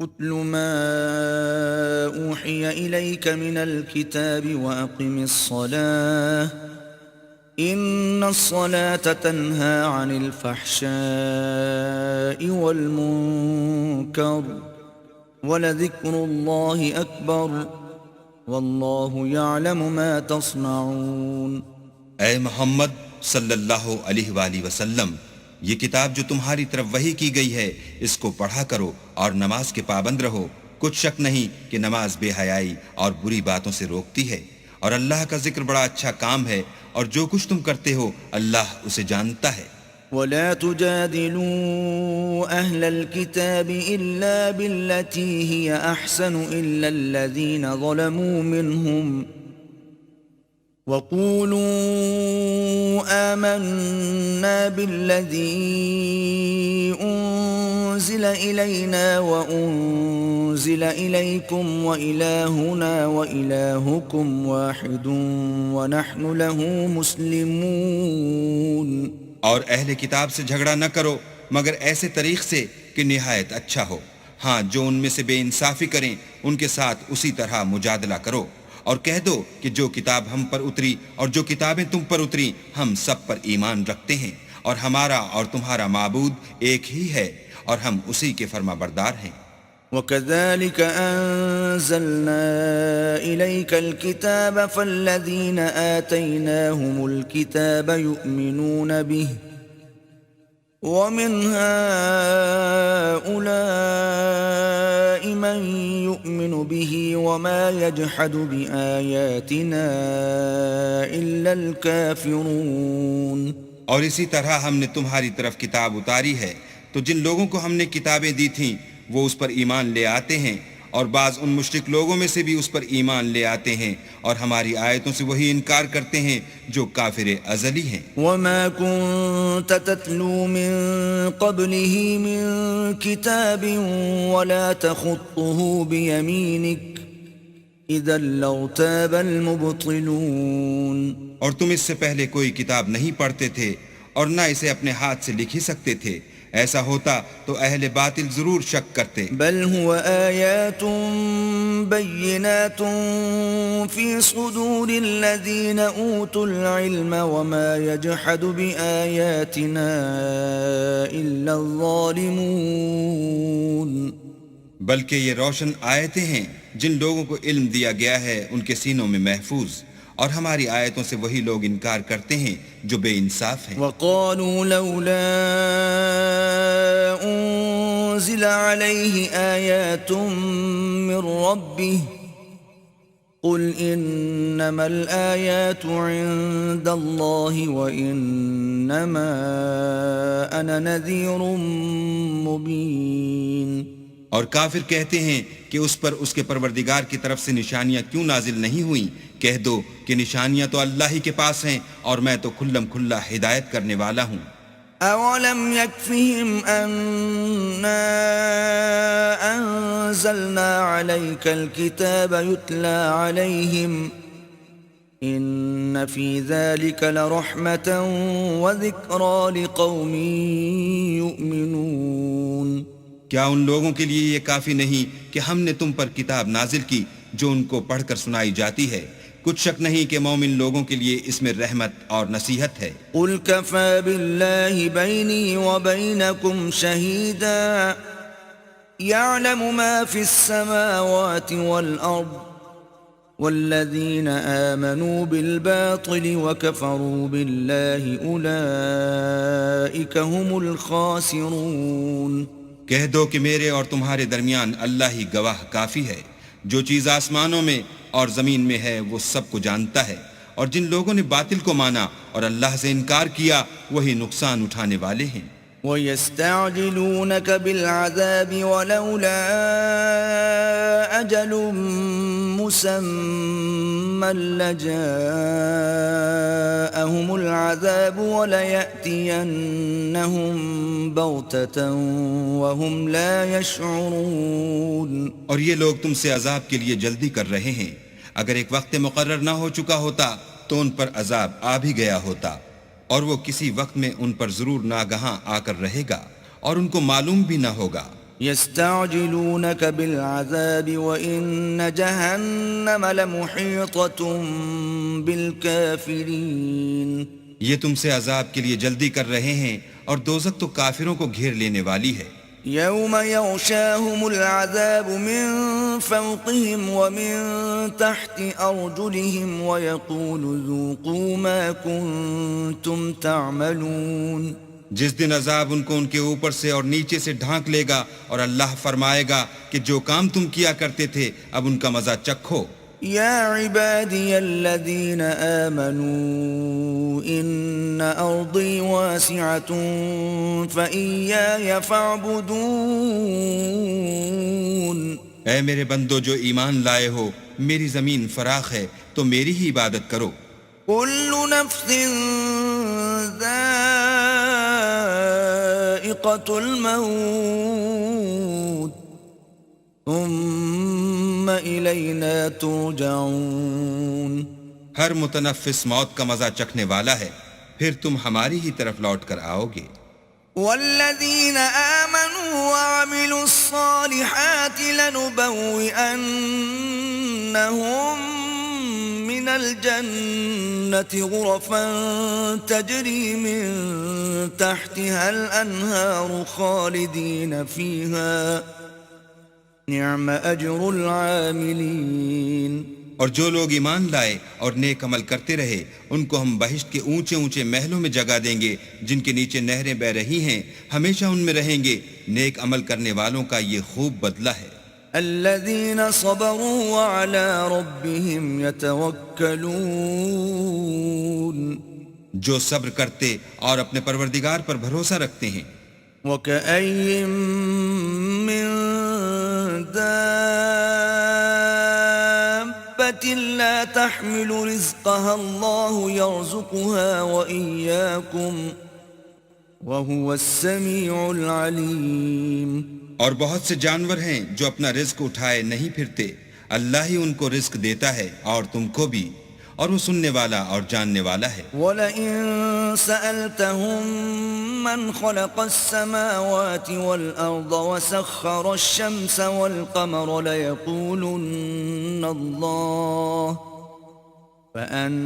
اتل ما اوحی الیک من الكتاب واقم الصلاة ان الصلاة تنہى عن الفحشاء والمنکر ولذکر اللہ اکبر واللہ یعلم ما تصنعون۔ اے محمد صلی اللہ علیہ وآلہ وسلم، یہ کتاب جو تمہاری طرف وحی کی گئی ہے اس کو پڑھا کرو اور نماز کے پابند رہو۔ کچھ شک نہیں کہ نماز بے حیائی اور بری باتوں سے روکتی ہے، اور اللہ کا ذکر بڑا اچھا کام ہے، اور جو کچھ تم کرتے ہو اللہ اسے جانتا ہے۔ ولا تجادلوا أهل الكتاب إلا بالتي هي أحسن إلا الذين ظلموا منهم وقولوا آمنا بالذي أنزل إلينا وأنزل إليكم وإلهنا وإلهكم واحد ونحن له مسلمون۔ اور اہل کتاب سے جھگڑا نہ کرو مگر ایسے طریق سے کہ نہایت اچھا ہو۔ ہاں، جو ان میں سے بے انصافی کریں ان کے ساتھ اسی طرح مجادلہ کرو، اور کہہ دو کہ جو کتاب ہم پر اتری اور جو کتابیں تم پر اتری ہم سب پر ایمان رکھتے ہیں، اور ہمارا اور تمہارا معبود ایک ہی ہے، اور ہم اسی کے فرما بردار ہیں۔ وَكَذَلِكَ أَنزَلْنَا إِلَيْكَ الْكِتَابَ فَالَّذِينَ آتَيْنَاهُمُ الْكِتَابَ يُؤْمِنُونَ بِهِ وَمِنْ هَؤُلَاءِ مَنْ يُؤْمِنُ بِهِ وَمَا يَجْحَدُ بِآيَاتِنَا إِلَّا الْكَافِرُونَ۔ اور اسی طرح ہم نے تمہاری طرف کتاب اتاری ہے، تو جن لوگوں کو ہم نے کتابیں دی تھیں وہ اس پر ایمان لے آتے ہیں، اور بعض ان مشرک لوگوں میں سے بھی اس پر ایمان لے آتے ہیں، اور ہماری آیتوں سے وہی انکار کرتے ہیں جو کافر ازلی ہیں۔ وَمَا كُنْتَ تَتْلُو مِن قَبْلِهِ مِن كِتَابٍ وَلَا تَخُطُّهُ بِيَمِينِكَ إِذًا لَّارْتَابَ الْمُبْطِلُونَ۔ اور تم اس سے پہلے کوئی کتاب نہیں پڑھتے تھے اور نہ اسے اپنے ہاتھ سے لکھ ہی سکتے تھے، ایسا ہوتا تو اہل باطل ضرور شک کرتے۔ بل هو آیات بینات فی صدور الذین اوتوا العلم وما یجحد بآیاتنا الا الظالمون۔ بلکہ یہ روشن آیتیں ہیں جن لوگوں کو علم دیا گیا ہے ان کے سینوں میں محفوظ، اور ہماری آیتوں سے وہی لوگ انکار کرتے ہیں جو بے انصاف ہیں۔ وقالوا لولا انزل عليه آیات من ربه قل انما الآیات عند الله وانما انا نذیر مبین۔ اور کافر کہتے ہیں کہ اس پر اس کے پروردگار کی طرف سے نشانیاں کیوں نازل نہیں ہوئیں؟ کہہ دو کہ نشانیاں تو اللہ ہی کے پاس ہیں، اور میں تو کھلم کھلا ہدایت کرنے والا ہوں۔ اولم يكفهم اننا انزلنا عليك الكتاب يتلى عليهم ان في ذلك لرحمة وذكرى لقوم يؤمنون۔ کیا ان لوگوں کے لیے یہ کافی نہیں کہ ہم نے تم پر کتاب نازل کی جو ان کو پڑھ کر سنائی جاتی ہے؟ کچھ شک نہیں کہ مومن لوگوں کے لیے اس میں رحمت اور نصیحت ہے۔ قل كفى بالله بيني وبينكم شهيدا يعلم ما في السماوات والأرض والذين آمنوا بالباطل وكفروا بالله أولئك هم الخاسرون۔ کہہ دو کہ میرے اور تمہارے درمیان اللہ ہی گواہ کافی ہے، جو چیز آسمانوں میں اور زمین میں ہے وہ سب کو جانتا ہے، اور جن لوگوں نے باطل کو مانا اور اللہ سے انکار کیا وہی نقصان اٹھانے والے ہیں۔ وَيَسْتَعْجِلُونَكَ بِالْعَذَابِ وَلَوْلَا أَجَلٌ مُّسَمًّى لَّجَاءَهُمُ الْعَذَابُ وَلَيَأْتِيَنَّهُم بَغْتَةً وَهُمْ لَا يَشْعُرُونَ۔ اور یہ لوگ تم سے عذاب کے لیے جلدی کر رہے ہیں، اگر ایک وقت مقرر نہ ہو چکا ہوتا تو ان پر عذاب آ بھی گیا ہوتا، اور وہ کسی وقت میں ان پر ضرور ناگہاں آ کر رہے گا، اور ان کو معلوم بھی نہ ہوگا۔ يستعجلونك بالعذاب وإن جهنم لمحيطة بالكافرين یہ تم سے عذاب کے لیے جلدی کر رہے ہیں اور دوزخ تو کافروں کو گھیر لینے والی ہے. يوم يغشاهم العذاب من فوقهم ومن تحت أرجلهم ويقول ذوقوا ما كنتم تعملون. جس دن عذاب ان کو ان کے اوپر سے اور نیچے سے ڈھانک لے گا اور اللہ فرمائے گا کہ جو کام تم کیا کرتے تھے اب ان کا مزہ چکھو. يا عبادي الذين آمنوا إن أرضي واسعة فإياي فاعبدون. اے میرے بندو جو ایمان لائے ہو، میری زمین فراخ ہے تو میری ہی عبادت کرو. كل نفس ذائقة الموت ثم إلينا ترجعون. ہر متنفس موت کا مزہ چکھنے والا ہے، پھر تم ہماری ہی طرف لوٹ کر آؤ گے. والذين آمنوا وعملوا الصالحات لنبوئنهم من الجنة غرفا تجري من تحتها الأنهار خالدين فيها نعم أجر العاملين. اور جو لوگ ایمان لائے اور نیک عمل کرتے رہے ان کو ہم بہشت کے اونچے اونچے محلوں میں جگہ دیں گے جن کے نیچے نہریں بہ رہی ہیں، ہمیشہ ان میں رہیں گے. نیک عمل کرنے والوں کا یہ خوب بدلہ ہے. الذين صبروا وعلى ربهم يتوكلون. جو صبر کرتے اور اپنے پروردگار پر بھروسہ رکھتے ہیں. وكأي من دابة لا تحمل رزقها الله يرزقها وإياكم وهو السميع العليم. اور بہت سے جانور ہیں جو اپنا رزق اٹھائے نہیں پھرتے، اللہ ہی ان کو رزق دیتا ہے اور تم کو بھی، اور وہ سننے والا اور جاننے والا ہے. وَلَئِن سَأَلْتَهُم مَّنْ خَلَقَ السَّمَاوَاتِ وَالْأَرْضَ وَسَخَّرَ الشَّمْسَ وَالْقَمَرَ لَيَقُولُنَّ اللَّهُ فَأَنَّىٰ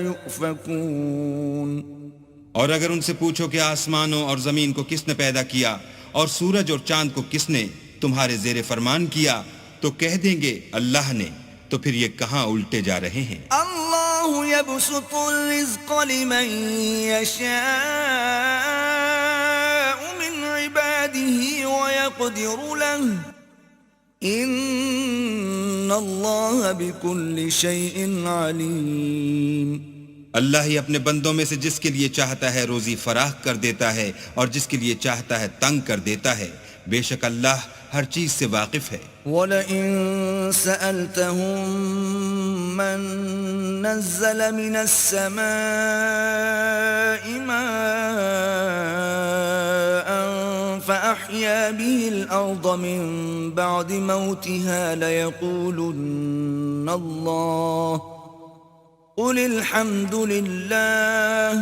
يُؤْفَكُونَ. اور اگر ان سے پوچھو کہ آسمانوں اور زمین کو کس نے پیدا کیا اور سورج اور چاند کو کس نے تمہارے زیر فرمان کیا تو کہہ دیں گے اللہ نے. تو پھر یہ کہاں الٹے جا رہے ہیں. اللہ يبسط الرزق لمن يشاء من عباده ويقدر له ان اللہ بكل شيء علیم. اللہ ہی اپنے بندوں میں سے جس کے لیے چاہتا ہے روزی فراخ کر دیتا ہے اور جس کے لیے چاہتا ہے تنگ کر دیتا ہے. بے شک اللہ ہر چیز سے واقف ہے. وَلَئِن سَأَلْتَهُم مَّن نَّزَّلَ مِنَ السَّمَاءِ مَاءً فَأَحْيَا بِهِ الْأَرْضَ مِن بَعْدِ مَوْتِهَا لَيَقُولُنَّ اللَّهُ قُلِ الْحَمْدُ لِلَّهِ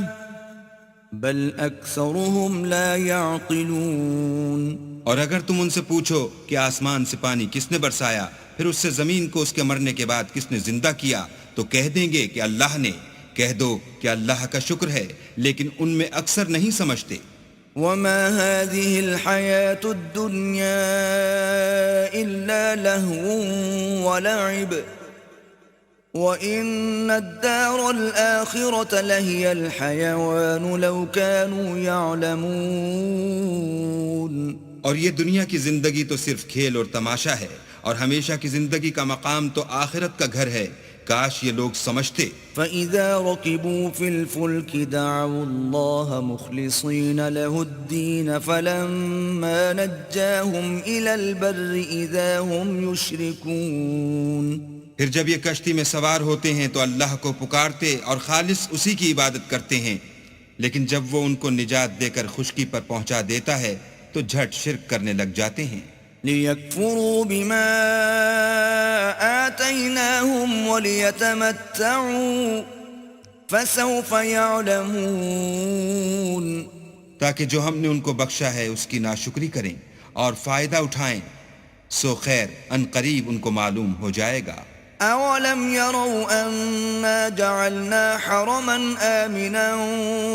بَلْ أَكْثَرُهُمْ لَا يَعْقِلُونَ. اور اگر تم ان سے پوچھو کہ آسمان سے پانی کس نے برسایا پھر اس سے زمین کو اس کے مرنے کے بعد کس نے زندہ کیا تو کہہ دیں گے کہ اللہ نے. کہہ دو کہ اللہ کا شکر ہے لیکن ان میں اکثر نہیں سمجھتے. وَمَا هَذِهِ الْحَيَاةُ الدُّنْيَا إِلَّا لَهْوٌ وَلَعِبٌ وَإِنَّ الدَّارَ الْآخِرَةَ لَهِيَ الْحَيَوَانُ لَوْ كَانُوا يَعْلَمُونَ. اور یہ دنیا کی زندگی تو صرف کھیل اور تماشا ہے اور ہمیشہ کی زندگی کا مقام تو آخرت کا گھر ہے. کاش یہ لوگ سمجھتے. فَإِذَا رَكِبُوا فِي الْفُلْكِ دَعَوُا اللَّهَ مُخْلِصِينَ لَهُ الدِّينَ فَلَمَّا نَجَّاهُمْ إِلَى الْبَرِّ إِذَا هُمْ يُشْرِكُونَ. پھر جب یہ کشتی میں سوار ہوتے ہیں تو اللہ کو پکارتے اور خالص اسی کی عبادت کرتے ہیں، لیکن جب وہ ان کو نجات دے کر خشکی پر پہنچا دیتا ہے تو جھٹ شرک کرنے لگ جاتے ہیں. لِيَكْفُرُوا بِمَا آتَيْنَاهُمْ وَلِيَتَمَتَّعُوا فَسَوْفَ يَعْلَمُونَ. تاکہ جو ہم نے ان کو بخشا ہے اس کی ناشکری کریں اور فائدہ اٹھائیں، سو خیر ان قریب ان کو معلوم ہو جائے گا۔ أَوَلَمْ يَرَوْا أَنَّا جَعَلْنَا حَرَمًا آمِنًا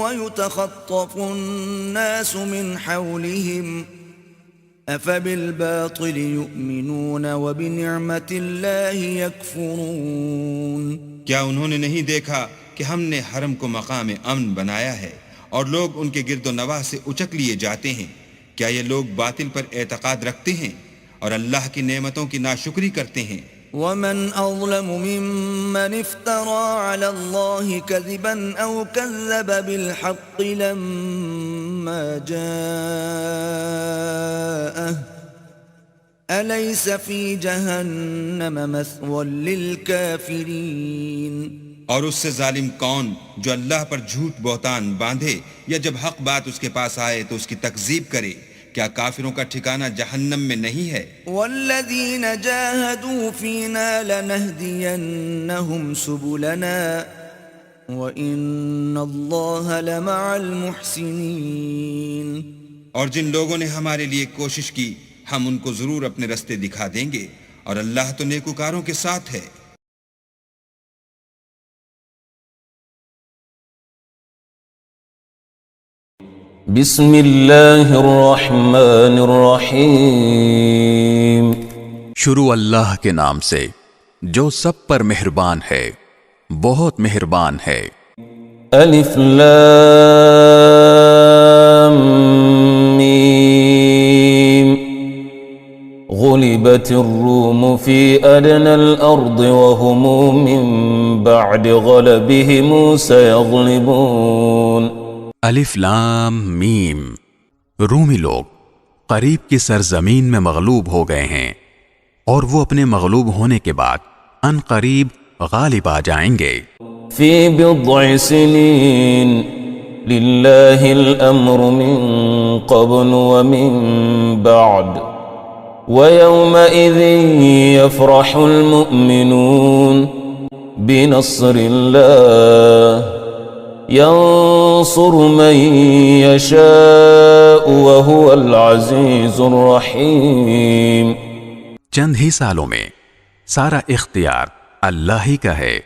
وَيُتَخَطَّفُ النَّاسُ مِنْ حَوْلِهِمْ أَفَبِالْبَاطِلِ يُؤْمِنُونَ وَبِنِعْمَةِ اللَّهِ يَكْفُرُونَ۔ کیا انہوں نے نہیں دیکھا کہ ہم نے حرم کو مقام امن بنایا ہے اور لوگ ان کے گرد و نواح سے اچک لیے جاتے ہیں؟ کیا یہ لوگ باطل پر اعتقاد رکھتے ہیں اور اللہ کی نعمتوں کی ناشکری کرتے ہیں؟ وَمَنْ أَظْلَمُ مِمَّنِ افْتَرَى عَلَى اللَّهِ كَذِبًا أَوْ كَذَّبَ بِالْحَقِّ لَمَّا جَاءَهُ أَلَيْسَ فِي جَهَنَّمَ مَثْوًى لِلْكَافِرِينَ۔ اور اس سے ظالم کون جو اللہ پر جھوٹ بہتان باندھے یا جب حق بات اس کے پاس آئے تو اس کی تکذیب کرے؟ کیا کافروں کا ٹھکانہ جہنم میں نہیں ہے؟ وَالَّذِينَ جَاهَدُوا فِينَا لَنَهْدِيَنَّهُمْ سُبُلَنَا وَإِنَّ اللَّهَ لَمَعَ الْمُحْسِنِينَ۔ اور جن لوگوں نے ہمارے لیے کوشش کی ہم ان کو ضرور اپنے رستے دکھا دیں گے، اور اللہ تو نیکوکاروں کے ساتھ ہے۔ بسم اللہ الرحمن الرحیم۔ شروع اللہ کے نام سے جو سب پر مہربان ہے، بہت مہربان ہے۔ الف لام میم۔ غلبت الروم فی ادنى الارض وهم من بعد غلبهم سيغلبون۔ الف لام میم، رومی لوگ قریب کی سرزمین میں مغلوب ہو گئے ہیں اور وہ اپنے مغلوب ہونے کے بعد ان قریب غالب آ جائیں گے۔ فی بضع سنین للہ الامر من قبل ومن بعد ویومئذ یفرح المؤمنون بنصر اللہ ينصر من يشاء وهو العزيز الرحيم۔ چند ہی سالوں میں سارا اختیار اللہ ہی کا ہے،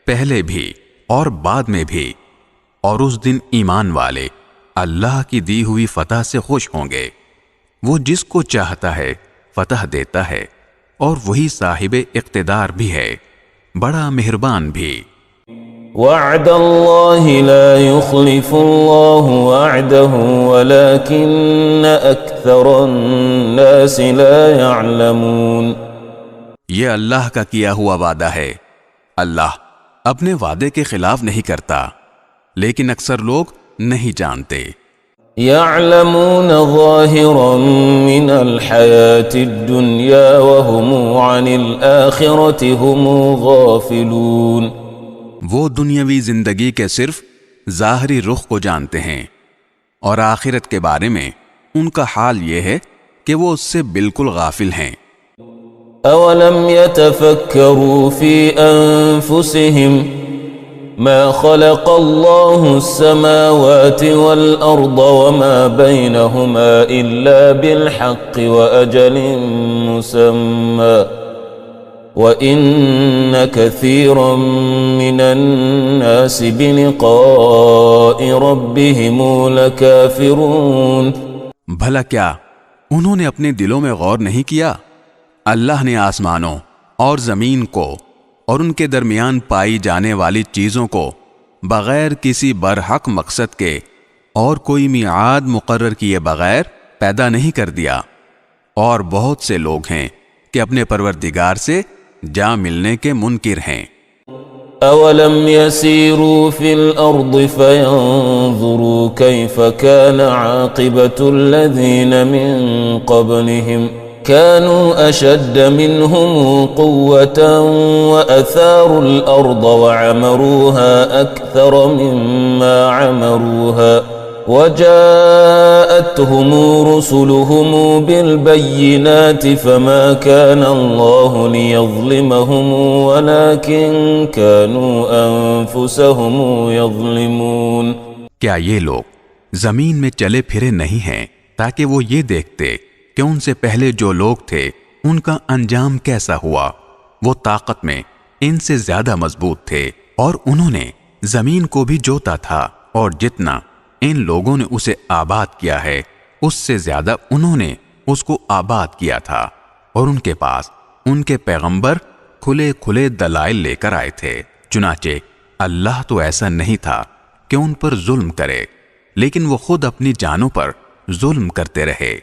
پہلے بھی اور بعد میں بھی، اور اس دن ایمان والے اللہ کی دی ہوئی فتح سے خوش ہوں گے۔ وہ جس کو چاہتا ہے فتح دیتا ہے اور وہی صاحب اقتدار بھی ہے، بڑا مہربان بھی۔ وعد اللہ لا يخلف اللہ وعده ولكن اکثر الناس لا يعلمون۔ یہ اللہ کا کیا ہوا وعدہ ہے، اللہ اپنے وعدے کے خلاف نہیں کرتا، لیکن اکثر لوگ نہیں جانتے۔ يعلمون ظاہرا من الحیاة الدنیا وهم عن الآخرة هم غافلون۔ وہ دنیاوی زندگی کے صرف ظاہری رخ کو جانتے ہیں اور آخرت کے بارے میں ان کا حال یہ ہے کہ وہ اس سے بالکل غافل ہیں۔ اولم يتفکروا فی انفسهم ما خلق اللہ السماوات والارض وما بینهما الا بالحق واجل مسمى وَإِنَّ كَثِيرًا مِّنَ النَّاسِ بِلِقَاءِ رَبِّهِمْ لَكَافِرُونَ۔ بھلا کیا انہوں نے اپنے دلوں میں غور نہیں کیا؟ اللہ نے آسمانوں اور زمین کو اور ان کے درمیان پائی جانے والی چیزوں کو بغیر کسی برحق مقصد کے اور کوئی میعاد مقرر کیے بغیر پیدا نہیں کر دیا، اور بہت سے لوگ ہیں کہ اپنے پروردگار سے جا ملنے کے منکر ہیں۔ اولم يسيروا في الارض فينظروا كيف كان عاقبة الذين من قبلهم كانوا اشد منهم قوة واثاروا الارض وعمروها اكثر مما عمروها وجاءتهم رسلهم بالبينات فما كان الله ليظلمهم ولكن كانوا أنفسهم يظلمون۔ کیا یہ لوگ زمین میں چلے پھرے نہیں ہیں تاکہ وہ یہ دیکھتے کہ ان سے پہلے جو لوگ تھے ان کا انجام کیسا ہوا۔ وہ طاقت میں ان سے زیادہ مضبوط تھے اور انہوں نے زمین کو بھی جوتا تھا، اور جتنا ان لوگوں نے اسے آباد کیا ہے اس سے زیادہ انہوں نے اس کو آباد کیا تھا، اور ان کے پاس ان کے پیغمبر کھلے کھلے دلائل لے کر آئے تھے۔ چنانچہ اللہ تو ایسا نہیں تھا کہ ان پر ظلم کرے، لیکن وہ خود اپنی جانوں پر ظلم کرتے رہے۔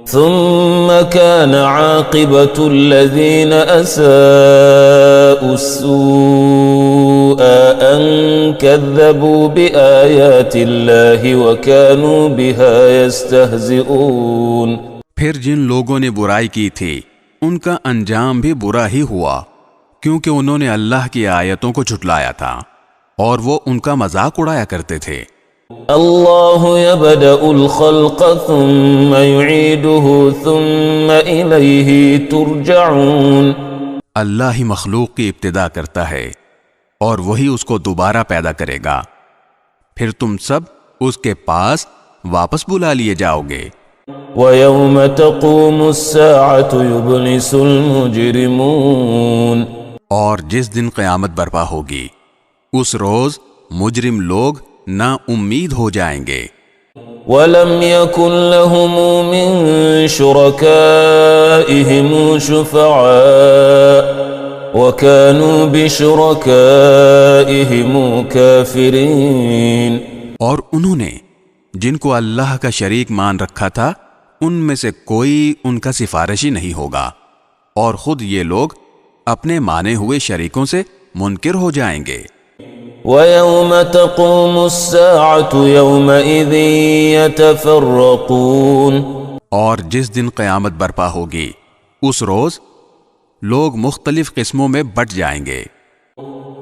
ثم كان عاقبة الذين أساءوا السوء أن كذبوا بآيات الله وكانوا بها يستهزئون۔ پھر جن لوگوں نے برائی کی تھی ان کا انجام بھی برا ہی ہوا، کیونکہ انہوں نے اللہ کی آیتوں کو جھٹلایا تھا اور وہ ان کا مذاق اڑایا کرتے تھے۔ اللہ يبدأ الخلق ثم يعيده ثم إليه ترجعون۔ اللہ ہی مخلوق کی ابتدا کرتا ہے اور وہی اس کو دوبارہ پیدا کرے گا، پھر تم سب اس کے پاس واپس بلا لیے جاؤ گے۔ وَيَوْمَ تَقُومُ السَّاعَةُ يُبْلِسُ الْمُجْرِمُونَ۔ اور جس دن قیامت برپا ہوگی اس روز مجرم لوگ نا امید ہو جائیں گے۔ وَلَمْ يَكُنْ لَهُمْ مِنْ شُرَكَائِهِمْ شُفَعَاءُ وَكَانُوا بِشُرَكَائِهِمْ كَافِرِينَ۔ اور انہوں نے جن کو اللہ کا شریک مان رکھا تھا ان میں سے کوئی ان کا سفارشی نہیں ہوگا، اور خود یہ لوگ اپنے مانے ہوئے شریکوں سے منکر ہو جائیں گے۔ وَيَوْمَ تَقُومُ السَّاعَةُ يَوْمَئِذٍ يَتَفَرَّقُونَ۔ اور جس دن قیامت برپا ہوگی اس روز لوگ مختلف قسموں میں بٹ جائیں گے۔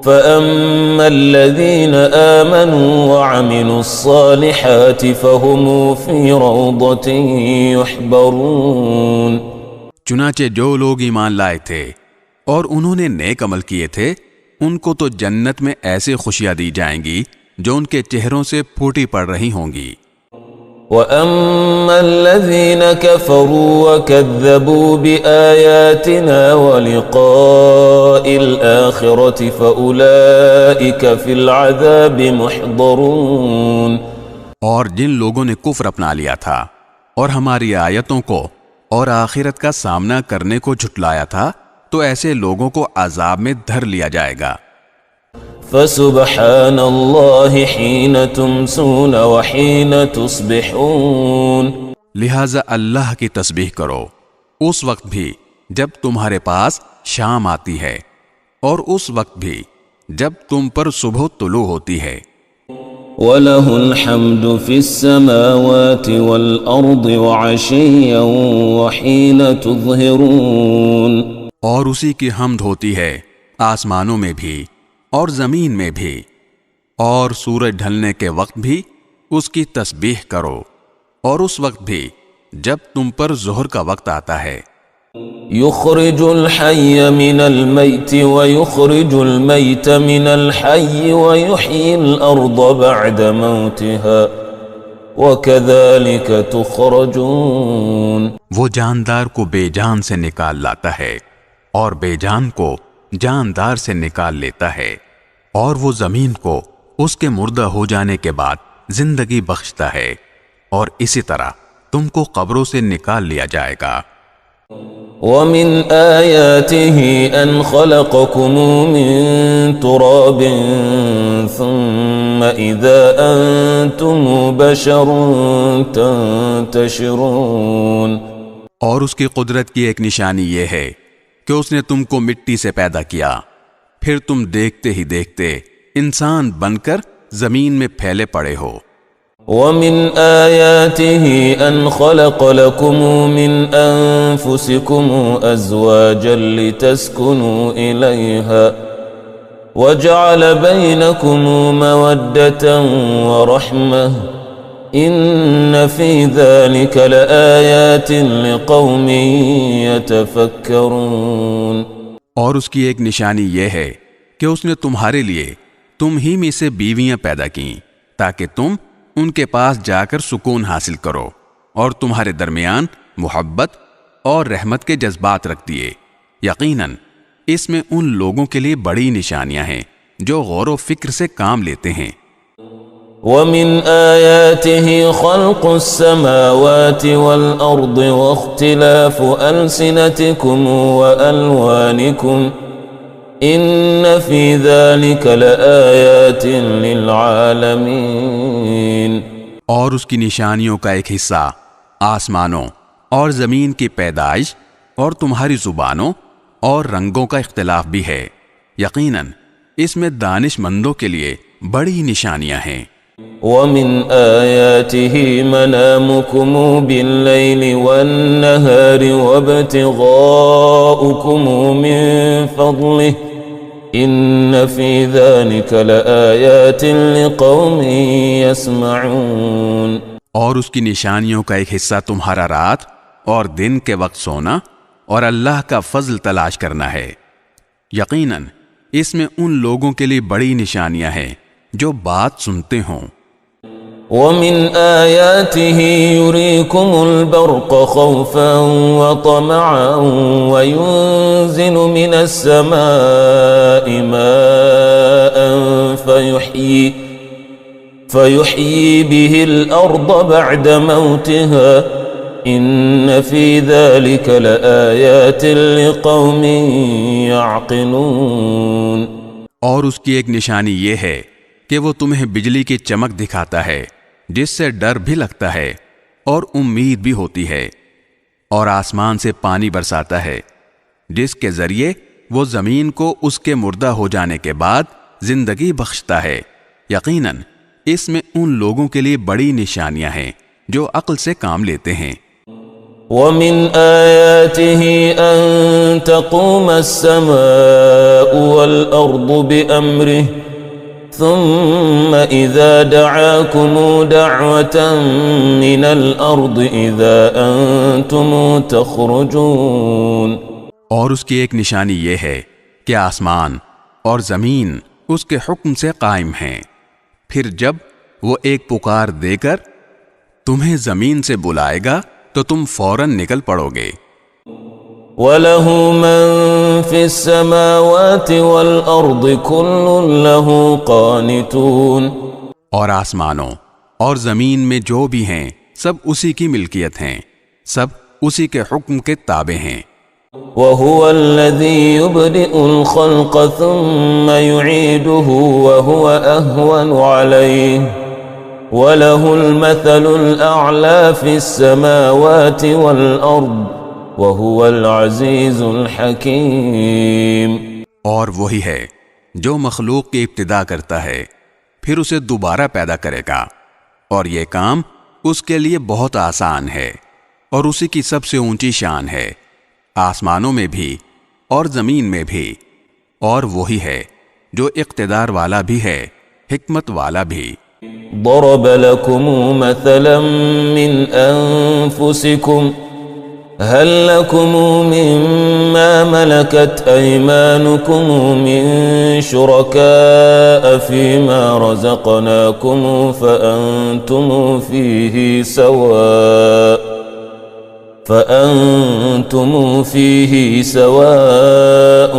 فَأَمَّا الَّذِينَ آمَنُوا وَعَمِلُوا الصَّالِحَاتِ فَهُمْ فِي رَوْضَةٍ يُحْبَرُونَ۔ چنانچہ جو لوگ ایمان لائے تھے اور انہوں نے نیک عمل کیے تھے ان کو تو جنت میں ایسے خوشیاں دی جائیں گی جو ان کے چہروں سے پھوٹی پڑ رہی ہوں گی۔ وَأَمَّا الَّذِينَ كَفَرُوا وَكَذَّبُوا بِآيَاتِنَا وَلِقَاءِ الْآخِرَةِ فَأُولَئِكَ فِي الْعَذَابِ مُحْضَرُونَ۔ اور جن لوگوں نے کفر اپنا لیا تھا اور ہماری آیتوں کو اور آخرت کا سامنا کرنے کو جھٹلایا تھا تو ایسے لوگوں کو عذاب میں دھر لیا جائے گا۔ فَسُبْحَانَ اللَّهِ حِينَ تُمْسُونَ وَحِينَ تُصْبِحُونَ۔ لہٰذا اللہ کی تسبیح کرو اس وقت بھی جب تمہارے پاس شام آتی ہے اور اس وقت بھی جب تم پر صبح طلوع ہوتی ہے۔ وَلَهُ الْحَمْدُ فِي السَّمَاوَاتِ وَالْأَرْضِ وَعَشِيًّا وَحِينَ تُظْهِرُونَ۔ اور اسی کی حمد ہوتی ہے آسمانوں میں بھی اور زمین میں بھی، اور سورج ڈھلنے کے وقت بھی اس کی تسبیح کرو، اور اس وقت بھی جب تم پر ظہر کا وقت آتا ہے۔ يخرج الحي من الميت ويخرج الميت من الحي ويحيي الأرض بعد موتها وكذلك تخرجون۔ وہ جاندار کو بے جان سے نکال لاتا ہے اور بے جان کو جاندار سے نکال لیتا ہے، اور وہ زمین کو اس کے مردہ ہو جانے کے بعد زندگی بخشتا ہے، اور اسی طرح تم کو قبروں سے نکال لیا جائے گا۔ وَمِنْ آيَاتِهِ أَنْ خَلَقَكُمْ مِنْ تُرَابٍ ثُمَّ إِذَا أَنْتُمْ بَشَرٌ تَنْتَشِرُونَ۔ اور اس کی قدرت کی ایک نشانی یہ ہے کہ اس نے تم کو مٹی سے پیدا کیا، پھر تم دیکھتے ہی دیکھتے انسان بن کر زمین میں پھیلے پڑے ہو۔ وَمِنْ آيَاتِهِ أَنْ خَلَقَ لَكُمْ مِنْ أَنفُسِكُمْ أَزْوَاجًا لِتَسْكُنُوا إِلَيْهَا وَجَعَلَ بَيْنَكُمْ مَوَدَّةً وَرَحْمَةً إِنَّ فِي ذَلِكَ لَآيَاتٍ لِقَوْمٍ يَتَفَكَّرُونَ۔ اور اس کی ایک نشانی یہ ہے کہ اس نے تمہارے لیے تم ہی میں سے بیویاں پیدا کیں تاکہ تم ان کے پاس جا کر سکون حاصل کرو اور تمہارے درمیان محبت اور رحمت کے جذبات رکھ دیے۔ یقیناً اس میں ان لوگوں کے لیے بڑی نشانیاں ہیں جو غور و فکر سے کام لیتے ہیں۔ وَمِنْ آيَاتِهِ خَلْقُ السَّمَاوَاتِ وَالْأَرْضِ وَاخْتِلَافُ أَلْسِنَتِكُمْ وَأَلْوَانِكُمْ إِنَّ فِي ذَلِكَ لَآيَاتٍ لِلْعَالَمِينَ۔ اور اس کی نشانیوں کا ایک حصہ آسمانوں اور زمین کی پیدائش اور تمہاری زبانوں اور رنگوں کا اختلاف بھی ہے۔ یقیناً اس میں دانش مندوں کے لیے بڑی نشانیاں ہیں۔ وَمِنْ آيَاتِهِ مَنَامُكُمْ بِاللَّيْلِ وَالنَّهَارِ وَابْتِغَاؤُكُمْ مِنْ فَضْلِهِ إِنَّ فِي ذَلِكَ لَآيَاتٍ لِقَوْمٍ يَسْمَعُونَ۔ اور اس کی نشانیوں کا ایک حصہ تمہارا رات اور دن کے وقت سونا اور اللہ کا فضل تلاش کرنا ہے۔ یقیناً اس میں ان لوگوں کے لیے بڑی نشانیاں ہیں جو بات سنتے ہوں۔ وَمِنْ آيَاتِهِ يُرِيكُمُ الْبَرْقَ خَوْفًا وَطَمَعًا وَيُنْزِلُ مِنَ السَّمَاءِ مَاءً فَيُحْيِي بِهِ الْأَرْضَ بَعْدَ مَوْتِهَا إِنَّ فِي ذَلِكَ لَآيَاتٍ لِقَوْمٍ يَعْقِلُونَ۔ اور اس کی ایک نشانی یہ ہے کہ وہ تمہیں بجلی کی چمک دکھاتا ہے جس سے ڈر بھی لگتا ہے اور امید بھی ہوتی ہے، اور آسمان سے پانی برساتا ہے جس کے ذریعے وہ زمین کو اس کے مردہ ہو جانے کے بعد زندگی بخشتا ہے۔ یقیناً اس میں ان لوگوں کے لیے بڑی نشانیاں ہیں جو عقل سے کام لیتے ہیں۔ وَمِنْ آيَاتِهِ أَن تَقُومَ السَّمَاءُ وَالْأَرْضُ بِأَمْرِهِ ثُمَّ إِذَا دَعَاكُمْ دَعْوَةً مِّنَ الْأَرْضِ إِذَا أَنْتُمْ تَخْرُجُونَ۔ اور اس کی ایک نشانی یہ ہے کہ آسمان اور زمین اس کے حکم سے قائم ہیں، پھر جب وہ ایک پکار دے کر تمہیں زمین سے بلائے گا تو تم فوراً نکل پڑو گے۔ وَلَهُ مَن فِي السَّمَاوَاتِ وَالْأَرْضِ كُلٌّ لَهُ قَانِتُونَ۔ اور آسمانوں اور زمین میں جو بھی ہیں سب اسی کی ملکیت ہیں، سب اسی کے حکم کے تابع ہیں۔ وَهُوَ الَّذِي يُبْدِئُ الْخَلْقَ ثُمَّ يُعِيدُهُ وَهُوَ أَهْوَنُ عَلَيْهِ وَلَهُ الْمَثَلُ الْأَعْلَى فِي السَّمَاوَاتِ وَالْأَرْضِ وَهُوَ الْعَزِيزُ الْحَكِيمُ۔ اور وہی ہے جو مخلوق کی ابتدا کرتا ہے پھر اسے دوبارہ پیدا کرے گا، اور یہ کام اس کے لیے بہت آسان ہے اور اسی کی سب سے اونچی شان ہے، آسمانوں میں بھی اور زمین میں بھی، اور وہی ہے جو اقتدار والا بھی ہے، حکمت والا بھی۔ ضرب لكم مثلا من أنفسكم هل لكم مما ملكت أيمانكم من شركاء فيما رزقناكم فأنتم فيه سواء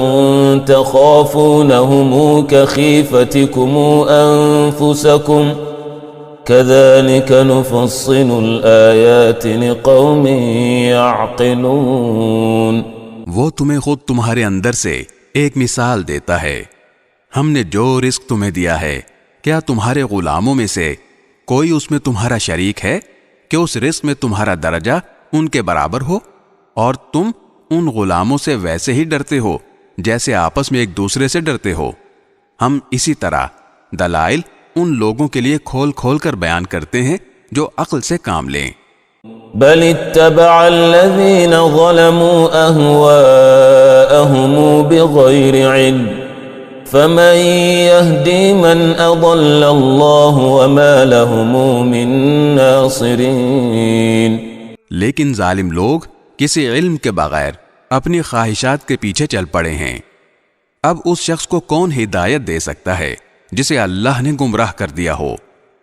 تخافونهم كخيفتكم أنفسكم كذلك نفصل الآيات لقوم يعقلون۔ وہ تمہیں خود تمہارے اندر سے ایک مثال دیتا ہے۔ ہم نے جو رزق تمہیں دیا ہے، کیا تمہارے غلاموں میں سے کوئی اس میں تمہارا شریک ہے کہ اس رزق میں تمہارا درجہ ان کے برابر ہو، اور تم ان غلاموں سے ویسے ہی ڈرتے ہو جیسے آپس میں ایک دوسرے سے ڈرتے ہو۔ ہم اسی طرح دلائل ان لوگوں کے لیے کھول کھول کر بیان کرتے ہیں جو عقل سے کام لیں۔ بل اتبع الذين ظلموا أهواءهم بغير علم فمن يهدي من أضل الله وما لهم من ناصرين۔ لیکن ظالم لوگ کسی علم کے بغیر اپنی خواہشات کے پیچھے چل پڑے ہیں، اب اس شخص کو کون ہدایت دے سکتا ہے جسے اللہ نے گمراہ کر دیا ہو،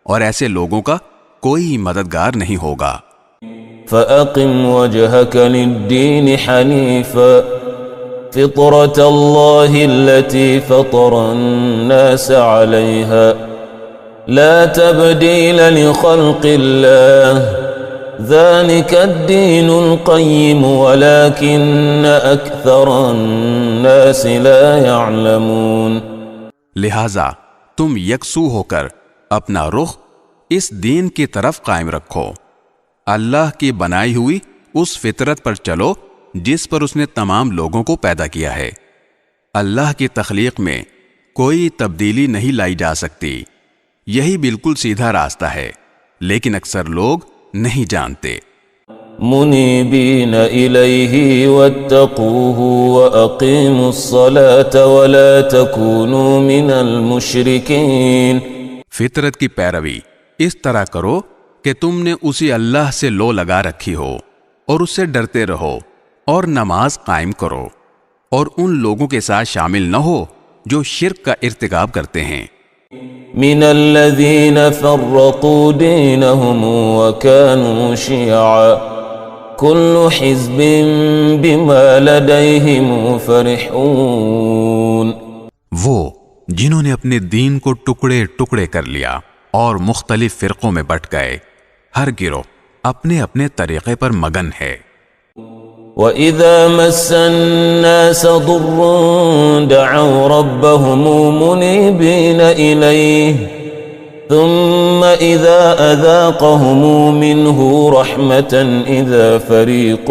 اور ایسے لوگوں کا کوئی مددگار نہیں ہوگا۔ فَأَقِمْ وَجْهَكَ لِلدِّينِ حَنِيفًا فطرة الله التي فطر الناس عليها لا تبديل لخلق الله ذلك الدين القيم ولكن أكثر الناس لا يعلمون۔ لہذا تم یکسو ہو کر اپنا رخ اس دین کی طرف قائم رکھو، اللہ کی بنائی ہوئی اس فطرت پر چلو جس پر اس نے تمام لوگوں کو پیدا کیا ہے۔ اللہ کی تخلیق میں کوئی تبدیلی نہیں لائی جا سکتی، یہی بالکل سیدھا راستہ ہے، لیکن اکثر لوگ نہیں جانتے۔ منیبین الیہ واتقوہ واقیموا الصلاة ولا تکونوا من المشرکین۔ فطرت کی پیروی اس طرح کرو کہ تم نے اسی اللہ سے لو لگا رکھی ہو اور اس سے ڈرتے رہو، اور نماز قائم کرو، اور ان لوگوں کے ساتھ شامل نہ ہو جو شرک کا ارتکاب کرتے ہیں۔ من الذین فرقوا دینہم وکانوا شیعا کل حزب بما لدیہم فرحون۔ وہ جنہوں نے اپنے دین کو ٹکڑے ٹکڑے کر لیا اور مختلف فرقوں میں بٹ گئے، ہر گروہ اپنے اپنے طریقے پر مگن ہے۔ وَإِذَا مَسَّ النَّاسَ ضُرٌّ دَعَوْا رَبَّهُمْ مُنِيبِينَ إِلَيْهِ ثُمَّ إِذَا أَذَاقَهُمْ مِنْهُ رَحْمَةً إِذَا فَرِيقٌ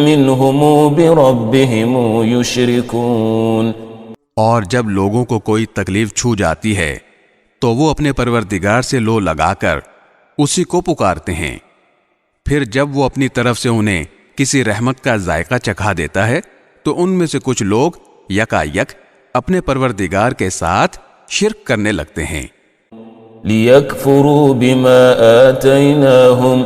مِّنْهُمْ بِرَبِّهِمْ يُشْرِكُونَ۔ اور جب لوگوں کو کوئی تکلیف چھو جاتی ہے تو وہ اپنے پروردگار سے لو لگا کر اسی کو پکارتے ہیں، پھر جب وہ اپنی طرف سے انہیں کسی رحمت کا ذائقہ چکھا دیتا ہے تو ان میں سے کچھ لوگ یکا یک اپنے پروردگار کے ساتھ شرک کرنے لگتے ہیں۔ لِيَكْفُرُوا بِمَا آتَيْنَاهُمْ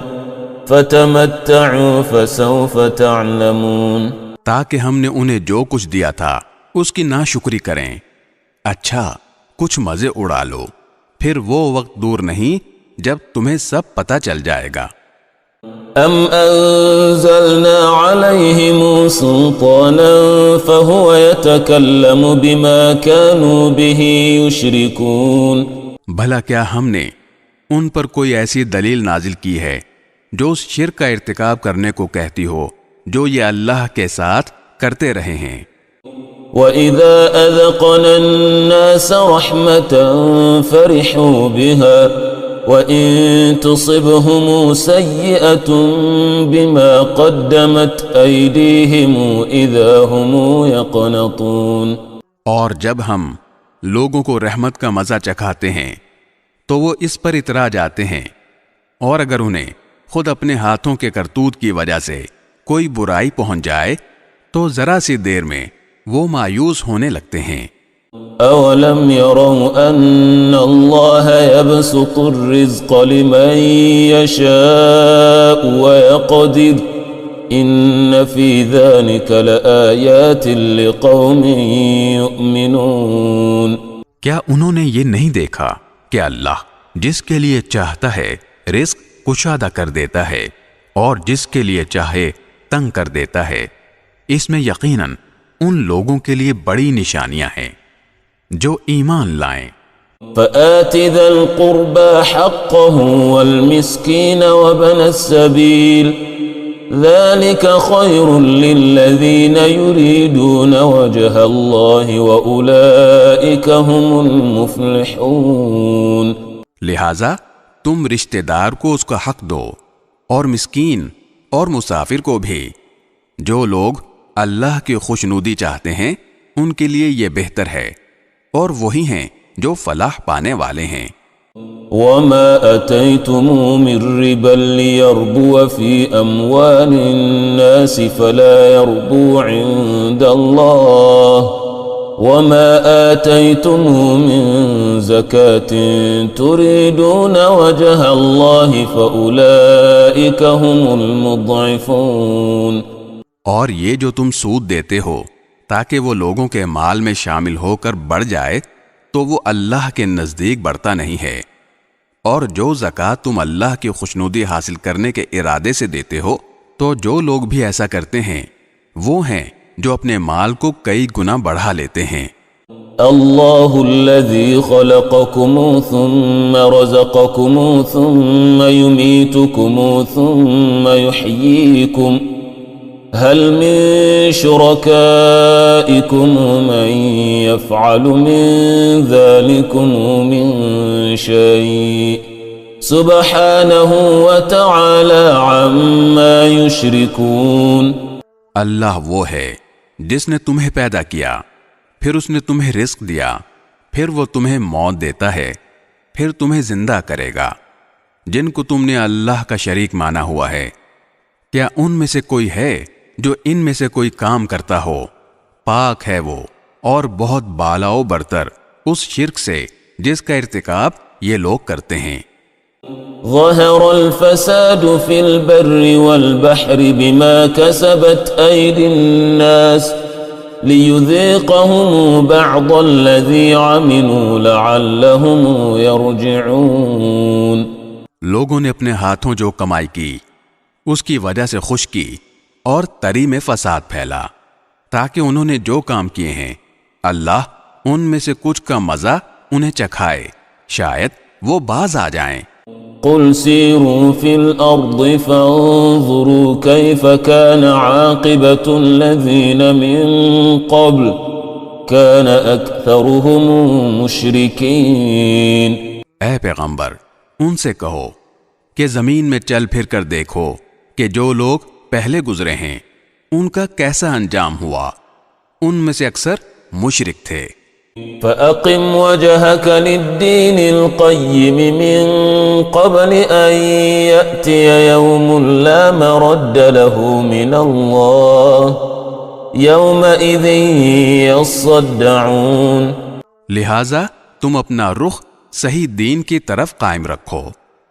فَتَمَتَّعُوا فَسَوْفَ تَعْلَمُونَ۔ تاکہ ہم نے انہیں جو کچھ دیا تھا اس کی ناشکری کریں۔ اچھا کچھ مزے اڑا لو، پھر وہ وقت دور نہیں جب تمہیں سب پتہ چل جائے گا۔ ام انزلنا علیہم سلطانا فہو یتکلم بما كانوا به یشرکون۔ بھلا کیا ہم نے ان پر کوئی ایسی دلیل نازل کی ہے جو اس شرک کا ارتکاب کرنے کو کہتی ہو جو یہ اللہ کے ساتھ کرتے رہے ہیں۔ وَإِذَا أَذَقْنَا النَّاسَ رَحْمَةً فَرِحُوا بِهَا وَإِن تُصِبْهُمْ سَيِّئَةٌ بِمَا قَدَّمَتْ أَيْدِيهِمْ إِذَا هُمْ يَقْنَطُونَ۔ اور جب ہم لوگوں کو رحمت کا مزہ چکھاتے ہیں تو وہ اس پر اترا جاتے ہیں، اور اگر انہیں خود اپنے ہاتھوں کے کرتوت کی وجہ سے کوئی برائی پہنچ جائے تو ذرا سی دیر میں وہ مایوس ہونے لگتے ہیں۔ اولم يروا ان الله يبسط الرزق لمن يشاء ويقدر ان في ذلك لآيات لقوم يؤمنون۔ کیا انہوں نے یہ نہیں دیکھا کہ اللہ جس کے لیے چاہتا ہے رزق کشادہ کر دیتا ہے اور جس کے لیے چاہے تنگ کر دیتا ہے؟ اس میں یقیناً ان لوگوں کے لیے بڑی نشانیاں ہیں جو ایمان لائیں۔ فآت ذا القربى حقه والمسكين وابن السبيل ذلك خير للذين يريدون وجه الله وأولئك هم المفلحون۔ لہذا تم رشتہ دار کو اس کا حق دو اور مسکین اور مسافر کو بھی۔ جو لوگ اللہ کی خوشنودی چاہتے ہیں ان کے لیے یہ بہتر ہے، اور وہی ہیں جو فلاح پانے والے ہیں۔ وَمَا أَتَيْتُمُ مِن رِّبًا لِّيَرْبُوَ فِي أَمْوَالِ النَّاسِ فَلَا يَرْبُو عِندَ اللَّهِ وَمَا آتَيْتُمُ مِن زَكَاةٍ تُرِيدُونَ وَجْهَ اللَّهِ فَأُولَئِكَ هُمُ الْمُضْعِفُونَ۔ اور یہ جو تم سود دیتے ہو تاکہ وہ لوگوں کے مال میں شامل ہو کر بڑھ جائے تو وہ اللہ کے نزدیک بڑھتا نہیں ہے، اور جو زکوٰۃ تم اللہ کی خوشنودی حاصل کرنے کے ارادے سے دیتے ہو تو جو لوگ بھی ایسا کرتے ہیں وہ ہیں جو اپنے مال کو کئی گنا بڑھا لیتے ہیں۔ اللہ الذی خلقکم ثم رزقکم ثم یمیتکم ثم یحییکم هل من شرکائکم من یفعل من ذلکم من شیء سبحانہ وتعالی عما یشرکون۔ اللہ وہ ہے جس نے تمہیں پیدا کیا، پھر اس نے تمہیں رزق دیا، پھر وہ تمہیں موت دیتا ہے، پھر تمہیں زندہ کرے گا۔ جن کو تم نے اللہ کا شریک مانا ہوا ہے، کیا ان میں سے کوئی ہے جو ان میں سے کوئی کام کرتا ہو؟ پاک ہے وہ اور بہت بالا و برتر اس شرک سے جس کا ارتکاب یہ لوگ کرتے ہیں۔ ظہر الفساد فی البر والبحر بما کسبت ایدی الناس لیذیقہم بعض الذی عملوا لعلہم یرجعون۔ لوگوں نے اپنے ہاتھوں جو کمائی کی اس کی وجہ سے خشکی اور تری میں فساد پھیلا، تاکہ انہوں نے جو کام کیے ہیں اللہ ان میں سے کچھ کا مزہ انہیں چکھائے، شاید وہ باز آ جائیں۔ قل سیروا فی الارض فانظروا کیف کان عاقبۃ الذین من قبل کان اکثرهم مشرکین۔ اے پیغمبر ان سے کہو کہ زمین میں چل پھر کر دیکھو کہ جو لوگ پہلے گزرے ہیں ان کا کیسا انجام ہوا، ان میں سے اکثر مشرک تھے۔ فَأَقِمْ وَجْهَكَ لِلدِّينِ الْقَيِّمِ مِنْ قَبْلِ أَنْ يَأْتِيَ يَوْمٌ لَا مَرَدَّ لَهُ مِنَ اللَّهِ يَوْمَئِذٍ يَصَّدَّعُونَ۔ لہٰذا تم اپنا رخ صحیح دین کی طرف قائم رکھو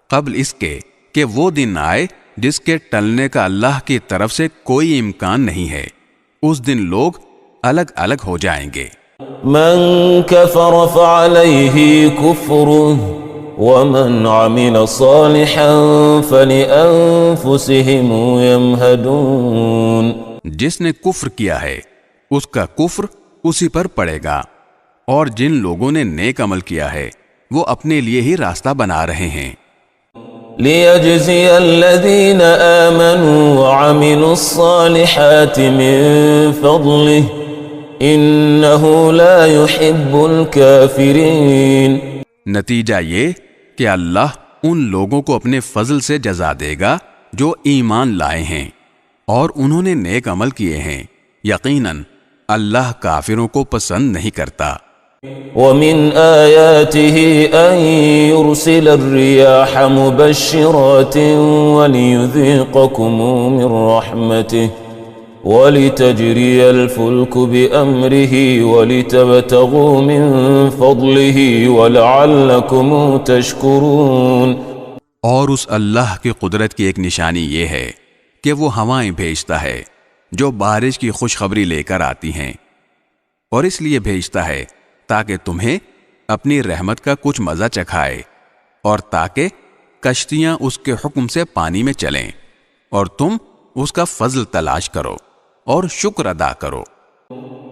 قبل اس کے کہ وہ دن آئے جس کے ٹلنے کا اللہ کی طرف سے کوئی امکان نہیں ہے۔ اس دن لوگ الگ الگ ہو جائیں گے۔ من كفر فعليه كفره ومن عمل صالحا فلأنفسهم يمهدون۔ جس نے کفر کیا ہے اس کا کفر اسی پر پڑے گا، اور جن لوگوں نے نیک عمل کیا ہے وہ اپنے لیے ہی راستہ بنا رہے ہیں۔ لِيَجْزِيَ الَّذِينَ آمَنُوا وَعَمِلُوا الصَّالِحَاتِ مِن فَضْلِهِ إِنَّهُ لَا يُحِبُّ الْكَافِرِينَ۔ نتیجہ یہ کہ اللہ ان لوگوں کو اپنے فضل سے جزا دے گا جو ایمان لائے ہیں اور انہوں نے نیک عمل کیے ہیں، یقیناً اللہ کافروں کو پسند نہیں کرتا۔ وَمِنْ آيَاتِهِ أَن يُرْسِلَ الرِّيَاحَ مُبَشِّرَاتٍ وَلِيُذِيقَكُم مِّن رَّحْمَتِهِ وَلِتَجْرِيَ الْفُلْكُ بِأَمْرِهِ وَلِتَبْتَغُوا مِن فَضْلِهِ وَلَعَلَّكُمْ تَشْكُرُونَ۔ اور اس اللہ کی قدرت کی ایک نشانی یہ ہے کہ وہ ہوائیں بھیجتا ہے جو بارش کی خوشخبری لے کر آتی ہیں، اور اس لیے بھیجتا ہے تاکہ تمہیں اپنی رحمت کا کچھ مزہ چکھائے، اور تاکہ کشتیاں اس کے حکم سے پانی میں چلیں، اور تم اس کا فضل تلاش کرو اور شکر ادا کرو۔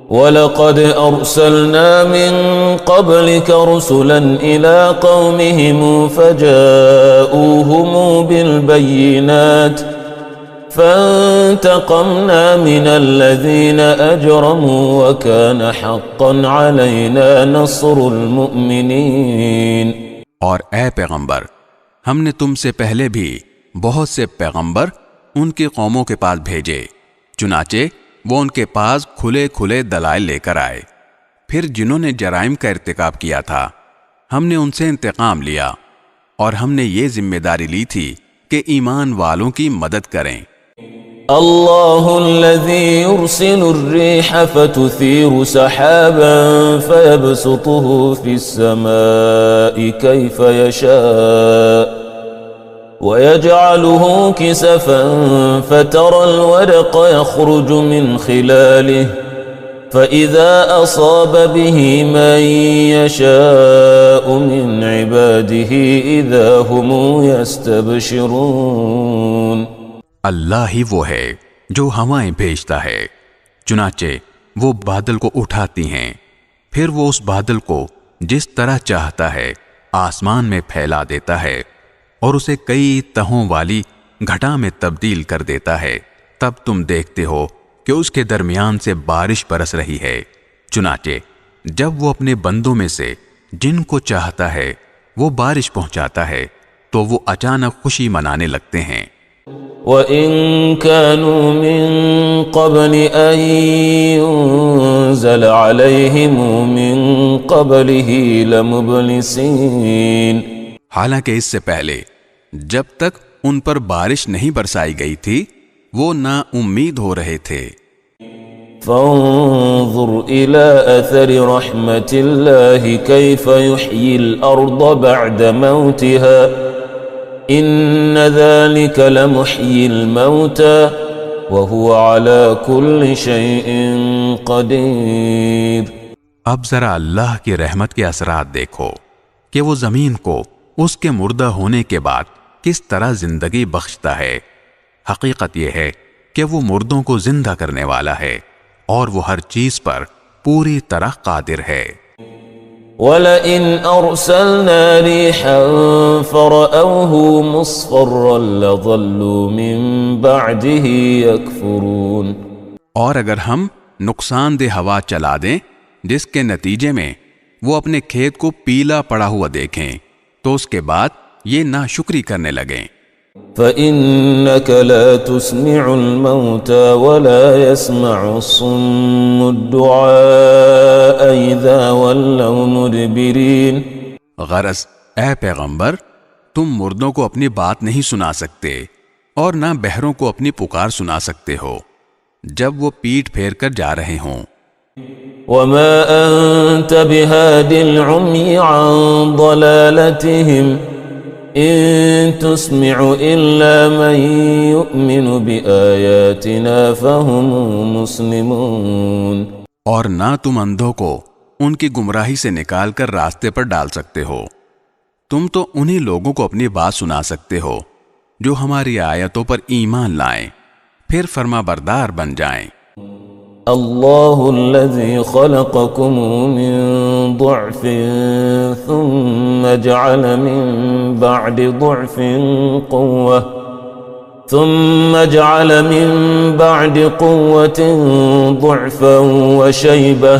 وَلَقَدْ أَرْسَلْنَا مِن قَبْلِكَ رُسُلًا إِلَىٰ قَوْمِهِمْ فَجَاءُوهُمْ بِالْبَيِّنَاتِ فَانْتَقَمْنَا مِنَ الَّذِينَ أَجْرَمُوا وَكَانَ حَقًّا عَلَيْنَا نَصْرُ الْمُؤْمِنِينَ۔ اور اے پیغمبر ہم نے تم سے پہلے بھی بہت سے پیغمبر ان کی قوموں کے پاس بھیجے، چنانچہ وہ ان کے پاس کھلے کھلے دلائل لے کر آئے، پھر جنہوں نے جرائم کا ارتکاب کیا تھا ہم نے ان سے انتقام لیا، اور ہم نے یہ ذمہ داری لی تھی کہ ایمان والوں کی مدد کریں۔ اللہ الذی یرسل الریح فتثیر سحابا فیبسطه فی السماء کیف یشاء ويجعله كسفا فترى الورق يخرج من خلاله فإذا أصاب به من يشاء من عباده إذا هم يستبشرون۔ اللہ ہی وہ ہے جو ہوائیں بھیجتا ہے، چنانچہ وہ بادل کو اٹھاتی ہیں، پھر وہ اس بادل کو جس طرح چاہتا ہے آسمان میں پھیلا دیتا ہے اور اسے کئی تہوں والی گھٹا میں تبدیل کر دیتا ہے، تب تم دیکھتے ہو کہ اس کے درمیان سے بارش برس رہی ہے۔ چنانچہ جب وہ اپنے بندوں میں سے جن کو چاہتا ہے وہ بارش پہنچاتا ہے تو وہ اچانک خوشی منانے لگتے ہیں۔ وَإِن كَانُوا مِن قَبْلِ أَن يُنزَلَ عَلَيْهِمْ مِن قَبْلِهِ لَمُبْلِسِينَ، حالانکہ اس سے پہلے جب تک ان پر بارش نہیں برسائی گئی تھی وہ نا امید ہو رہے تھے۔ فانظر إلى أثر رحمة الله كيف يحيي الأرض بعد موتها إن ذلك لمحيي الموتى وهو على كل شيء قدير۔ اب ذرا اللہ کی رحمت کے اثرات دیکھو کہ وہ زمین کو اس کے مردہ ہونے کے بعد کس طرح زندگی بخشتا ہے۔ حقیقت یہ ہے کہ وہ مردوں کو زندہ کرنے والا ہے اور وہ ہر چیز پر پوری طرح قادر ہے۔ وَلَئِنْ أَرْسَلْنَا رِيحًا فَرَأَوْهُ مُصْفَرًّا لَظَلُّوا مِن بَعْدِهِ يَكْفُرُونَ، اور اگر ہم نقصان دہ ہوا چلا دیں جس کے نتیجے میں وہ اپنے کھیت کو پیلا پڑا ہوا دیکھیں تو اس کے بعد یہ ناشکری کرنے لگیں۔ فَإِنَّكَ لَا تُسْمِعُ الْمَوْتَى وَلَا يَسْمَعُ الصُّمُّ الدُّعَاءَ إِذَا وَلَّوْا مُدْبِرِينَ، غرض اے پیغمبر تم مردوں کو اپنی بات نہیں سنا سکتے اور نہ بہروں کو اپنی پکار سنا سکتے ہو جب وہ پیٹھ پھیر کر جا رہے ہوں۔ وَمَا أَنْتَ بِهَادِ الْعُمْيِ عَنْ ضَلَالَتِهِمْ إِن تُسْمِعُ إِلَّا مَن يُؤْمِنُ بِآيَاتِنَا فَهُمْ مُسْلِمُونَ، اور نہ تم اندھوں کو ان کی گمراہی سے نکال کر راستے پر ڈال سکتے ہو، تم تو انہی لوگوں کو اپنی بات سنا سکتے ہو جو ہماری آیتوں پر ایمان لائیں پھر فرما بردار بن جائیں۔ اللہ الذی خلقکم من ضعف ثم جعل من بعد ضعف قوة ضعفا وشیبة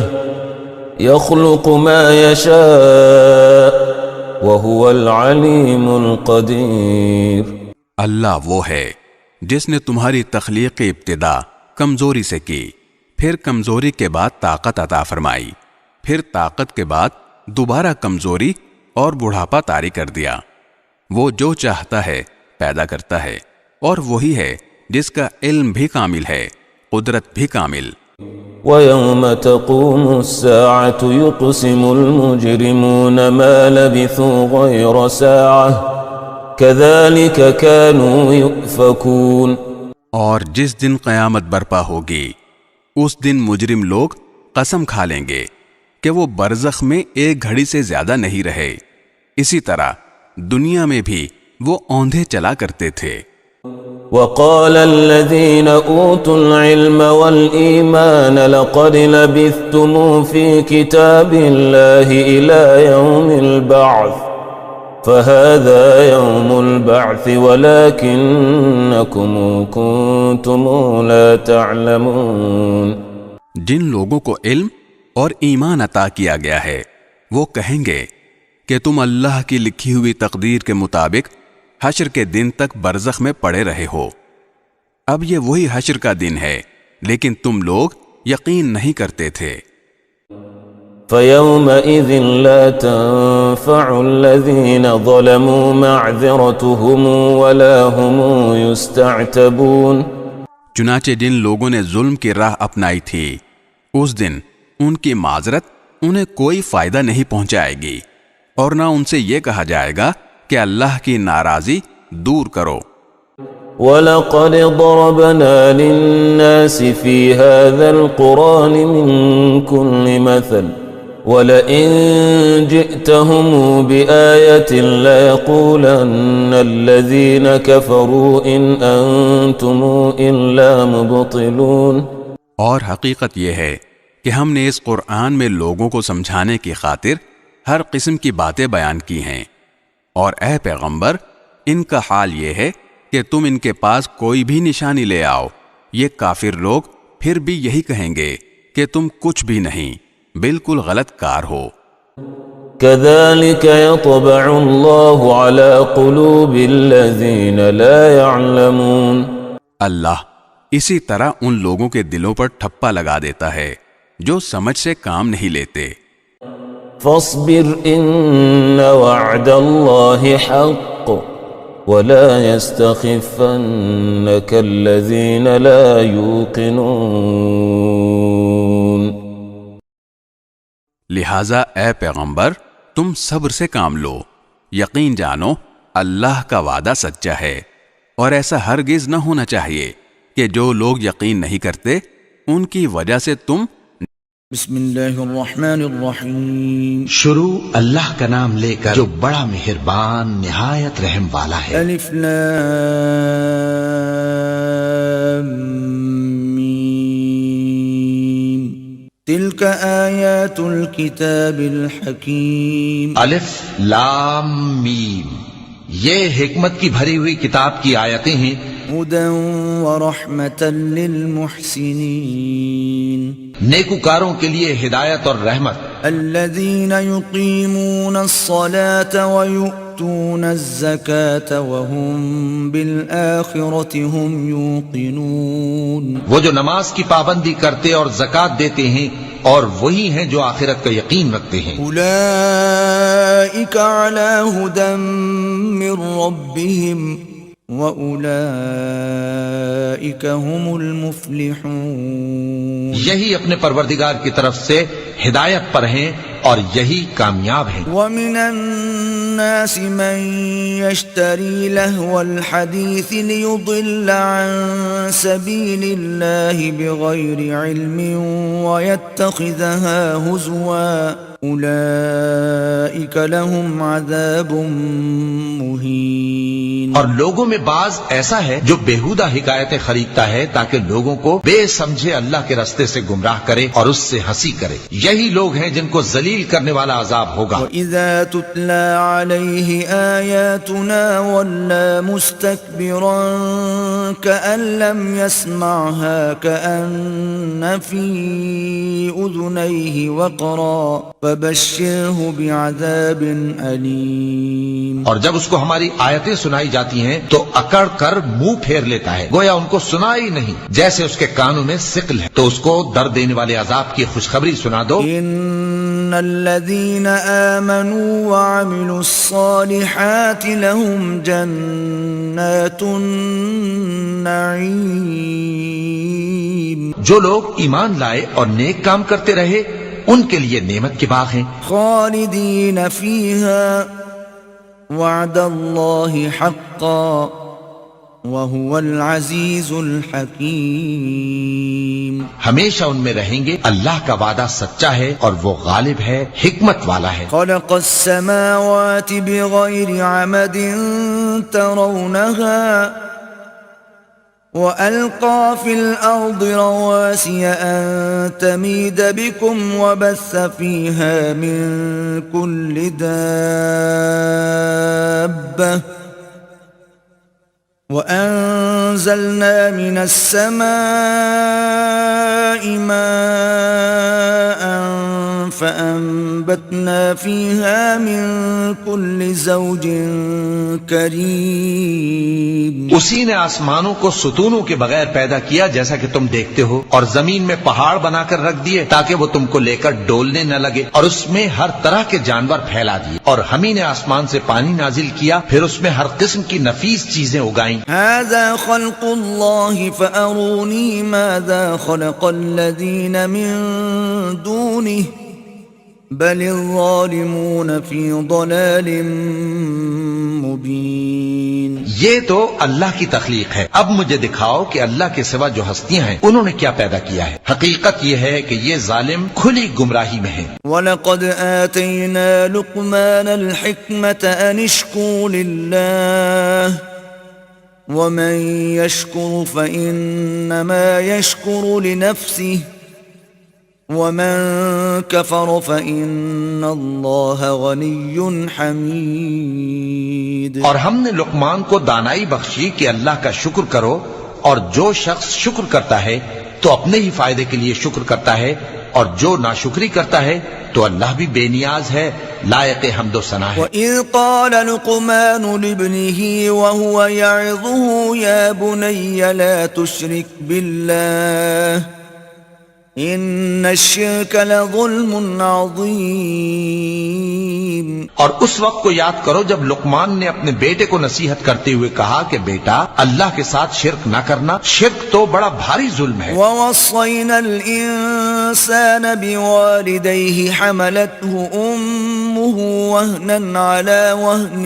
يخلق ما يشاء وهو العلیم القدیر۔ اللہ وہ ہے جس نے تمہاری تخلیق کی ابتدا کمزوری سے کی، پھر کمزوری کے بعد طاقت عطا فرمائی، پھر طاقت کے بعد دوبارہ کمزوری اور بڑھاپا طاری کر دیا۔ وہ جو چاہتا ہے پیدا کرتا ہے اور وہی ہے جس کا علم بھی کامل ہے، قدرت بھی کامل۔ وَيَوْمَ تَقُومُ السَّاعَةُ يُقْسِمُ الْمُجْرِمُونَ مَا لَبِثُوا غَيْرَ سَاعَةٍ كَذَلِكَ كَانُوا يُؤْفَكُونَ، اور جس دن قیامت برپا ہوگی اس دن مجرم لوگ قسم کھا لیں گے کہ وہ برزخ میں ایک گھڑی سے زیادہ نہیں رہے، اسی طرح دنیا میں بھی وہ اوندھے چلا کرتے تھے۔ وَقَالَ الَّذِينَ أُوتُوا الْعِلْمَ وَالْإِيمَانَ لَقَدْ لَبِثْتُمْ فِي كِتَابِ اللَّهِ إِلَى يَوْمِ الْبَعْثِ فَهَذَا يَوْمُ الْبَعْثِ وَلَكِنَّكُمْ كُنْتُمْ لَا تَعْلَمُونَ۔ جن لوگوں کو علم اور ایمان عطا کیا گیا ہے وہ کہیں گے کہ تم اللہ کی لکھی ہوئی تقدیر کے مطابق حشر کے دن تک برزخ میں پڑے رہے ہو، اب یہ وہی حشر کا دن ہے لیکن تم لوگ یقین نہیں کرتے تھے۔ فَيَوْمَئِذٍ لَا تَنفَعُ الَّذِينَ ظَلَمُوا مَعْذِرَتُهُمْ وَلَا هُمْ يُسْتَعْتَبُونَ، چنانچہ جن لوگوں نے ظلم کی راہ اپنائی تھی اس دن ان کی معذرت انہیں کوئی فائدہ نہیں پہنچائے گی اور نہ ان سے یہ کہا جائے گا کہ اللہ کی ناراضی دور کرو۔ وَلَقَدْ ضَرَبْنَا لِلنَّاسِ فِي هَذَا الْقُرْآنِ مِنْ كُلِّ مَثَلٍ وَلَئِنْ جِئْتَهُمْ بِآيَةٍ لَيَقُولَنَّ الَّذِينَ كَفَرُوا إِنْ أَنْتُمْ إِلَّا مُبْطِلُونَ۔ اور حقیقت یہ ہے کہ ہم نے اس قرآن میں لوگوں کو سمجھانے کی خاطر ہر قسم کی باتیں بیان کی ہیں، اور اے پیغمبر ان کا حال یہ ہے کہ تم ان کے پاس کوئی بھی نشانی لے آؤ، یہ کافر لوگ پھر بھی یہی کہیں گے کہ تم کچھ بھی نہیں، بالکل غلط کار ہو۔ كَذَلِكَ يَطْبَعُ اللَّهُ عَلَى قُلُوبِ الَّذِينَ لَا يَعْلَمُونَ، اللہ اسی طرح ان لوگوں کے دلوں پر ٹھپا لگا دیتا ہے جو سمجھ سے کام نہیں لیتے۔ فاصبر ان وعد اللہ حق ولا يستخفنك الذين لا يوقنون۔ لہذا اے پیغمبر تم صبر سے کام لو، یقین جانو اللہ کا وعدہ سچا ہے، اور ایسا ہرگز نہ ہونا چاہیے کہ جو لوگ یقین نہیں کرتے ان کی وجہ سے تم۔ بسم اللہ الرحمن الرحیم۔ شروع اللہ کا نام لے کر جو بڑا مہربان نہایت رحم والا ہے۔ الف لام میم تلک آیات الکتاب الحکیم۔ الف لام میم، یہ حکمت کی بھری ہوئی کتاب کی آیتیں ہیں۔ ہدی ورحمۃ للمحسنین، نیکوکاروں کے لیے ہدایت اور رحمت۔ الذین یقیمون الصلاة ویؤتون الزکاة وهم بالآخرة هم یوقنون، وہ جو نماز کی پابندی کرتے اور زکوٰۃ دیتے ہیں اور وہی ہیں جو آخرت کا یقین رکھتے ہیں۔ اولئک علی ھدی من ربہم وَأُولَئِكَ هُمُ الْمُفْلِحُونَ، یہی اپنے پروردگار کی طرف سے ہدایت پر ہیں اور یہی کامیاب ہیں۔ وَمِنَ النَّاسِ مَن يَشْتَرِي لَهْوَ الْحَدِيثِ لِيُضِلَّ عَن سَبِيلِ اللَّهِ بِغَيْرِ عِلْمٍ وَيَتَّخِذَهَا هُزُوًا أُولَئِكَ لَهُمْ عَذَابٌ مُهِينٌ۔ اور لوگوں میں بعض ایسا ہے جو بیہودہ حکایتیں خریدتا ہے تاکہ لوگوں کو بے سمجھے اللہ کے راستے سے گمراہ کرے اور اس سے ہنسی کرے، یہی لوگ ہیں جن کو ذلیل کرنے والا عذاب ہوگا۔ وَإِذَا تُتْلَى عَلَيْهِ آيَاتُنَا وَلَّى مُسْتَكْبِرًا كَأَن لَّمْ يَسْمَعْهَا كَأَنَّ فِي أُذُنَيْهِ وَقْرًا فَبَشِّرْهُ بِعَذَابٍ أَلِيمٍ۔ اور جب اس کو ہماری آیتیں سنائی جاتی ہیں تو اکڑ کر منہ پھیر لیتا ہے، گویا ان کو سنا ہی نہیں، جیسے اس کے کانوں میں ثقل ہے، تو اس کو درد دینے والے عذاب کی خوشخبری سنا دو۔ ان الذين آمنوا وعملوا الصالحات لهم جنات النعيم، جو لوگ ایمان لائے اور نیک کام کرتے رہے ان کے لیے نعمت کے باغ ہیں، خالدين فيها وعد اللہ حقا وهو العزیز الحکیم، ہمیشہ ان میں رہیں گے، اللہ کا وعدہ سچا ہے اور وہ غالب ہے، حکمت والا ہے۔ خلق السماوات بغیر عمد ترونها وألقى في الأرض رواسي أن تميد بكم وبث فيها من كل دابة وأنزلنا من السماء ماء فأنبتنا فيها من كل زوج كريم، اسی نے آسمانوں کو ستونوں کے بغیر پیدا کیا جیسا کہ تم دیکھتے ہو، اور زمین میں پہاڑ بنا کر رکھ دیے تاکہ وہ تم کو لے کر ڈولنے نہ لگے، اور اس میں ہر طرح کے جانور پھیلا دیے، اور ہم ہی نے آسمان سے پانی نازل کیا، پھر اس میں ہر قسم کی نفیس چیزیں اگائیں۔ هذا خلق الله فأروني ماذا خلق الذين من دونه بل الظالمون في ضلال مبين. یہ تو اللہ کی تخلیق ہے. اب مجھے دکھاؤ کہ اللہ کے سوا جو ہستیاں ہیں انہوں نے کیا پیدا کیا ہے. حقیقت یہ ہے کہ یہ ظالم کھلی گمراہی میں ہیں. وَلَقَدْ آتَيْنَا لُقْمَانَ الْحِكْمَةَ أَنِ اشْكُرْ لِلَّهِ وَمَنْ يَشْكُرْ فَإِنَّمَا يَشْكُرُ لِنَفْسِهِ وَمَنْ كَفَرَ فَإِنَّ اللَّهَ غَنِيٌّ حَمِيدٌ. اور ہم نے لقمان کو دانائی بخشی کہ اللہ کا شکر کرو، اور جو شخص شکر کرتا ہے تو اپنے ہی فائدے کے لیے شکر کرتا ہے، اور جو ناشکری کرتا ہے تو اللہ بھی بے نیاز ہے، لائق حمد و ثنا ہے. وَإِذْ قَالَ لُقْمَانُ لِابْنِهِ وَهُوَ يَعِظُهُ يَا بُنَيَّ لَا تُشْرِكْ بِاللَّهِ ان الشرک لظلم عظیم. اور اس وقت کو یاد کرو جب لقمان نے اپنے بیٹے کو نصیحت کرتے ہوئے کہا کہ بیٹا اللہ کے ساتھ شرک نہ کرنا، شرک تو بڑا بھاری ظلم ہے. وَوَصَّيْنَا الْإِنسَانَ بِوَالِدَيْهِ حَمَلَتْهُ أُمُّهُ وَهْنًا عَلَى وَهْنٍ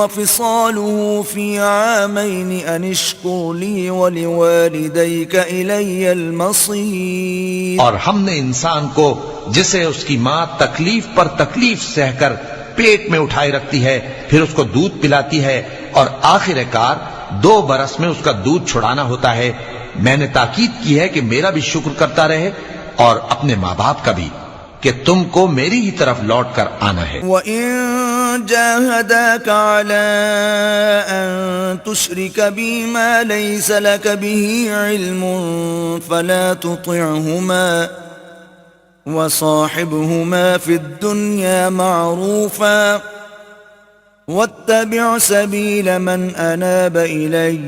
وَفِصَالُهُ فِي عَامَيْنِ أَنِ اشْكُرْ لِي وَلِوَالِدَيْكَ إِلَيَّ الْمَصِيرُ. اور ہم نے انسان کو جسے اس کی ماں تکلیف پر تکلیف سہ کر پیٹ میں اٹھائے رکھتی ہے، پھر اس کو دودھ پلاتی ہے، اور آخر کار 2 برس میں اس کا دودھ چھڑانا ہوتا ہے، میں نے تاکید کی ہے کہ میرا بھی شکر کرتا رہے اور اپنے ماں باپ کا بھی، کہ تم کو میری ہی طرف لوٹ کر آنا ہے. وَإِن جَاهَدَاكَ عَلَىٰ أَن تُشْرِكَ بِي مَا لَيْسَ لَكَ بِهِ عِلْمٌ فَلَا تُطِعْهُمَا وَصَاحِبْهُمَا فِي الدُّنْيَا مَعْرُوفًا وَاتَّبِعْ سَبِيلَ مَنْ أَنَابَ إِلَيَّ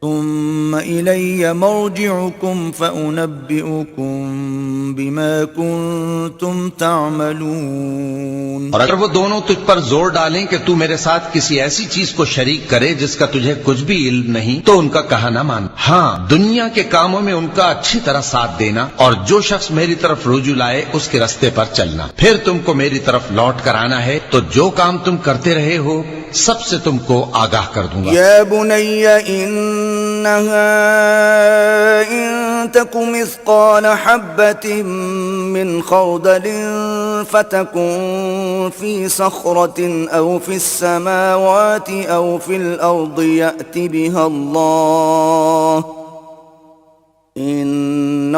ثُمَّ إِلَيَّ مَرْجِعُكُمْ فَأُنَبِّئُكُمْ بِمَا كُنْتُمْ تَعْمَلُونَ. اور اگر وہ دونوں تجھ پر زور ڈالیں کہ تو میرے ساتھ کسی ایسی چیز کو شریک کرے جس کا تجھے کچھ بھی علم نہیں، تو ان کا کہا نہ مان. ہاں، دنیا کے کاموں میں ان کا اچھی طرح ساتھ دینا، اور جو شخص میری طرف رجوع لائے اس کے رستے پر چلنا. پھر تم کو میری طرف لوٹ کر آنا ہے، تو جو کام تم کرتے رہے ہو سب سے تم کو آگاہ کر دوں گا. یا بنی انہا ان تک مثقال حبت من خردل فتکن فی صخرة او فی السماوات او فی الارض یأت بها اللہ ان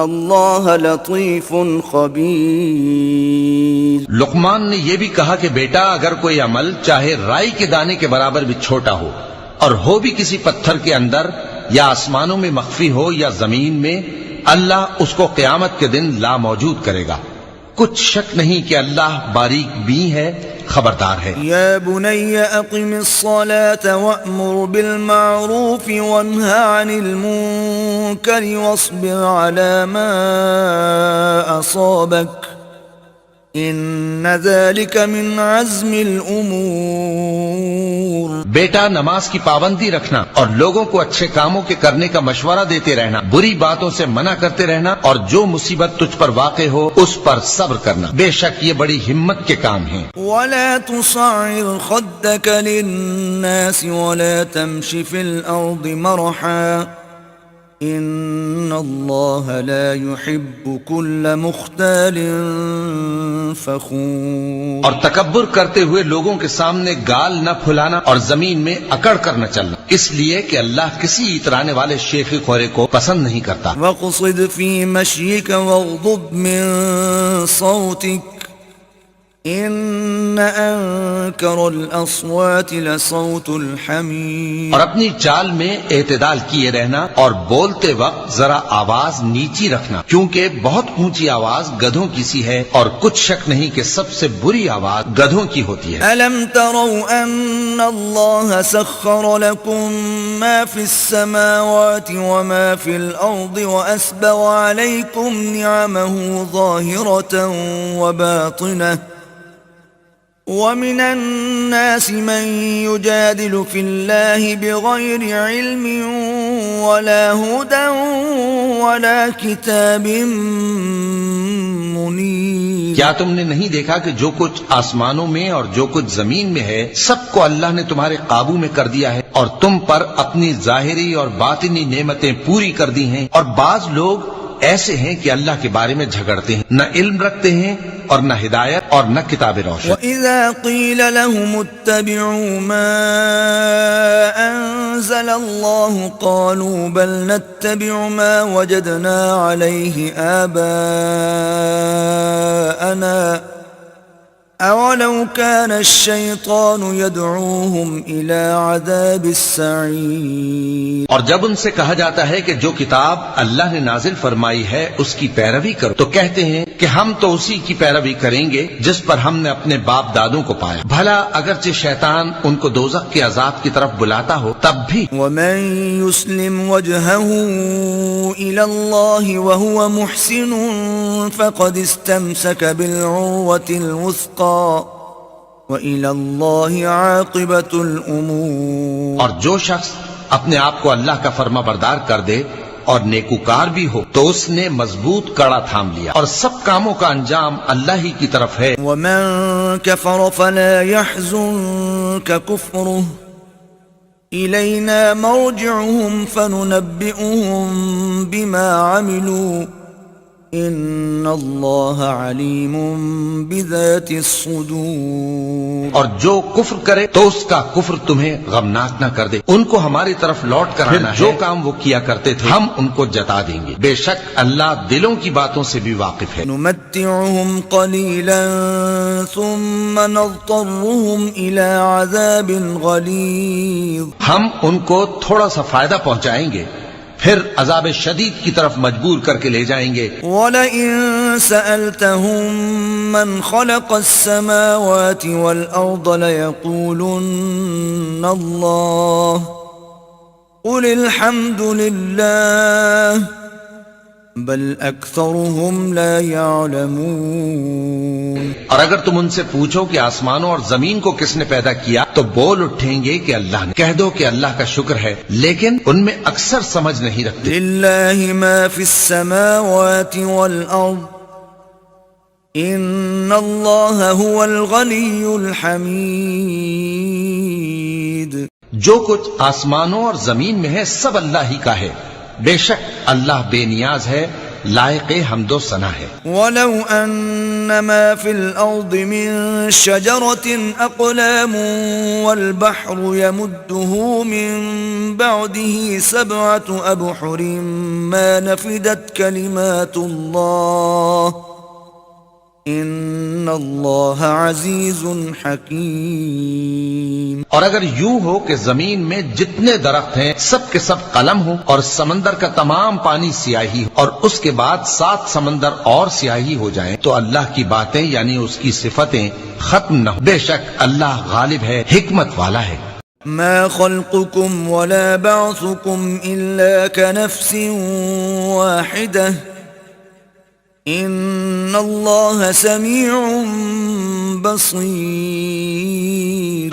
اللہ لطیف خبیر. لقمان نے یہ بھی کہا کہ بیٹا اگر کوئی عمل چاہے رائی کے دانے کے برابر بھی چھوٹا ہو، اور ہو بھی کسی پتھر کے اندر یا آسمانوں میں مخفی ہو یا زمین میں، اللہ اس کو قیامت کے دن لا موجود کرے گا. کچھ شک نہیں کہ اللہ باریک بین ہے، خبردار ہے. یا بنی اقم الصلاة وأمر بالمعروف وانهى عن المنکر واصبر على ما اصابك ان ذلك من عزم الامور. بیٹا نماز کی پابندی رکھنا اور لوگوں کو اچھے کاموں کے کرنے کا مشورہ دیتے رہنا، بری باتوں سے منع کرتے رہنا، اور جو مصیبت تجھ پر واقع ہو اس پر صبر کرنا، بے شک یہ بڑی ہمت کے کام ہیں. ولا تصعر خدك للناس ولا تمش في الارض مرحا ان اللہ لا يحب كل مختال فخور. اور تکبر کرتے ہوئے لوگوں کے سامنے گال نہ پھلانا اور زمین میں اکڑ کر نہ چلنا، اس لیے کہ اللہ کسی اترانے والے شیخی خورے کو پسند نہیں کرتا. وَاقْصِدْ فِي مَشْيِكَ وَاغْضُضْ مِنْ صَوْتِكَ ان انکر الاصوات لصوت الحمیر. اور اپنی چال میں اعتدال کیے رہنا اور بولتے وقت ذرا آواز نیچی رکھنا، کیونکہ بہت اونچی آواز گدھوں کی سی ہے، اور کچھ شک نہیں کہ سب سے بری آواز گدھوں کی ہوتی ہے. الم تروا ان اللہ سخر لكم ما في السماوات وما في الارض واسبغ عليكم نعمه ظاهرة وباطنة ومن الناس من يجادل في الله بغير علم ولا هدى ولا كتاب منير. کیا تم نے نہیں دیکھا کہ جو کچھ آسمانوں میں اور جو کچھ زمین میں ہے سب کو اللہ نے تمہارے قابو میں کر دیا ہے اور تم پر اپنی ظاہری اور باطنی نعمتیں پوری کر دی ہیں. اور بعض لوگ ایسے ہیں کہ اللہ کے بارے میں جھگڑتے ہیں، نہ علم رکھتے ہیں اور نہ ہدایت اور نہ کتاب روشن. وَإِذَا قِيلَ لَهُمُ اتَّبِعُوا مَا أَنزَلَ اللَّهُ قَالُوا بَلْ نَتَّبِعُ مَا وَجَدْنَا عَلَيْهِ آبَاءَنَا أَوَلَوْ كَانَ الشَّيْطَانُ يَدْعُوهُمْ إِلَى عَذَابِ السَّعِيرِ. اور جب ان سے کہا جاتا ہے کہ جو کتاب اللہ نے نازل فرمائی ہے اس کی پیروی کرو تو کہتے ہیں کہ ہم تو اسی کی پیروی کریں گے جس پر ہم نے اپنے باپ دادوں کو پایا. بھلا اگرچہ شیطان ان کو دوزخ کے عذاب کی طرف بلاتا ہو تب بھی. وَمَن يُسْلِمْ وَجْهَهُ إِلَى اللَّهِ وَهُوَ مُحْسِنٌ فَقَدِ اسْتَمْسَكَ بِالْعُرْوَةِ الْوُثْقَى وَإِلَى اللَّهِ عَاقِبَةُ الْأُمُورِ. اور جو شخص اپنے آپ کو اللہ کا فرما بردار کر دے اور نیکوکار بھی ہو تو اس نے مضبوط کڑا تھام لیا اور سب کاموں کا انجام اللہ ہی کی طرف ہے. وَمَن كَفَرَ فَلَا يَحْزُنكَ كُفْرُهُ إِلَيْنَا مَرْجِعُهُمْ فَنُنَبِّئُهُم بِمَا عَمِلُوا إِنَّ اللَّهَ عَلِيمٌ بِذَاتِ الصُّدُورِ. اور جو کفر کرے تو اس کا کفر تمہیں غمناک نہ کر دے. ان کو ہماری طرف لوٹ کر آنا ہے. جو کام وہ کیا کرتے تھے ہم ان کو جتا دیں گے. بے شک اللہ دلوں کی باتوں سے بھی واقف ہے. نُمَتِّعُهُمْ قَلِيلًا ثُمَّ نَضْطَرُّهُمْ إِلَى عَذَابٍ غَلِيظٍ. ہم ان کو تھوڑا سا فائدہ پہنچائیں گے پھر عذاب شدید کی طرف مجبور کر کے لے جائیں گے. وَلَئِن سَأَلْتَهُم مَّنْ خَلَقَ السَّمَاوَاتِ وَالْأَرْضَ لَيَقُولُنَّ اللَّهُ قُلِ الْحَمْدُ لِلَّهِ بَلْ أَكْثَرُهُمْ لَا يَعْلَمُونَ. اور اگر تم ان سے پوچھو کہ آسمانوں اور زمین کو کس نے پیدا کیا تو بول اٹھیں گے کہ اللہ نے. کہہ دو کہ اللہ کا شکر ہے لیکن ان میں اکثر سمجھ نہیں رکھتے. لِلَّهِ مَا فِي السَّمَاوَاتِ وَالْأَرْضِ إِنَّ اللَّهَ هُوَ الْغَنِيُّ الْحَمِيدُ. جو کچھ آسمانوں اور زمین میں ہے سب اللہ ہی کا ہے. بے شک اللہ بے نیاز ہے، لائق حمد و ثنا ہے. وَلَوْ أَنَّ مَا فِي الْأَرْضِ مِن شَجَرَةٍ أَقْلَامٌ وَالْبَحْرُ يَمُدُّهُ مِن بَعْدِهِ 7 أَبْحُرٍ مَا نَفِدَتْ كَلِمَاتُ اللَّهِ إِنَّ اللَّهَ عَزِيزٌ حَكِيمٌ. اور اگر یوں ہو کہ زمین میں جتنے درخت ہیں سب کے سب قلم ہو اور سمندر کا تمام پانی سیاہی ہو اور اس کے بعد 7 سمندر اور سیاہی ہو جائیں تو اللہ کی باتیں یعنی اس کی صفتیں ختم نہ ہو. بے شک اللہ غالب ہے، حکمت والا ہے. ما خلقكم ولا بعثكم إلا كنفس واحدة ان اللہ سمیع بصیر.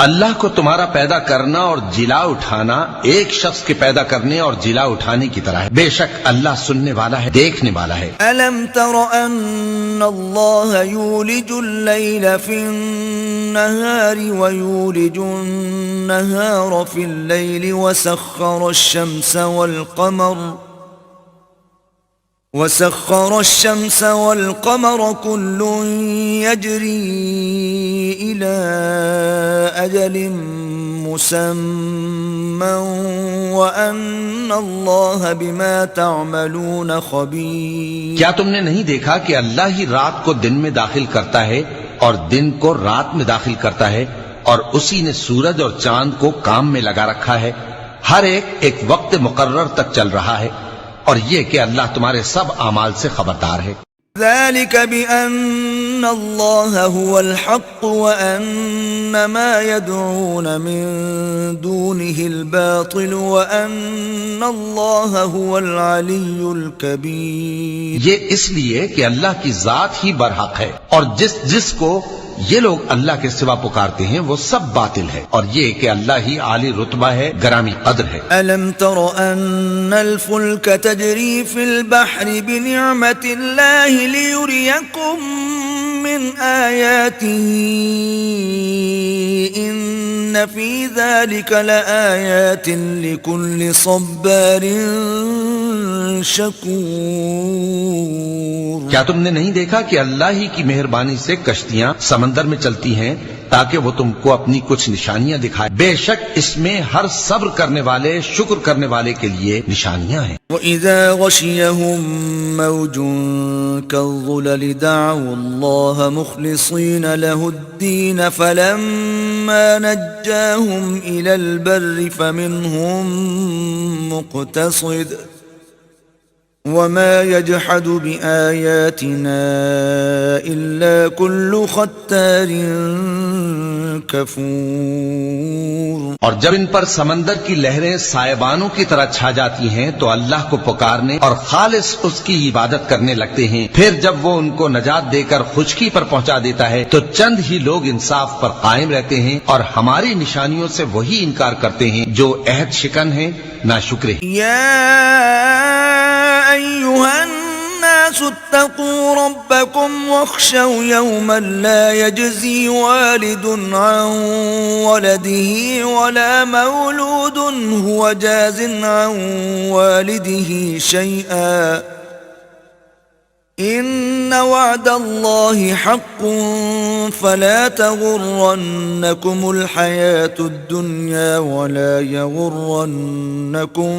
اللہ کو تمہارا پیدا کرنا اور جلا اٹھانا ایک شخص کے پیدا کرنے اور جلا اٹھانے کی طرح ہے. بے شک اللہ سننے والا ہے، دیکھنے والا ہے. الم تر ان اللہ یولج اللیل فی النہار ویولج النہار فی اللیل وسخر الشمس والقمر كل يجري إلى أجل مسمى وأن الله بما تعملون خبير. کیا تم نے نہیں دیکھا کہ اللہ ہی رات کو دن میں داخل کرتا ہے اور دن کو رات میں داخل کرتا ہے اور اسی نے سورج اور چاند کو کام میں لگا رکھا ہے، ہر ایک وقت مقرر تک چل رہا ہے، اور یہ کہ اللہ تمہارے سب اعمال سے خبردار ہے. ذلك بأن الله هو الحق وأن ما يدعون من دونه الباطل وأن الله هو العلي الكبير. یہ اس لیے کہ اللہ کی ذات ہی برحق ہے اور جس کو یہ لوگ اللہ کے سوا پکارتے ہیں وہ سب باطل ہے، اور یہ کہ اللہ ہی عالی رتبہ ہے، گرامی قدر ہے۔ ألم تر أن الفلك تجري في البحر بنعمة الله ليريكم من آياته إن في ذلك لآيات لكل صبار شکور۔ کیا تم نے نہیں دیکھا کہ اللہ ہی کی مہربانی سے کشتیاں سمندر میں چلتی ہیں تاکہ وہ تم کو اپنی کچھ نشانیاں دکھائے؟ بے شک اس میں ہر صبر کرنے والے، شکر کرنے والے کے لیے نشانیاں ہیں۔ وَإِذَا غَشِيَهُم مَّوْجٌ كَالظُّلَلِ دَعَوُا اللَّهَ مُخْلِصِينَ لَهُ الدِّينَ فَلَمَّا نَجَّاهُمْ إِلَى الْبَرِّ فَمِنْهُم مُّقْتَصِدٌ وَمَا يَجْحَدُ بِآيَاتِنَا إِلَّا كُلُّ خَتَّارٍ كَفُورٍ۔ اور جب ان پر سمندر کی لہریں سائبانوں کی طرح چھا جاتی ہیں تو اللہ کو پکارنے اور خالص اس کی عبادت کرنے لگتے ہیں، پھر جب وہ ان کو نجات دے کر خشکی پر پہنچا دیتا ہے تو چند ہی لوگ انصاف پر قائم رہتے ہیں، اور ہماری نشانیوں سے وہی انکار کرتے ہیں جو عہد شکن ہیں، ناشکرے ہیں۔ أيها الناس اتقوا ربكم واخشوا يوما لا يجزي والد عن ولده ولا مولود هو جاز عن والده شيئا إن وعد الله حق فلا تغرنكم الحياة الدنيا ولا يغرنكم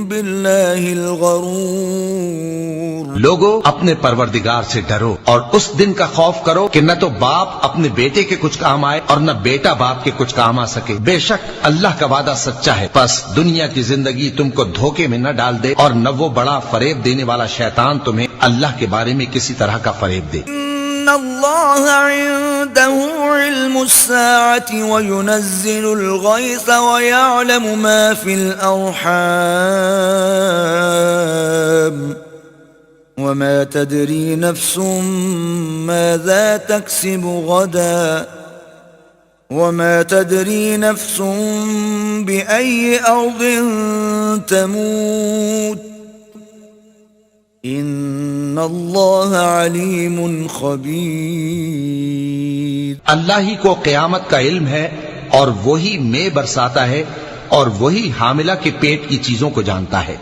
بالله الغرور۔ لوگو اپنے پروردگار سے ڈرو اور اس دن کا خوف کرو کہ نہ تو باپ اپنے بیٹے کے کچھ کام آئے اور نہ بیٹا باپ کے کچھ کام آ سکے۔ بے شک اللہ کا وعدہ سچا ہے، پس دنیا کی زندگی تم کو دھوکے میں نہ ڈال دے اور نہ وہ بڑا فریب دینے والا شیطان تمہیں اللہ کے بارے میں کسی طرح کا فریب دے۔ ان اللہ عنده علم الساعة وينزل الغيث ويعلم ما في الأرحام وما تدري نفس ماذا تكسب غدا وما تدري نفس بأي أرض تموت ان اللہ علیم خبیر۔ اللہ ہی کو قیامت کا علم ہے اور وہی مے برساتا ہے اور وہی حاملہ کے پیٹ کی چیزوں کو جانتا ہے،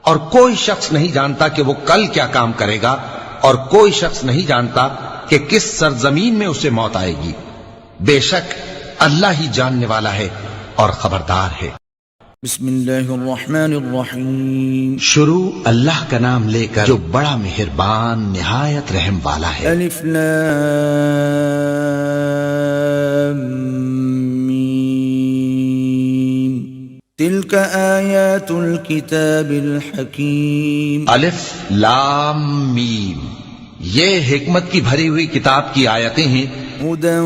اور کوئی شخص نہیں جانتا کہ وہ کل کیا کام کرے گا، اور کوئی شخص نہیں جانتا کہ کس سرزمین میں اسے موت آئے گی۔ بے شک اللہ ہی جاننے والا ہے اور خبردار ہے۔ بسم اللہ الرحمن الرحیم۔ شروع اللہ کا نام لے کر جو بڑا مہربان نہایت رحم والا ہے۔ الف لام میم تلک آیات الکتاب الحکیم۔ الف لام میم، یہ حکمت کی بھری ہوئی کتاب کی آیتیں ہیں۔ ہدی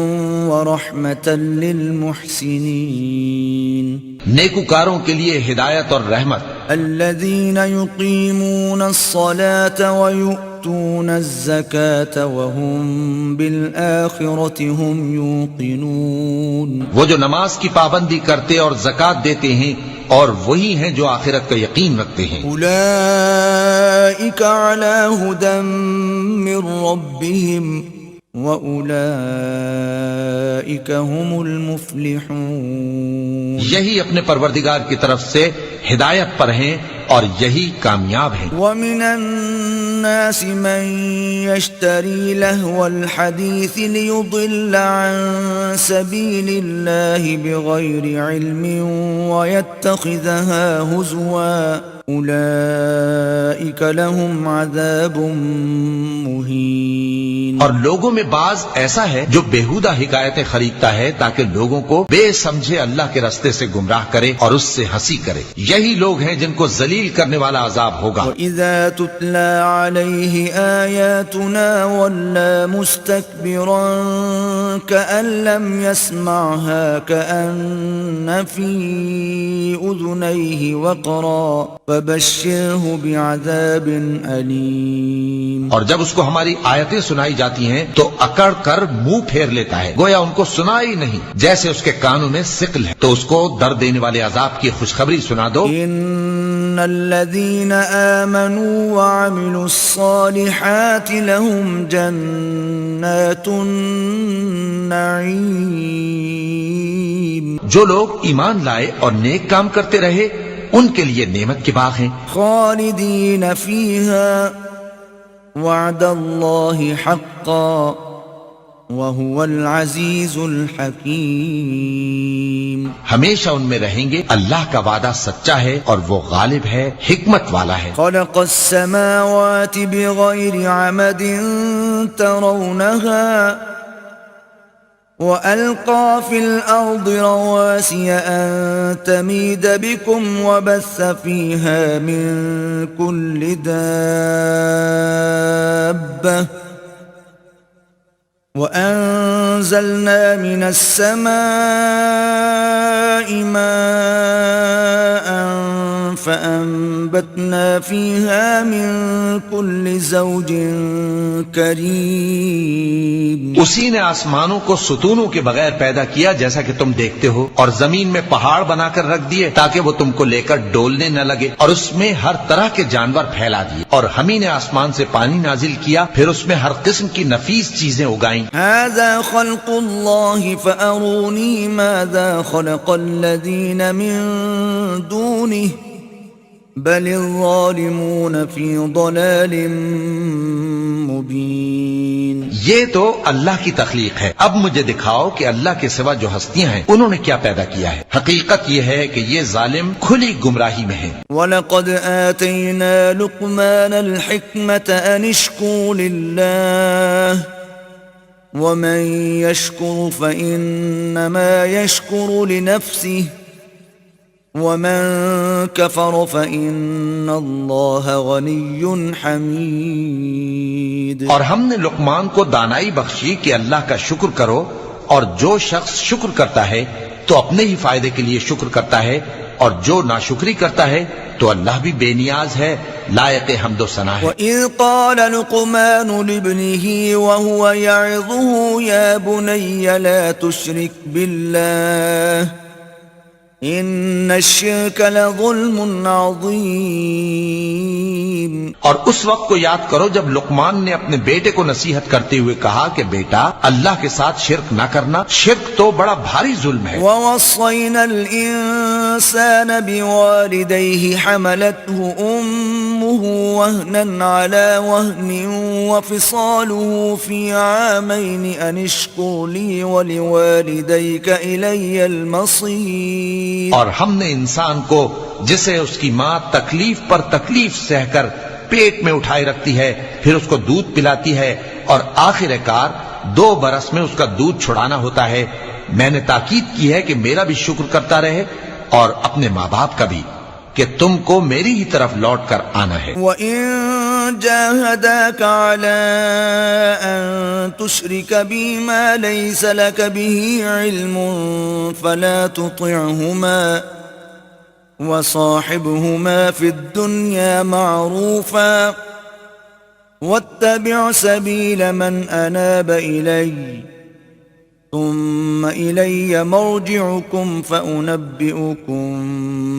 ورحمۃ للمحسنین، نیکوکاروں کے لیے ہدایت اور رحمت۔ الذین یقیمون الصلاة ویؤتون الزکاة وهم بالآخرة هم یوقنون، وہ جو نماز کی پابندی کرتے اور زکوٰۃ دیتے ہیں اور وہی ہیں جو آخرت کا یقین رکھتے ہیں۔ اولئک علی ھدی من ربہم وَأُولَئِكَ هُمُ الْمُفْلِحُونَ، یہی اپنے پروردگار کی طرف سے ہدایت پر ہیں اور یہی کامیاب ہیں۔ وَمِنَ النَّاسِ مَن يَشْتَرِي لَهْوَ الْحَدِيثِ لِيُضِلَّ عَن سَبِيلِ اللَّهِ بِغَيْرِ عِلْمٍ وَيَتَّخِذَهَا هُزُوًا أُولَئِكَ لَهُمْ عَذَابٌ مُهِينٌ۔ اور لوگوں میں بعض ایسا ہے جو بیہودہ حکایتیں خریدتا ہے تاکہ لوگوں کو بے سمجھے اللہ کے راستے سے گمراہ کرے اور اس سے ہنسی کرے، یہی لوگ ہیں جن کو ذلیل کرنے والا عذاب ہوگا۔ وَإِذَا تُتْلَى عَلَيْهِ آيَاتُنَا وَلَّى مُسْتَكْبِرًا كَأَن لَّمْ يَسْمَعْهَا كَأَنَّ فِي أُذُنَيْهِ وَقْرًا فَبَشِّرْهُ بِعَذَابٍ أَلِيمٍ۔ اور جب اس کو ہماری آیتیں سنائی جاتی ہیں تو اکڑ کر منہ پھیر لیتا ہے، گویا ان کو سنا ہی نہیں، جیسے اس کے کانوں میں ثقل ہے۔ تو اس کو درد دینے والے عذاب کی خوشخبری سنا دو۔ إن الذين آمنوا وعملوا الصالحات لهم جنات النعيم، جو لوگ ایمان لائے اور نیک کام کرتے رہے ان کے لیے نعمت کے باغ ہیں، خالدين فيها وعد الله حقا وهو العزيز الحكيم، ہمیشہ ان میں رہیں گے، اللہ کا وعدہ سچا ہے اور وہ غالب ہے، حکمت والا ہے۔ خلق السماوات بغير عمد ترونها وألقى في الأرض رواسي أن تميد بكم وبث فيها من كل دابة وأنزلنا من السماء ماء فأنبتنا فيها من كل زوج كريم، اسی نے آسمانوں کو ستونوں کے بغیر پیدا کیا جیسا کہ تم دیکھتے ہو، اور زمین میں پہاڑ بنا کر رکھ دیے تاکہ وہ تم کو لے کر ڈولنے نہ لگے، اور اس میں ہر طرح کے جانور پھیلا دیے، اور ہم ہی نے آسمان سے پانی نازل کیا، پھر اس میں ہر قسم کی نفیس چیزیں اگائیں۔ هذا خلق الله فأروني ماذا خلق الذين من دونه بل الظالمون في ضلال مبين۔ یہ تو اللہ کی تخلیق ہے، اب مجھے دکھاؤ کہ اللہ کے سوا جو ہستیاں ہیں انہوں نے کیا پیدا کیا ہے۔ حقیقت یہ ہے کہ یہ ظالم کھلی گمراہی میں ہیں۔ وَلَقَدْ آتَيْنَا لُقْمَانَ الْحِكْمَةَ أَنِ اشْكُرْ لِلَّهِ وَمَن يَشْكُرْ فَإِنَّمَا يَشْكُرُ لِنَفْسِهِ وَمَن كَفَرَ فَإِنَّ اللَّهَ غَنِيٌّ حَمِيدٌ، اور ہم نے لقمان کو دانائی بخشی کہ اللہ کا شکر کرو، اور جو شخص شکر کرتا ہے تو اپنے ہی فائدے کے لیے شکر کرتا ہے، اور جو ناشکری کرتا ہے تو اللہ بھی بے نیاز ہے، لائق حمد و ثنا ہے۔ وَإِذْ قَالَ لُقْمَانُ لِابْنِهِ وَهُوَ يَعِظُهُ يَا بُنَيَّ لَا تُشْرِكْ بِاللَّهِ إِنَّ الشِّرْكَ لَظُلْمٌ عَظِيمٌ، اور اس وقت کو یاد کرو جب لقمان نے اپنے بیٹے کو نصیحت کرتے ہوئے کہا کہ بیٹا اللہ کے ساتھ شرک نہ کرنا، شرک تو بڑا بھاری ظلم ہے۔ وَوَصَّيْنَا الْإِنسَانَ بِوَالِدَيْهِ حَمَلَتْهُ أُمُّهُ وَهْنًا عَلَى وَهْنٍ وَفِصَالُهُ فِي عَامَيْنِ أَنِ اشْكُرْ لِي وَلِوَالِدَيْكَ إِلَيَّ الْمَصِيرُ، اور ہم نے انسان کو جسے اس کی ماں تکلیف پر تکلیف سہ کر پیٹ میں اٹھائے رکھتی ہے، پھر اس کو دودھ پلاتی ہے، اور آخر کار 2 برس میں اس کا دودھ چھڑانا ہوتا ہے، میں نے تاکید کی ہے کہ میرا بھی شکر کرتا رہے اور اپنے ماں باپ کا بھی، کہ تم کو میری ہی طرف لوٹ کر آنا ہے۔ وَإِن جَاهَدَاكَ عَلَىٰ أَن تُشْرِكَ بِي مَا لَيْسَ لَكَ بِهِ عِلْمٌ فَلَا تُطِعْهُمَا وَصَاحِبْهُمَا فِي الدُّنْيَا مَعْرُوفًا وَاتَّبِعْ سَبِيلَ مَنْ أَنَابَ إِلَيَّ ثُمَّ إِلَيَّ مَرْجِعُكُمْ فَأُنَبِّئُكُمْ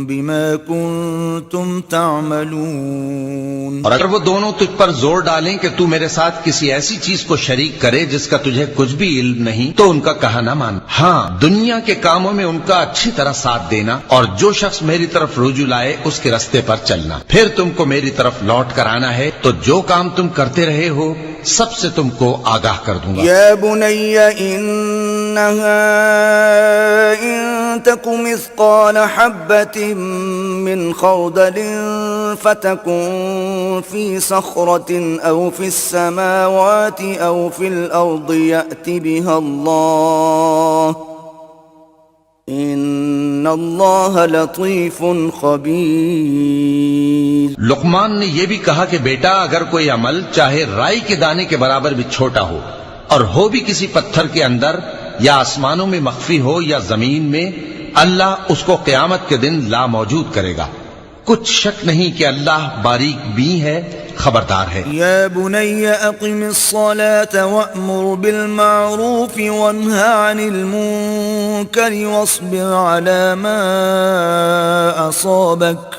بِمَا كُنْتُمْ تَعْمَلُونَ، اور اگر وہ دونوں تجھ پر زور ڈالیں کہ تو میرے ساتھ کسی ایسی چیز کو شریک کرے جس کا تجھے کچھ بھی علم نہیں تو ان کا کہا نہ مان، ہاں دنیا کے کاموں میں ان کا اچھی طرح ساتھ دینا، اور جو شخص میری طرف رجوع لائے اس کے رستے پر چلنا، پھر تم کو میری طرف لوٹ کر آنا ہے، تو جو کام تم کرتے رہے ہو سب سے تم کو آگاہ کر دوں گا۔ یا بنی انہا ان تک مثقال حبۃ من خردل فتکن فی صخرۃ او فی السماوات او فی الارض یأت بها اللہ ان اللہ لطیف خبیر۔ لقمان نے یہ بھی کہا کہ بیٹا اگر کوئی عمل چاہے رائی کے دانے کے برابر بھی چھوٹا ہو اور ہو بھی کسی پتھر کے اندر یا آسمانوں میں مخفی ہو یا زمین میں، اللہ اس کو قیامت کے دن لا موجود کرے گا۔ کچھ شک نہیں کہ اللہ باریک بین ہے، خبردار ہے۔ يا بني أقم الصلاة وأمر بالمعروف وانه عن المنكر واصبر على ما أصابك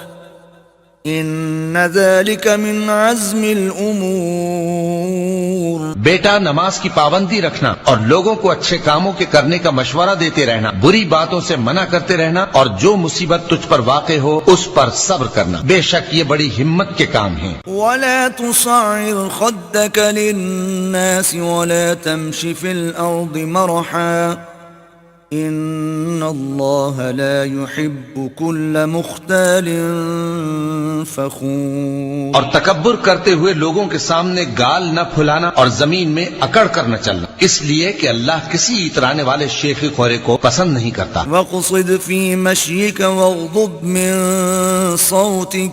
إن ذلك من عزم الأمور۔ بیٹا نماز کی پابندی رکھنا اور لوگوں کو اچھے کاموں کے کرنے کا مشورہ دیتے رہنا، بری باتوں سے منع کرتے رہنا، اور جو مصیبت تجھ پر واقع ہو اس پر صبر کرنا، بے شک یہ بڑی ہمت کے کام ہیں۔ ولا تصعر خدك للناس ولا تمش في الأرض مرحا إن الله لا يحب كل مختال فخور۔ اور تکبر کرتے ہوئے لوگوں کے سامنے گال نہ پھلانا اور زمین میں اکڑ کر نہ چلنا، اس لیے کہ اللہ کسی اترانے والے شیخ خورے کو پسند نہیں کرتا۔ واقصد في مشيك واغضض من صوتك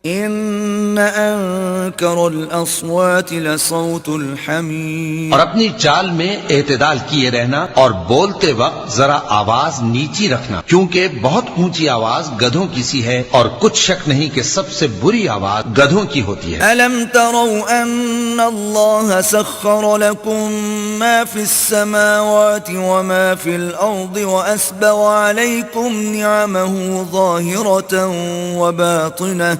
إن أنكر الأصوات لصوت الحمير۔ اور اپنی چال میں اعتدال کیے رہنا اور بولتے وقت ذرا آواز نیچی رکھنا، کیونکہ بہت اونچی آواز گدھوں کی سی ہے، اور کچھ شک نہیں کہ سب سے بری آواز گدھوں کی ہوتی ہے۔ ألم تروا أن الله سخر لكم ما في السماوات وما في الأرض وأسبغ عليكم نعمه ظاهرة وباطنة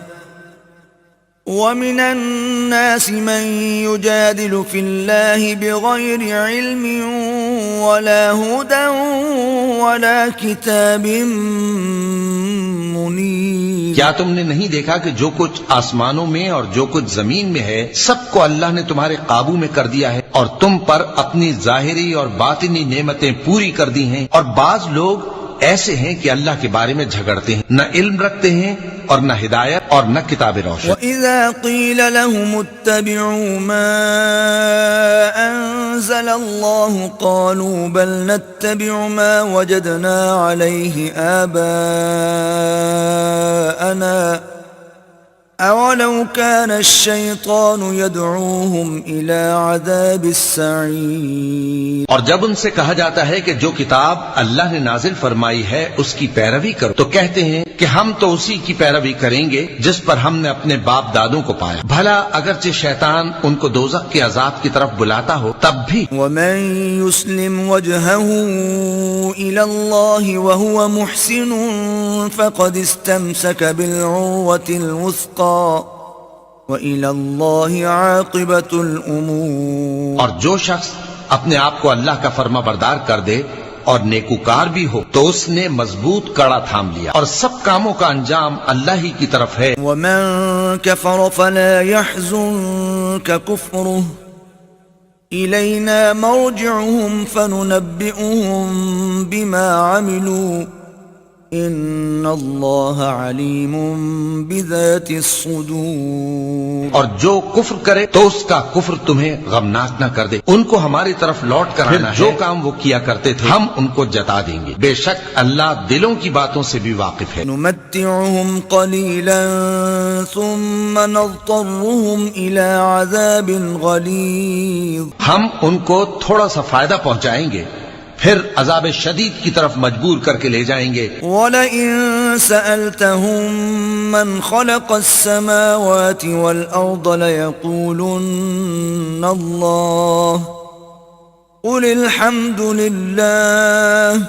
ومن الناس من يجادل في الله بغير علم ولا هدى ولا كتاب منير۔ کیا تم نے نہیں دیکھا کہ جو کچھ آسمانوں میں اور جو کچھ زمین میں ہے سب کو اللہ نے تمہارے قابو میں کر دیا ہے، اور تم پر اپنی ظاہری اور باطنی نعمتیں پوری کر دی ہیں، اور بعض لوگ ایسے ہیں کہ اللہ کے بارے میں جھگڑتے ہیں، نہ علم رکھتے ہیں اور نہ ہدایت اور نہ کتاب روشن۔ وَإِذَا قِيلَ لَهُمُ اتَّبِعُوا مَا أَنزَلَ اللَّهُ قَالُوا بَلْ نَتَّبِعُ مَا وَجَدْنَا عَلَيْهِ آبَاءَنَا أَوَلَوْ كَانَ الشَّيْطَانُ يَدْعُوهُمْ إِلَى عَذَابِ السَّعِيرِ۔ اور جب ان سے کہا جاتا ہے کہ جو کتاب اللہ نے نازل فرمائی ہے اس کی پیروی کرو، تو کہتے ہیں کہ ہم تو اسی کی پیروی کریں گے جس پر ہم نے اپنے باپ دادوں کو پایا، بھلا اگرچہ شیطان ان کو دوزخ کے عذاب کی طرف بلاتا ہو تب بھی۔ وَمَن يُسْلِمْ وَجْهَهُ إِلَى اللَّهِ وَهُوَ مُحْسِنٌ فَقَدِ اسْتَمْسَكَ بِالْعُرْوَةِ الْوُثْقَى وَإِلَى اللَّهِ عَاقِبَةُ الْأُمُورِ۔ اور جو شخص اپنے آپ کو اللہ کا فرما بردار کر دے اور نیکوکار بھی ہو تو اس نے مضبوط کڑا تھام لیا، اور سب کاموں کا انجام اللہ ہی کی طرف ہے۔ وَمَن كَفَرَ فَلَا يَحْزُنكَ كُفْرُهُ إِلَيْنَا مَرْجِعُهُمْ فَنُنَبِّئُهُم بِمَا عَمِلُوا إِنَّ اللَّهَ عَلِيمٌ بِذَاتِ الصُّدُورِ۔ اور جو کفر کرے تو اس کا کفر تمہیں غمناک نہ کر دے، ان کو ہماری طرف لوٹ کر آنا ہے، جو کام وہ کیا کرتے تھے ہم ان کو جتا دیں گے، بے شک اللہ دلوں کی باتوں سے بھی واقف ہے۔ نُمَتِّعُهُمْ قَلِيلًا ثُمَّ نَضْطَرُّهُمْ إِلَى عَذَابٍ غَلِيظٍ۔ ہم ان کو تھوڑا سا فائدہ پہنچائیں گے، پھر عذاب شدید کی طرف مجبور کر کے لے جائیں گے۔ وَلَئِن سَأَلْتَهُم مَّنْ خَلَقَ السَّمَاوَاتِ وَالْأَرْضَ لَيَقُولُنَّ اللَّهُ قُلِ الْحَمْدُ لِلَّهِ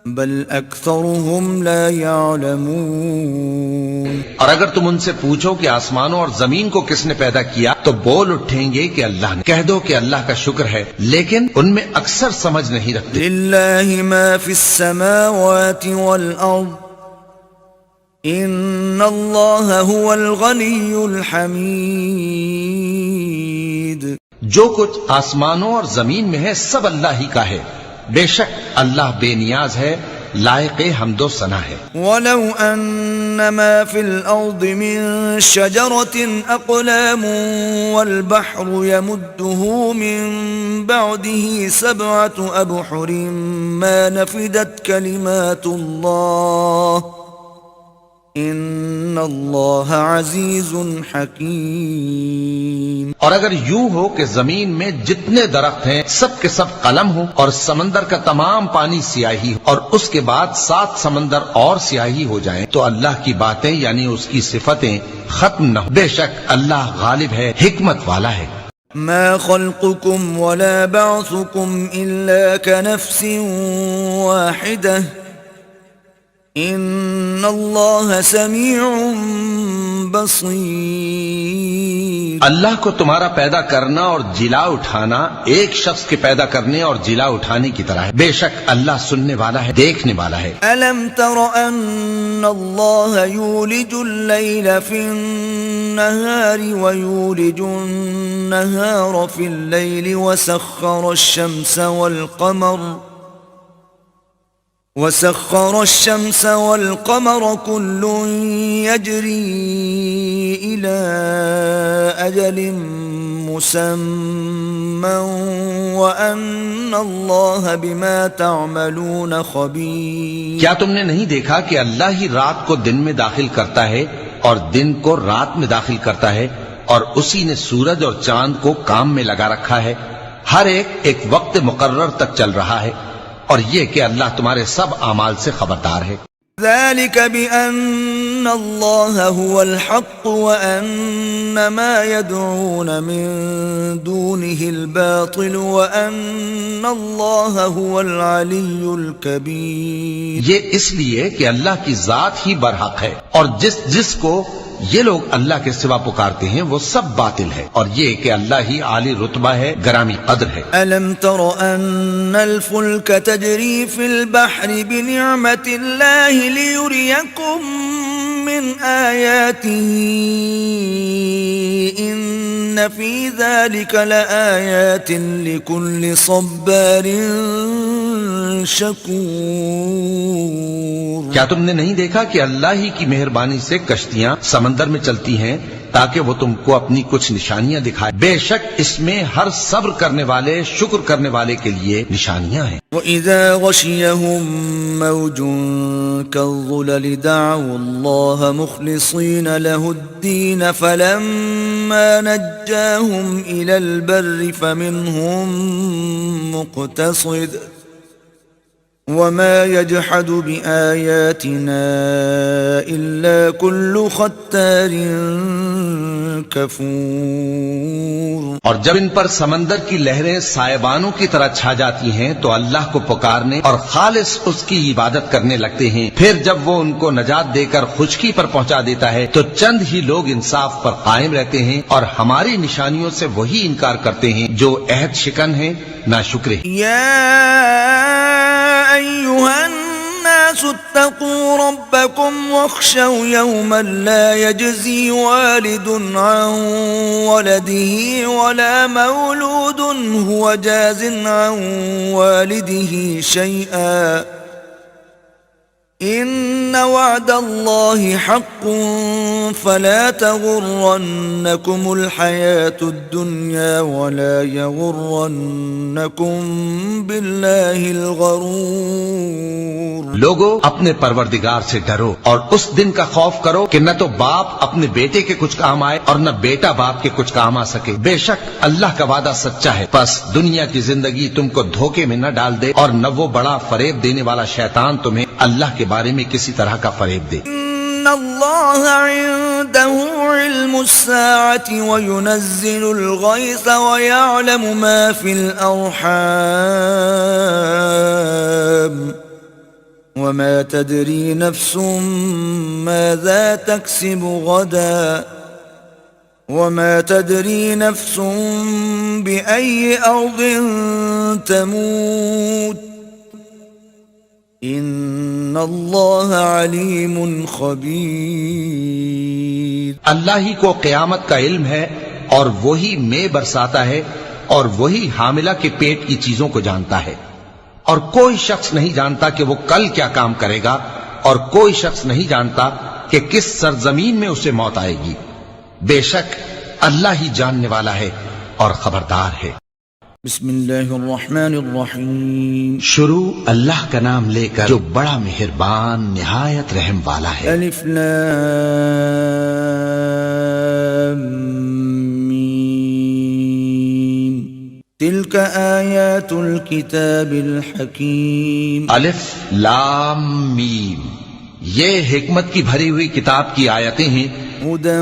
بَلْ أَكْثَرُهُمْ لَا يَعْلَمُونَ۔ اور اگر تم ان سے پوچھو کہ آسمانوں اور زمین کو کس نے پیدا کیا تو بول اٹھیں گے کہ اللہ نے۔ کہہ دو کہ اللہ کا شکر ہے، لیکن ان میں اکثر سمجھ نہیں رکھتے۔ لِلَّهِ مَا فِي السَّمَاوَاتِ وَالْأَرْضِ إِنَّ اللَّهَ هُوَ الْغَنِيُّ الْحَمِيدُ۔ جو کچھ آسمانوں اور زمین میں ہے سب اللہ ہی کا ہے، بے شک اللہ بے نیاز ہے، لائق حمد و ثنا ہے۔ وَلَوْ أَنَّ مَا فِي الْأَرْضِ مِن شَجَرَةٍ أَقْلَامٌ وَالْبَحْرُ يَمُدُّهُ مِن بَعْدِهِ سَبْعَةُ أَبْحُرٍ مَا نَفِدَتْ كَلِمَاتُ اللَّهِ ان اللہ عزیز حکیم۔ اور اگر یوں ہو کہ زمین میں جتنے درخت ہیں سب کے سب قلم ہو، اور سمندر کا تمام پانی سیاہی ہو، اور اس کے بعد 7 سمندر اور سیاہی ہو جائیں، تو اللہ کی باتیں یعنی اس کی صفتیں ختم نہ ہو۔ بے شک اللہ غالب ہے، حکمت والا ہے۔ ما خلقكم ولا بعثكم الا كنفس واحدة ان اللہ سمیع بصیر۔ اللہ کو تمہارا پیدا کرنا اور جلا اٹھانا ایک شخص کے پیدا کرنے اور جلا اٹھانے کی طرح ہے۔ بے شک اللہ سننے والا ہے، دیکھنے والا ہے۔ ألم تر أن الله يولج الليل في النهار ويولج النهار في الليل وسخر الشمس والقمر كل يجري إلى أجل مسمى وأن الله بما تعملون خبير۔ کیا تم نے نہیں دیکھا کہ اللہ ہی رات کو دن میں داخل کرتا ہے اور دن کو رات میں داخل کرتا ہے، اور اسی نے سورج اور چاند کو کام میں لگا رکھا ہے، ہر ایک وقت مقرر تک چل رہا ہے، اور یہ کہ اللہ تمہارے سب اعمال سے خبردار ہے۔ ذلك بأن الله هو الحق وأن ما يدعون من دونه الباطل وأن الله هو العلي الكبير۔ یہ اس لیے کہ اللہ کی ذات ہی برحق ہے، اور جس کو یہ لوگ اللہ کے سوا پکارتے ہیں وہ سب باطل ہے، اور یہ کہ اللہ ہی عالی رتبہ ہے، گرامی قدر ہے۔ ألم تر أن الفلك تجري في البحر بنعمة الله ليريكم من آياته إن في ذلك لآيات لكل صبار شکور۔ کیا تم نے نہیں دیکھا کہ اللہ ہی کی مہربانی سے کشتیاں سمندر میں چلتی ہیں تاکہ وہ تم کو اپنی کچھ نشانیاں دکھائے؟ بے شک اس میں ہر صبر کرنے والے، شکر کرنے والے کے لیے نشانیاں ہیں۔ وَإِذَا غَشِيَهُم مَّوْجٌ كَالظُّلَلِ دَعَوُا اللَّهَ مُخْلِصِينَ لَهُ الدِّينَ فَلَمَّا نَجَّاهُمْ إِلَى الْبَرِّ فَمِنْهُم مُّقْتَصِدٌ وَمَا يَجْحَدُ بِآيَاتِنَا إِلَّا كُلُّ خَتَّارٍ کفور۔ اور جب ان پر سمندر کی لہریں سائبانوں کی طرح چھا جاتی ہیں تو اللہ کو پکارنے اور خالص اس کی عبادت کرنے لگتے ہیں، پھر جب وہ ان کو نجات دے کر خشکی پر پہنچا دیتا ہے تو چند ہی لوگ انصاف پر قائم رہتے ہیں، اور ہماری نشانیوں سے وہی انکار کرتے ہیں جو عہد شکن ہیں، ناشکرے ہیں۔ أيها الناس اتقوا ربكم واخشوا يوما لا يجزي والد عن ولده ولا مولود هو جاز عن والده شيئا إن وعد الله حق فلا تغرنكم الحياة الدنيا ولا يغرنكم بالله الغرور۔ لوگو اپنے پروردگار سے ڈرو اور اس دن کا خوف کرو کہ نہ تو باپ اپنے بیٹے کے کچھ کام آئے اور نہ بیٹا باپ کے کچھ کام آ سکے۔ بے شک اللہ کا وعدہ سچا ہے، پس دنیا کی زندگی تم کو دھوکے میں نہ ڈال دے اور نہ وہ بڑا فریب دینے والا شیطان تمہیں اللہ کے بارے میں کسی طرح کا فریب دے۔ ان اللہ عنده علم الساعة وينزل الغيث ويعلم ما في الأرحام وما تدري نفس ماذا تكسب غدا وما تدري نفس بأي أرض تموت ان اللہ علیم خبیر۔ اللہ ہی کو قیامت کا علم ہے اور وہی میں برساتا ہے اور وہی حاملہ کے پیٹ کی چیزوں کو جانتا ہے، اور کوئی شخص نہیں جانتا کہ وہ کل کیا کام کرے گا، اور کوئی شخص نہیں جانتا کہ کس سرزمین میں اسے موت آئے گی۔ بے شک اللہ ہی جاننے والا ہے اور خبردار ہے۔ بسم اللہ الرحمن الرحیم شروع اللہ کا نام لے کر جو بڑا مہربان نہایت رحم والا ہے. الف لام میم تلک آیات الکتاب الحکیم. الف لام میم، یہ حکمت کی بھری ہوئی کتاب کی آیتیں ہیں. هدى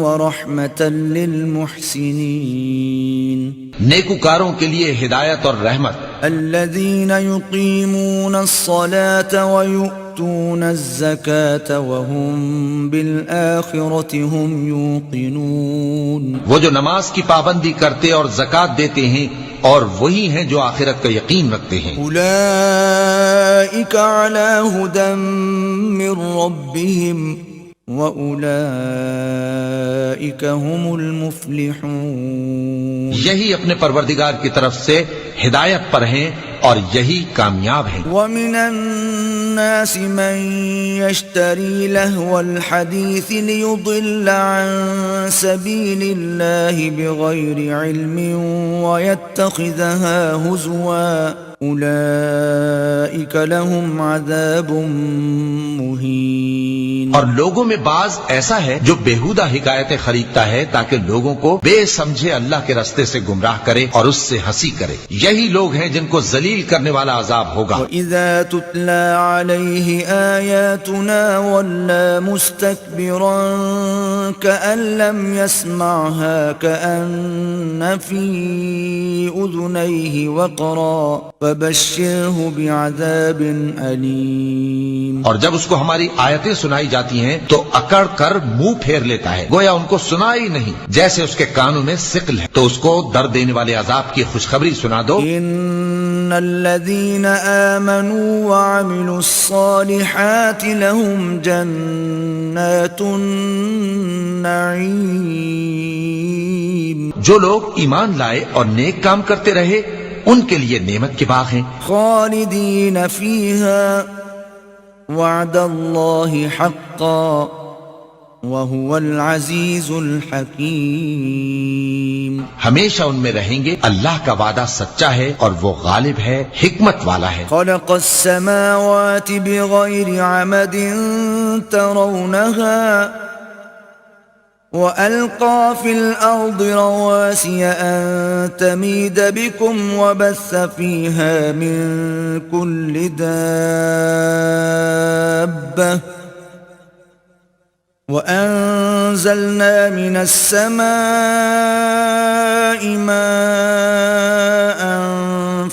ورحمة للمحسنين نیکوکاروں کے لیے ہدایت اور رحمت. الذين يقيمون الصلاة ويؤتون الزكاة وهم بالآخرة هم يوقنون. وہ جو نماز کی پابندی کرتے اور زکوٰۃ دیتے ہیں اور وہی ہیں جو آخرت کا یقین رکھتے ہیں. أولئك على هدى من ربهم وَأُولَئِكَ هُمُ الْمُفْلِحُونَ. یہی اپنے پروردگار کی طرف سے ہدایت پر ہیں اور یہی کامیاب ہیں. وَمِنَ النَّاسِ مَن يَشْتَرِي لَهْوَ الْحَدِيثِ لِيُضِلَّ عَن سَبِيلِ اللَّهِ بِغَيْرِ عِلْمٍ وَيَتَّخِذَهَا هُزُوًا أُولَئِكَ لَهُمْ عَذَابٌ مُهِينٌ. اور لوگوں میں بعض ایسا ہے جو بیہودہ حکایتیں خریدتا ہے تاکہ لوگوں کو بے سمجھے اللہ کے راستے سے گمراہ کرے اور اس سے ہنسی کرے. یہی لوگ ہیں جن کو ذلیل کرنے والا عذاب ہوگا. وَإِذَا تُتْلَى عَلَيْهِ آيَاتُنَا وَلَّى مُسْتَكْبِرًا كَأَن لَّمْ يَسْمَعْهَا كَأَنَّ فِي أُذُنَيْهِ وَقْرًا فَبَشِّرْهُ بِعَذَابٍ أَلِيمٍ. اور جب اس کو ہماری آیتیں سنائی جاتی ہیں تو اکڑ کر منہ پھیر لیتا ہے گویا ان کو سنا ہی نہیں، جیسے اس کے کانوں میں ثقل ہے. تو اس کو درد دینے والے عذاب کی خوشخبری سنا دو. ان الذين آمنوا وعملوا الصالحات لهم جنات النعيم. جو لوگ ایمان لائے اور نیک کام کرتے رہے ان کے لیے نعمت کے باغ ہیں. خالدين فيها وعد الله حقا وهو العزيز الحكيم. ہمیشہ ان میں رہیں گے، اللہ کا وعدہ سچا ہے اور وہ غالب ہے، حکمت والا ہے. خلق السماوات بغير عمد ترونها وألقى في الأرض رواسي أن تميد بكم وبث فيها من كل دابة وأنزلنا من السماء ماء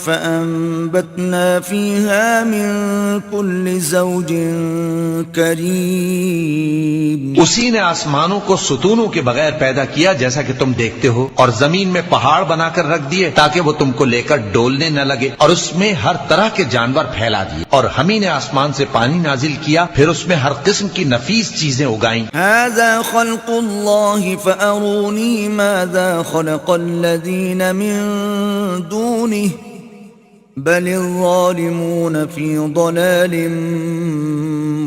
فأنبتنا فيها من كل زوج كريم. اسی نے آسمانوں کو ستونوں کے بغیر پیدا کیا جیسا کہ تم دیکھتے ہو، اور زمین میں پہاڑ بنا کر رکھ دیے تاکہ وہ تم کو لے کر ڈولنے نہ لگے، اور اس میں ہر طرح کے جانور پھیلا دیے. اور ہم ہی نے آسمان سے پانی نازل کیا، پھر اس میں ہر قسم کی نفیس چیزیں اگائیں. هذا خلق الله فأروني ماذا خلق الذين من دونه بل الظالمون في ضلال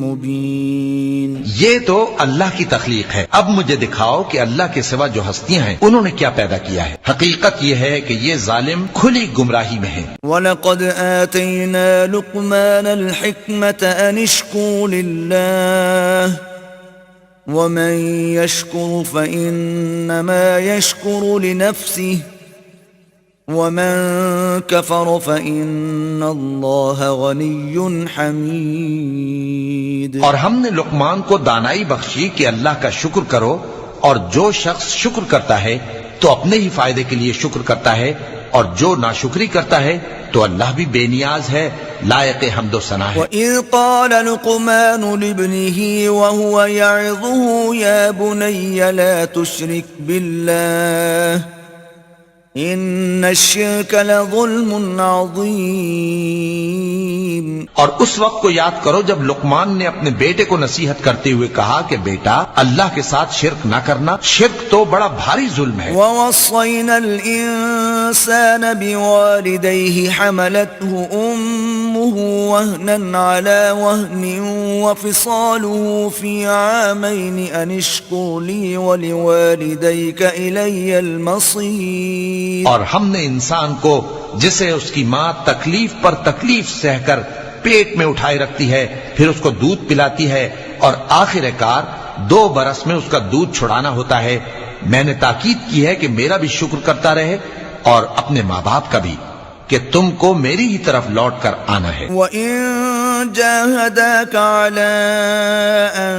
مبين. یہ تو اللہ کی تخلیق ہے، اب مجھے دکھاؤ کہ اللہ کے سوا جو ہستیاں ہیں انہوں نے کیا پیدا کیا ہے. حقیقت یہ ہے کہ یہ ظالم کھلی گمراہی میں ہیں. وَلَقَدْ آتَيْنَا لُقْمَانَ الْحِكْمَةَ أَنِ اشْكُرْ لِلَّهِ وَمَن يَشْكُرْ فَإِنَّمَا يَشْكُرُ لِنَفْسِهِ وَمَن كَفَرَ فَإِنَّ اللَّهَ غَنِيٌّ حَمِيدٌ. اور ہم نے لقمان کو دانائی بخشی کہ اللہ کا شکر کرو، اور جو شخص شکر کرتا ہے تو اپنے ہی فائدے کے لیے شکر کرتا ہے، اور جو ناشکری کرتا ہے تو اللہ بھی بے نیاز ہے، لائق حمد و ثنا ہے. وَإِذْ قَالَ لُقْمَانُ لِابْنِهِ وَهُوَ يَعِظُهُ يَا بُنَيَّ لَا تُشْرِكْ بِاللَّهِ إِنَّ الشِّرْكَ لَظُلْمٌ عَظِيمٌ. اور اس وقت کو یاد کرو جب لقمان نے اپنے بیٹے کو نصیحت کرتے ہوئے کہا کہ بیٹا اللہ کے ساتھ شرک نہ کرنا، شرک تو بڑا بھاری ظلم ہے. وَوَصَّيْنَا الْإِنسَانَ بِوَالِدَيْهِ حَمَلَتْهُ أُمُّهُ حمله وهنا على وهن وفصاله في عامين أن اشكر لي ولوالديك إلي المصير. اور ہم نے انسان کو جسے اس کی ماں تکلیف پر تکلیف سہ کر پیٹ میں اٹھائے رکھتی ہے، پھر اس کو دودھ پلاتی ہے اور آخر کار 2 برس میں اس کا دودھ چھڑانا ہوتا ہے، میں نے تاکید کی ہے کہ میرا بھی شکر کرتا رہے اور اپنے ماں باپ کا بھی، کہ تم کو میری ہی طرف لوٹ کر آنا ہے. وَإِن جَاهَدَاكَ عَلَىٰ أَن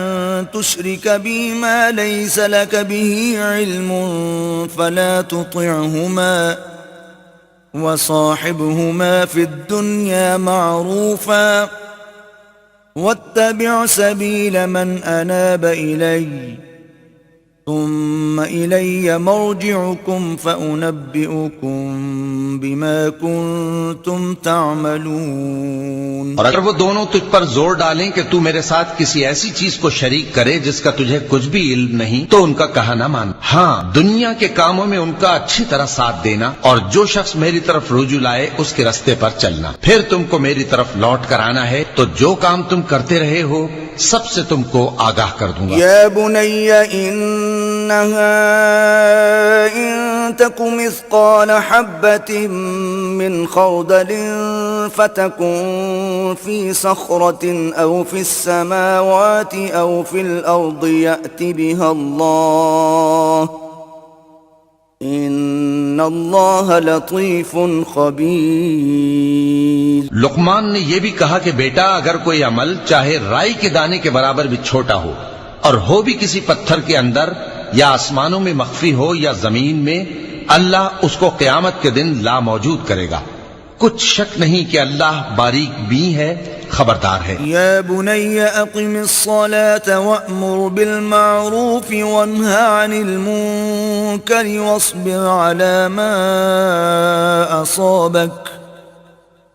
تُشْرِكَ بِي مَا لَيْسَ لَكَ بِهِ عِلْمٌ فَلَا تُطِعْهُمَا وَصَاحِبْهُمَا فِي الدُّنْيَا مَعْرُوفًا وَاتَّبِعْ سَبِيلَ مَنْ أَنَابَ إِلَيَّ ثم إلي مرجعكم فأنبئكم بما كنتم تعملون. اور اگر وہ دونوں تجھ پر زور ڈالیں کہ تو میرے ساتھ کسی ایسی چیز کو شریک کرے جس کا تجھے کچھ بھی علم نہیں، تو ان کا کہا نہ مان. ہاں، دنیا کے کاموں میں ان کا اچھی طرح ساتھ دینا، اور جو شخص میری طرف رجوع لائے اس کے رستے پر چلنا. پھر تم کو میری طرف لوٹ کر آنا ہے، تو جو کام تم کرتے رہے ہو سب سے تم کو آگاہ کر دوں گا. یا بنی انہا ان تک مثقال حبۃ من خردل فتکن فی صخرۃ او فی السماوات او فی الارض یأت بها اللہ ان اللہ لطیف خبیر. لقمان نے یہ بھی کہا کہ بیٹا، اگر کوئی عمل چاہے رائی کے دانے کے برابر بھی چھوٹا ہو اور ہو بھی کسی پتھر کے اندر یا آسمانوں میں مخفی ہو یا زمین میں، اللہ اس کو قیامت کے دن لا موجود کرے گا. کچھ شک نہیں کہ اللہ باریک بین ہے، خبردار ہے. یا بنی اقم الصلاة وأمر بالمعروف وانہى عن المنکر واصبر على ما اصابک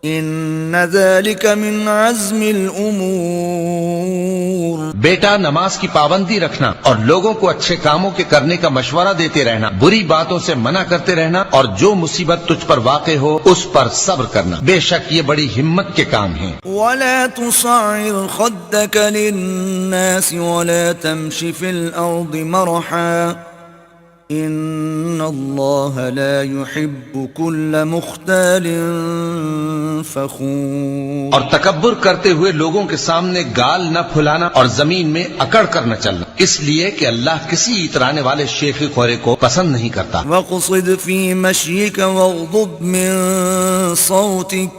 ان ذلك من عزم الامور. بیٹا، نماز کی پابندی رکھنا اور لوگوں کو اچھے کاموں کے کرنے کا مشورہ دیتے رہنا، بری باتوں سے منع کرتے رہنا، اور جو مصیبت تجھ پر واقع ہو اس پر صبر کرنا، بے شک یہ بڑی ہمت کے کام ہیں. ولا تصعر خدك للناس ولا تمش في الارض مرحا ان اللہ لا يحب كل مختال فخور. اور تکبر کرتے ہوئے لوگوں کے سامنے گال نہ پھلانا اور زمین میں اکڑ کر نہ چلنا، اس لیے کہ اللہ کسی اترانے والے شیخی خورے کو پسند نہیں کرتا. وقصد في مشيك واغضض من صوتك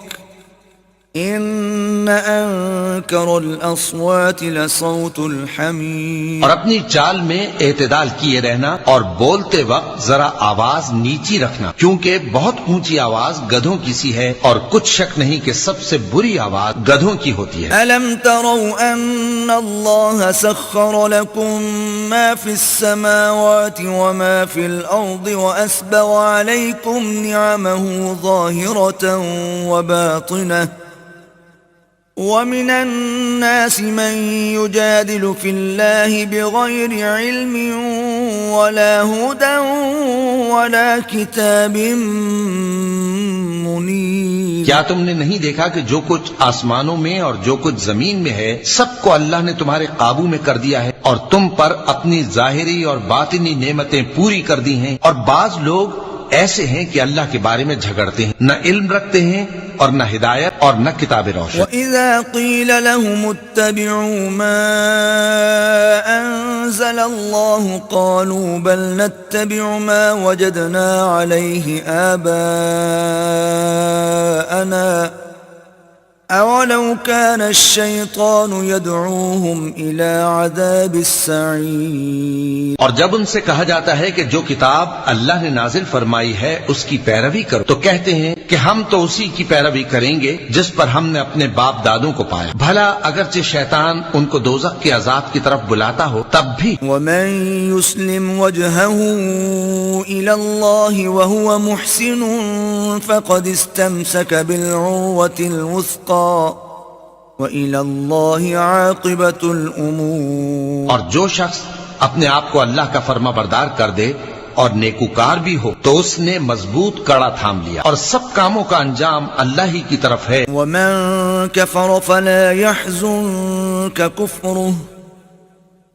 ان انکر الاصوات لصوت الحمیر. اور اپنی چال میں اعتدال کیے رہنا اور بولتے وقت ذرا آواز نیچی رکھنا، کیونکہ بہت اونچی آواز گدھوں کی سی ہے، اور کچھ شک نہیں کہ سب سے بری آواز گدھوں کی ہوتی ہے. الم تروا ان اللہ سخر لكم ما في السماوات وما في الارض واسبغ عليكم نعمه ظاهرة وباطنة ومن الناس من يجادل في الله بغير علم ولا هدى ولا كتاب منير. کیا تم نے نہیں دیکھا کہ جو کچھ آسمانوں میں اور جو کچھ زمین میں ہے سب کو اللہ نے تمہارے قابو میں کر دیا ہے، اور تم پر اپنی ظاہری اور باطنی نعمتیں پوری کر دی ہیں. اور بعض لوگ ایسے ہیں کہ اللہ کے بارے میں جھگڑتے ہیں، نہ علم رکھتے ہیں اور نہ ہدایت اور نہ کتاب روشن. وَإِذَا قِيلَ لَهُمُ اتَّبِعُوا مَا أَنزَلَ اللَّهُ قَالُوا بَلْ نَتَّبِعُ مَا وَجَدْنَا عَلَيْهِ آبَاءَنَا أَوَلَوْ كَانَ الشَّيْطَانُ يَدْعُوهُمْ إِلَى عَذَابِ السَّعِيرِ. اور جب ان سے کہا جاتا ہے کہ جو کتاب اللہ نے نازل فرمائی ہے اس کی پیروی کرو، تو کہتے ہیں کہ ہم تو اسی کی پیروی کریں گے جس پر ہم نے اپنے باپ دادوں کو پایا. بھلا اگرچہ شیطان ان کو دوزخ کے عذاب کی طرف بلاتا ہو تب بھی. وَمَن يُسْلِمْ وَجْهَهُ إِلَى اللَّهِ وَهُوَ مُحْسِنٌ فَقَدِ اسْتَمْسَكَ بِالْعُرْوَةِ الْوُثْقَى وَإِلَى اللَّهِ عَاقِبَةُ الْأُمُورِ. اور جو شخص اپنے آپ کو اللہ کا فرما بردار کر دے اور نیکوکار بھی ہو تو اس نے مضبوط کڑا تھام لیا، اور سب کاموں کا انجام اللہ ہی کی طرف ہے. وَمَن كفر فلا يحزنك كفره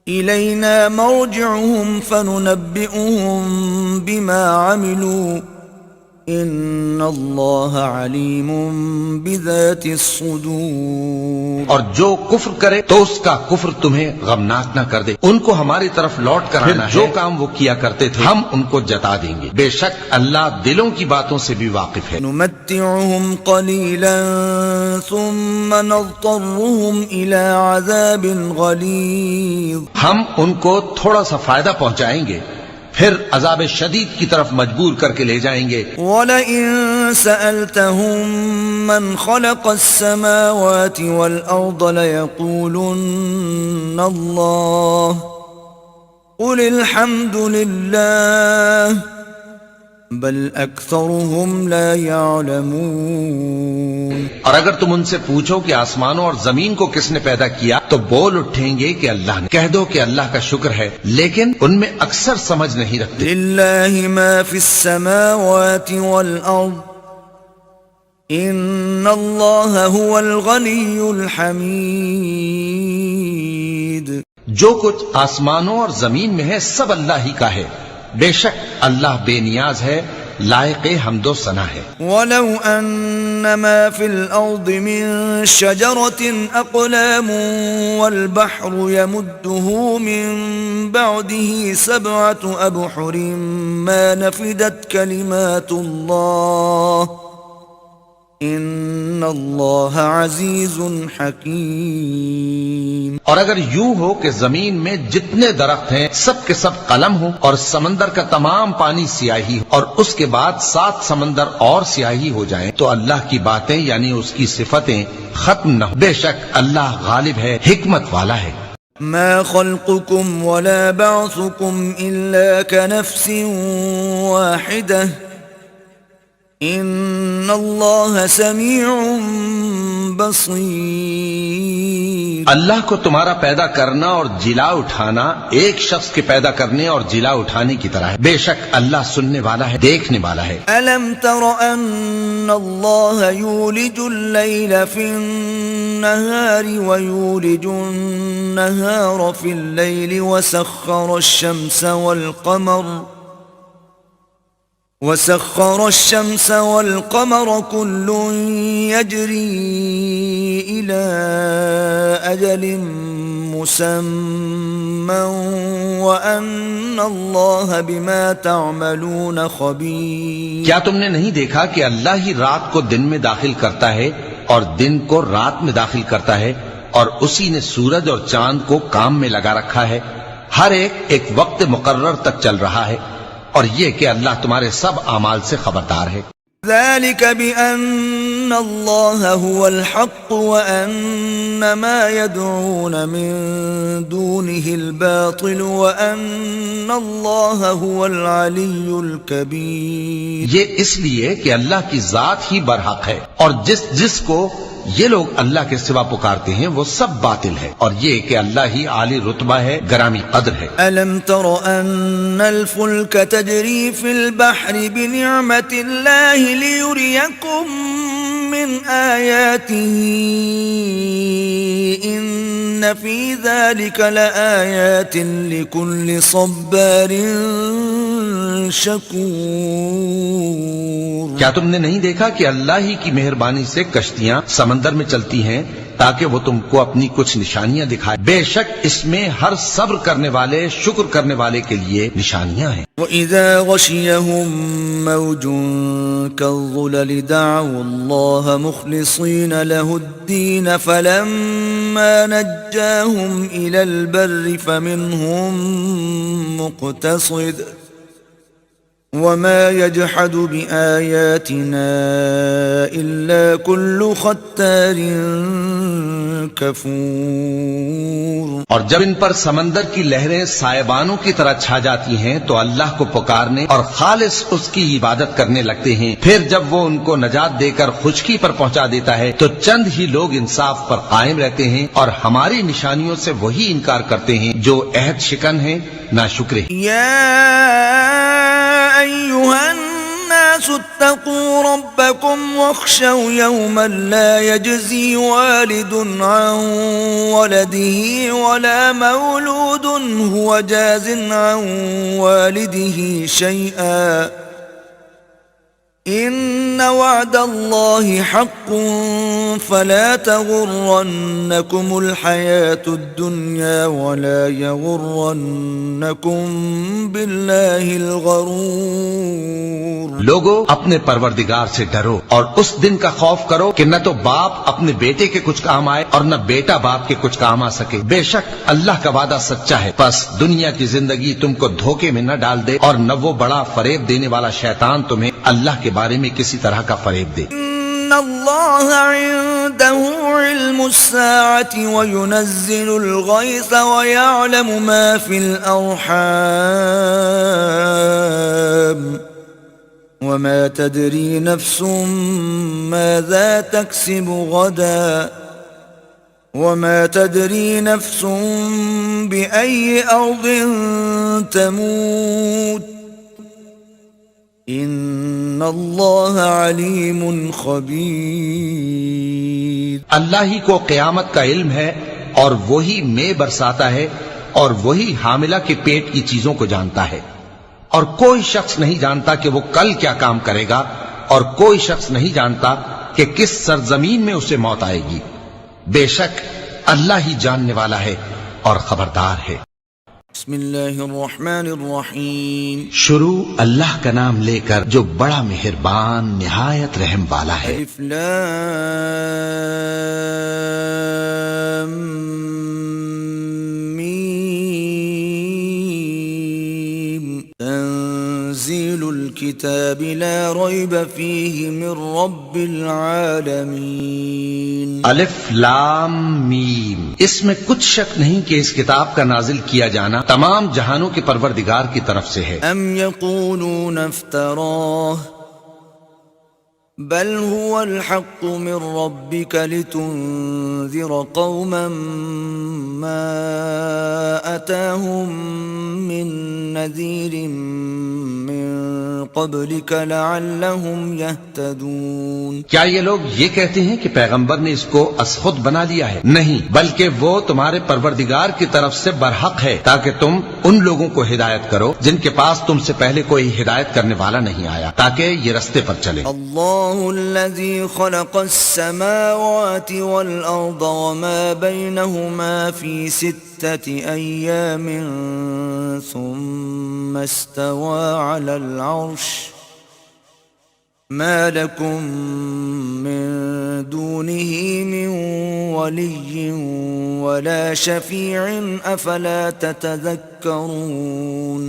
إلينا مرجعهم فننبئهم بما عملوا إن الله عليم بذات الصدور. اور جو کفر کرے تو اس کا کفر تمہیں غمناک نہ کر دے. ان کو ہماری طرف لوٹ کر آنا ہے. جو کام وہ کیا کرتے تھے ہم ان کو جتا دیں گے. بے شک اللہ دلوں کی باتوں سے بھی واقف ہے. نمتعهم قليلا ثم نضطرهم إلى عذاب غليظ. ہم ان کو تھوڑا سا فائدہ پہنچائیں گے پھر عذاب شدید کی طرف مجبور کر کے لے جائیں گے. وَلَئِن سَأَلْتَهُم مَّنْ خَلَقَ السَّمَاوَاتِ وَالْأَرْضَ لَيَقُولُنَّ اللَّهُ قُلِ الْحَمْدُ لِلَّهِ بل اکثرهم لا يعلمون. اور اگر تم ان سے پوچھو کہ آسمانوں اور زمین کو کس نے پیدا کیا تو بول اٹھیں گے کہ اللہ نے. کہہ دو کہ اللہ کا شکر ہے لیکن ان میں اکثر سمجھ نہیں رکھتے. للہ ما فی السماوات والارض ان اللہ هو الغنی الحمید. جو کچھ آسمانوں اور زمین میں ہے سب اللہ ہی کا ہے. بے شک اللہ بے نیاز ہے لائق حمد و ثنا ہے. ولو ان ما في الارض من شجرة اقلام والبحر يمده من بعده 7 أبحر ما نفدت كلمات الله ان اللہ عزیز حکیم. اور اگر یوں ہو کہ زمین میں جتنے درخت ہیں سب کے سب قلم ہو اور سمندر کا تمام پانی سیاہی اور اس کے بعد 7 سمندر اور سیاہی ہو جائیں تو اللہ کی باتیں یعنی اس کی صفتیں ختم نہ ہو. بے شک اللہ غالب ہے حکمت والا ہے. ما خلقكم ولا بعثكم الا كنفس واحدة ان اللہ سمیع بصیر. اللہ کو تمہارا پیدا کرنا اور جلا اٹھانا ایک شخص کے پیدا کرنے اور جلا اٹھانے کی طرح ہے. بے شک اللہ سننے والا ہے دیکھنے والا ہے. الم تر ان اللہ یولج اللیل فی النہار ویولج النہار فی اللیل وسخر الشمس والقمر كل يجري إلى أجل مسمى وأن الله بما تعملون خبير. کیا تم نے نہیں دیکھا کہ اللہ ہی رات کو دن میں داخل کرتا ہے اور دن کو رات میں داخل کرتا ہے اور اسی نے سورج اور چاند کو کام میں لگا رکھا ہے. ہر ایک وقت مقرر تک چل رہا ہے اور یہ کہ اللہ تمہارے سب اعمال سے خبردار ہے. ذلك بأن الله هو الحق وأن ما يدعون من دونه الباطل وأن الله هو العلي الكبير. یہ اس لیے کہ اللہ کی ذات ہی برحق ہے اور جس کو یہ لوگ اللہ کے سوا پکارتے ہیں وہ سب باطل ہے اور یہ کہ اللہ ہی عالی رتبہ ہے گرامی قدر ہے. ألم تر أن الفلك تجري في البحر بنعمة الله ليريكم من آياته إن في ذلك لآيات لكل صبار شکور. کیا تم نے نہیں دیکھا کہ اللہ ہی کی مہربانی سے کشتیاں سمندر میں چلتی ہیں تاکہ وہ تم کو اپنی کچھ نشانیاں دکھائے. بے شک اس میں ہر صبر کرنے والے شکر کرنے والے کے لیے نشانیاں ہیں. وَإِذَا غَشِيَهُم مَّوْجٌ كَالظُّلَلِ دَعَوُا اللَّهَ مُخْلِصِينَ لَهُ الدِّينَ فَلَمَّا نَجَّاهُمْ إِلَى الْبَرِّ فَمِنْهُم مُّقْتَصِدٌ وما يجحد بآياتنا إلا كل ختار كفور. اور جب ان پر سمندر کی لہریں سائبانوں کی طرح چھا جاتی ہیں تو اللہ کو پکارنے اور خالص اس کی عبادت کرنے لگتے ہیں. پھر جب وہ ان کو نجات دے کر خشکی پر پہنچا دیتا ہے تو چند ہی لوگ انصاف پر قائم رہتے ہیں اور ہماری نشانیوں سے وہی انکار کرتے ہیں جو عہد شکن ہیں ناشکر ہیں. ایُّہَا النَّاسُ الناس اتقوا ربكم واخشوا يوما لا يجزي والد عن ولده ولا مولود هو جاز عن والده شيئا إن وعد الله حق فلا تغرنكم الحياة الدنيا ولا يغرنكم بالله الغرور. لوگو اپنے پروردگار سے ڈرو اور اس دن کا خوف کرو کہ نہ تو باپ اپنے بیٹے کے کچھ کام آئے اور نہ بیٹا باپ کے کچھ کام آ سکے. بے شک اللہ کا وعدہ سچا ہے. بس دنیا کی زندگی تم کو دھوکے میں نہ ڈال دے اور نہ وہ بڑا فریب دینے والا شیطان تمہیں اللہ کے بارے میں کسی طرح کا فریب دے. إن الله عنده علم الساعة وينزل الغيث ويعلم ما في الأرحام وما تدري نفس ماذا تكسب غدا وما تدري نفس بأي أرض تموت ان اللہ علیم خبیر. اللہ ہی کو قیامت کا علم ہے اور وہی مے برساتا ہے اور وہی حاملہ کے پیٹ کی چیزوں کو جانتا ہے. اور کوئی شخص نہیں جانتا کہ وہ کل کیا کام کرے گا اور کوئی شخص نہیں جانتا کہ کس سرزمین میں اسے موت آئے گی. بے شک اللہ ہی جاننے والا ہے اور خبردار ہے. بسم اللہ الرحمن الرحیم. شروع اللہ کا نام لے کر جو بڑا مہربان نہایت رحم والا ہے. الف لام میم. تنزیل الكتاب لا ریب فیہ من رب العالمین. الف لام میم. اس میں کچھ شک نہیں کہ اس کتاب کا نازل کیا جانا تمام جہانوں کے پروردگار کی طرف سے ہے. ام یقولون افتراہ بل هو الحق من ربك لتنذر قوما ما أتاهم من نذير من قبلك لعلهم يهتدون. کیا یہ لوگ یہ کہتے ہیں کہ پیغمبر نے اس کو از خود بنا لیا ہے؟ نہیں، بلکہ وہ تمہارے پروردگار کی طرف سے برحق ہے تاکہ تم ان لوگوں کو ہدایت کرو جن کے پاس تم سے پہلے کوئی ہدایت کرنے والا نہیں آیا تاکہ یہ رستے پر چلے. اللہ الذي خلق السماوات والأرض وما بينهما في 6 أيام ثم استوى على العرش ما لكم من دونه من ولي ولا شفيع أفلا تتذكرون.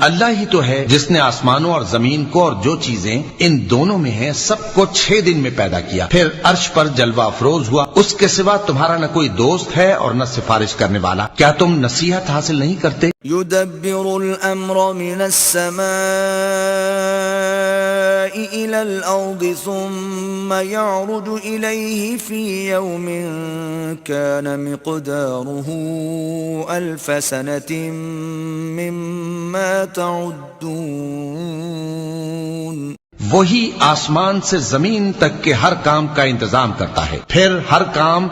اللہ ہی تو ہے جس نے آسمانوں اور زمین کو اور جو چیزیں ان دونوں میں ہیں سب کو 6 دن میں پیدا کیا، پھر عرش پر جلوہ افروز ہوا. اس کے سوا تمہارا نہ کوئی دوست ہے اور نہ سفارش کرنے والا. کیا تم نصیحت حاصل نہیں کرتے؟ يدبر الأمر من السماء إلى الأرض ثم يعرج إليه في يوم كان مقداره 1000 سنة مما تعدون. وہی آسمان سے زمین تک کے ہر کام کا انتظام کرتا ہے، پھر ہر کام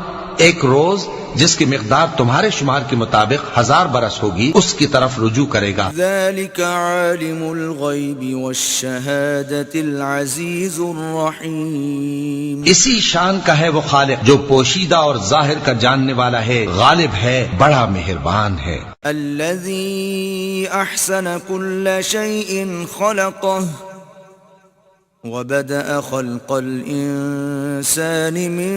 ایک روز جس کی مقدار تمہارے شمار کے مطابق 1000 برس ہوگی اس کی طرف رجوع کرے گا. ذلك عالم الغیب والشہادة العزیز الرحیم. اسی شان کا ہے وہ خالق جو پوشیدہ اور ظاہر کا جاننے والا ہے، غالب ہے، بڑا مہربان ہے. الذي احسن كل شيء خلقه وبدأ خلق الانسان من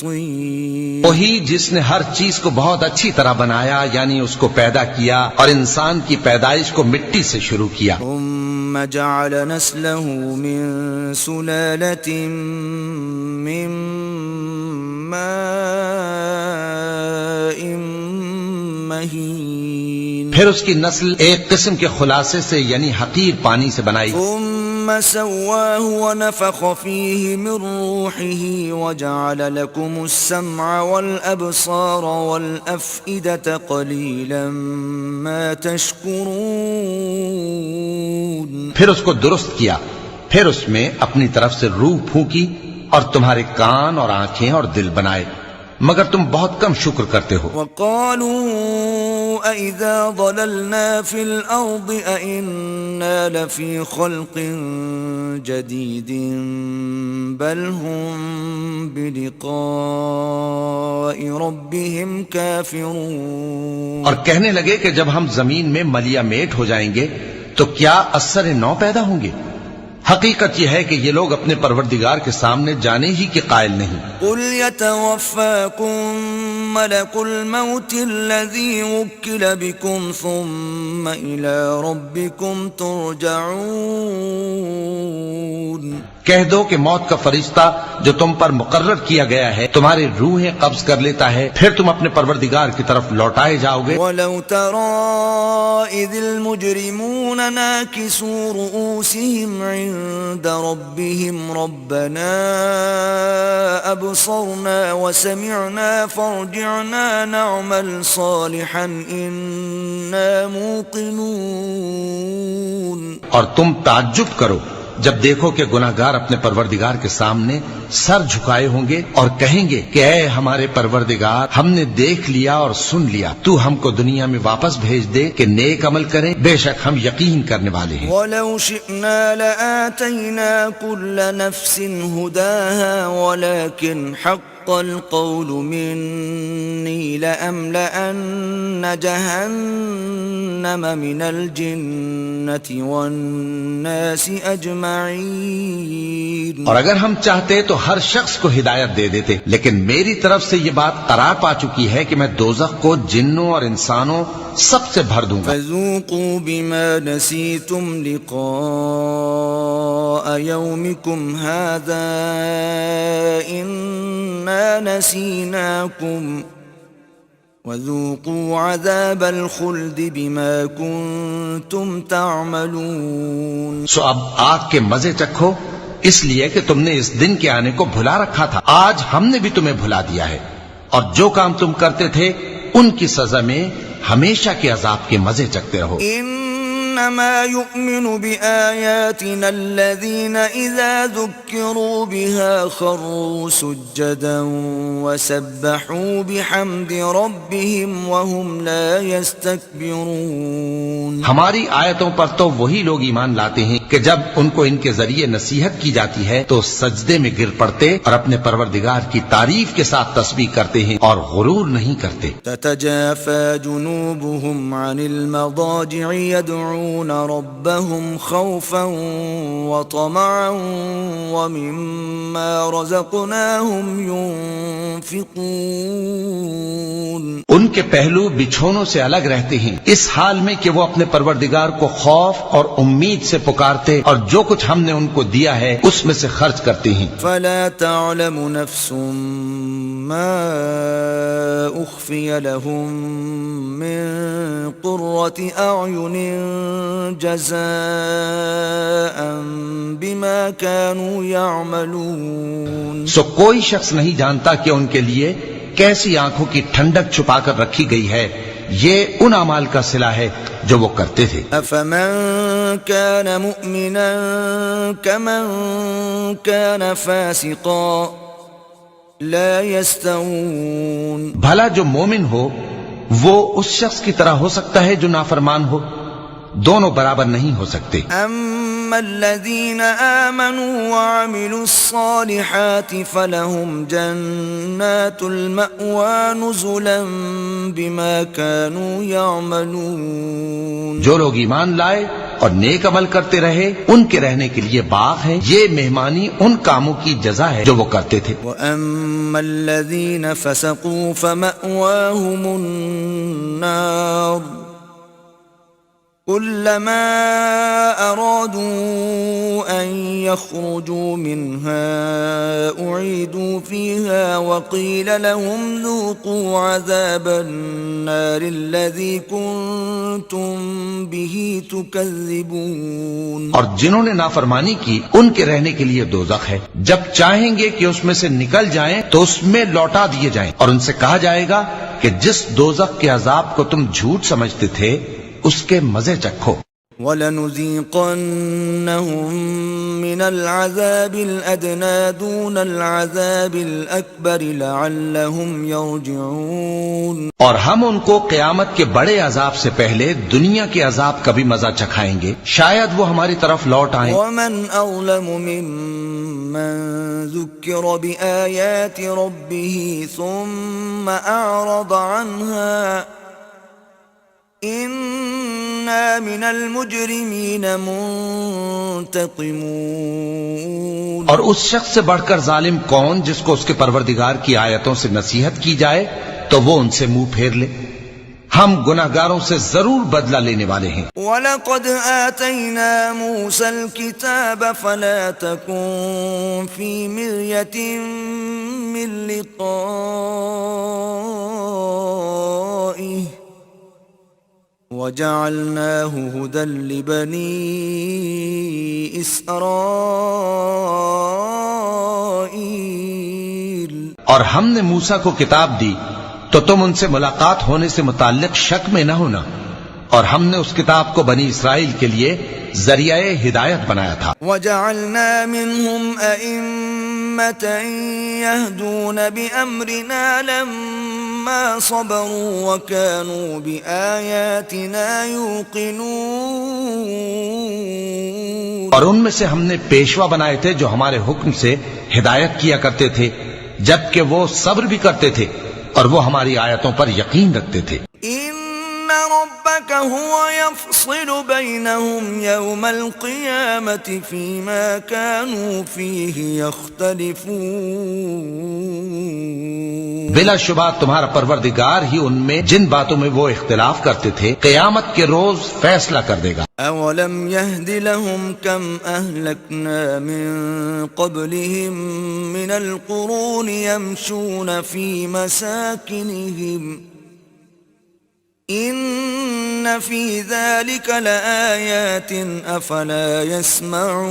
طين. وہی جس نے ہر چیز کو بہت اچھی طرح بنایا، یعنی اس کو پیدا کیا اور انسان کی پیدائش کو مٹی سے شروع کیا. ثم جعل نسله من سلالة من ماء مهين. پھر اس کی نسل ایک قسم کے خلاصے سے یعنی حقیر پانی سے بنائی. ثم سواه ونفخ فيه من روحه وجعل لكم السمع والأبصار والأفئدة قليلا ما تشكرون. پھر اس کو درست کیا پھر اس میں اپنی طرف سے روح پھونکی اور تمہارے کان اور آنکھیں اور دل بنائے، مگر تم بہت کم شکر کرتے ہو۔ وقالوا أَإِذَا ضَلَلْنَا فِي الْأَرْضِ أَإِنَّا لَفِي خَلْقٍ جَدِيدٍ بَلْ هُمْ بِلِقَاءِ رَبِّهِمْ كَافِرُونَ، اور کہنے لگے کہ جب ہم زمین میں ملیا میٹ ہو جائیں گے تو کیا اثر نو پیدا ہوں گے؟ حقیقت یہ ہے کہ یہ لوگ اپنے پروردگار کے سامنے جانے ہی کے قائل نہیں۔ قُلْ يَتَوَفَّاكُم مَلَكُ الْمَوْتِ الَّذِي وُكِّلَ بِكُمْ ثُمَّ إِلَى رَبِّكُمْ تُرْجَعُونَ، کہہ دو کہ موت کا فرشتہ جو تم پر مقرر کیا گیا ہے تمہاری روحیں قبض کر لیتا ہے، پھر تم اپنے پروردگار کی طرف لوٹائے جاؤ گے۔ وَلَوْ تَرَىٰ إِذِ الْمُجْرِمُونَ نَاكِسُو رُءُوسِهِمْ عِندَ رَبِّهِمْ رَبَّنَا أَبْصَرْنَا وَسَمِعْنَا فَارْجِعْنَا نَعْمَلْ صَالِحًا إِنَّا مُوقِنُونَ، اور تم تعجب کرو جب دیکھو کہ گناہگار اپنے پروردگار کے سامنے سر جھکائے ہوں گے اور کہیں گے کہ اے ہمارے پروردگار، ہم نے دیکھ لیا اور سن لیا، تو ہم کو دنیا میں واپس بھیج دے کہ نیک عمل کریں، بے شک ہم یقین کرنے والے ہیں۔ وَلَوْ شِئْنَا لَآتَيْنَا كُلَّ نَفْسٍ هُدَاهَا وَلَكِنْ حَقَّ الْقَوْلُ مِنِّي لَأَمْلَأَنَّ جَهَنَّمَ مِنَ الْجِنَّةِ وَالنَّاسِ أَجْمَعِينَ، اور اگر ہم چاہتے تو ہر شخص کو ہدایت دے دیتے، لیکن میری طرف سے یہ بات قرار پا چکی ہے کہ میں دوزخ کو جنوں اور انسانوں سب سے بھر دوں گا۔ فَذُوقُوا بِمَا نَسِيتُمْ لِقَاءَ يَوْمِكُمْ هَذَا إِنَّا نَسِينَاكُمْ وَذُوقُوا عَذَابَ الْخُلْدِ بِمَا كُنتُمْ تَعْمَلُونَ، سو اب آگ کے مزے چکھو، اس لیے کہ تم نے اس دن کے آنے کو بھلا رکھا تھا، آج ہم نے بھی تمہیں بھلا دیا ہے، اور جو کام تم کرتے تھے ان کی سزا میں ہمیشہ کے عذاب کے مزے چکتے رہو۔ إنما يؤمن بآياتنا الذين إذا ذكروا بها خروا سجدا وسبحوا بحمد ربهم وهم لا يستكبرون، ہماری آیتوں پر تو وہی لوگ ایمان لاتے ہیں کہ جب ان کو ان کے ذریعے نصیحت کی جاتی ہے تو سجدے میں گر پڑتے اور اپنے پروردگار کی تعریف کے ساتھ تسبیح کرتے ہیں اور غرور نہیں کرتے۔ تتجافى جنوبهم عن المضاجع يدعون ربهم خوفا وطمعا ومما رزقناهم ينفقون، ان کے پہلو بچھونوں سے الگ رہتے ہیں اس حال میں کہ وہ اپنے پروردگار کو خوف اور امید سے پکارتے اور جو کچھ ہم نے ان کو دیا ہے اس میں سے خرچ کرتے ہیں۔ فلا تعلم نفس ما أخفي لهم من قرة أعين جزاء بما كانوا يعملون، سو کوئی شخص نہیں جانتا کہ ان کے لیے کیسی آنکھوں کی ٹھنڈک چھپا کر رکھی گئی ہے، یہ ان اعمال کا صلہ ہے جو وہ کرتے تھے۔ أفمن كان مؤمنا كمن كان فاسقا لا يستوون، بھلا جو مومن ہو وہ اس شخص کی طرح ہو سکتا ہے جو نافرمان ہو؟ دونوں برابر نہیں ہو سکتے۔ أما الذين آمنوا وعملوا الصالحات فلهم جنات المأوى نزلا بما كانوا يعملون، جو لوگ ایمان لائے اور نیک عمل کرتے رہے ان کے رہنے کے لیے باغ ہیں، یہ مہمانی ان کاموں کی جزا ہے جو وہ کرتے تھے۔ وأما الذين فسقوا فمأواهم النار كلما أرادوا أن يخرجوا منها أعيدوا فيها وقيل لهم ذوقوا عذاب النار الذي كنتم به تكذبون، اور جنہوں نے نافرمانی کی ان کے رہنے کے لیے دوزخ ہے، جب چاہیں گے کہ اس میں سے نکل جائیں تو اس میں لوٹا دیے جائیں، اور ان سے کہا جائے گا کہ جس دوزخ کے عذاب کو تم جھوٹ سمجھتے تھے اس کے مزے چکھو۔ وَلَنُذِيقَنَّهُم مِّنَ الْعَذَابِ الْأَدْنَىٰ دُونَ الْعَذَابِ الْأَكْبَرِ لَعَلَّهُمْ يَرْجِعُونَ، اور ہم ان کو قیامت کے بڑے عذاب سے پہلے دنیا کے عذاب کا بھی مزہ چکھائیں گے، شاید وہ ہماری طرف لوٹ آئیں۔ وَمَنْ أَظْلَمُ مِمَّن ذُكِّرَ بِآيَاتِ رَبِّهِ ثُمَّ أَعْرَضَ عَنْهَا إِنَّا مِنَ الْمُجْرِمِينَ مُنْتَقِمُونَ، اور اس شخص سے بڑھ کر ظالم کون جس کو اس کے پروردگار کی آیتوں سے نصیحت کی جائے تو وہ ان سے منہ پھیر لے، ہم گناہگاروں سے ضرور بدلہ لینے والے ہیں۔ وَلَقَدْ آتَيْنَا مُوسَى الْكِتَابَ فَلَا تَكُنْ فِي مِرْيَةٍ مِّن لِقَائِهِ وَجَعَلْنَاهُ هُدًى لِبَنِي إِسْرَائِيلَ، اور ہم نے موسیٰ کو کتاب دی تو تم ان سے ملاقات ہونے سے متعلق شک میں نہ ہونا، اور ہم نے اس کتاب کو بنی اسرائیل کے لیے ذریعہ ہدایت بنایا تھا۔ وَجَعَلْنَا مِنْهُمْ أَئِمَّةً يَهْدُونَ بِأَمْرِنَا لَمَّا صَبَرُوا وَكَانُوا بِآيَاتِنَا يُوقِنُونَ، اور ان میں سے ہم نے پیشوا بنائے تھے جو ہمارے حکم سے ہدایت کیا کرتے تھے، جبکہ وہ صبر بھی کرتے تھے اور وہ ہماری آیتوں پر یقین رکھتے تھے۔ إِنَّ رَبَّكَ هُوَ يَفْصِلُ بَيْنَهُمْ يَوْمَ الْقِيَامَةِ فِيمَا كَانُوا فِيهِ يَخْتَلِفُونَ، بلا شبہ تمہارا پروردگار ہی ان میں جن باتوں میں وہ اختلاف کرتے تھے قیامت کے روز فیصلہ کر دے گا۔ أَوَلَمْ يَهْدِ لَهُمْ كَمْ أَهْلَكْنَا مِن قَبْلِهِم مِّنَ الْقُرُونِ يَمْشُونَ فِي مَسَاكِنِهِمْ إِنَّ فِي ذَلِكَ لَآيَاتٍ أَفَلَا يَسْمَعُونَ،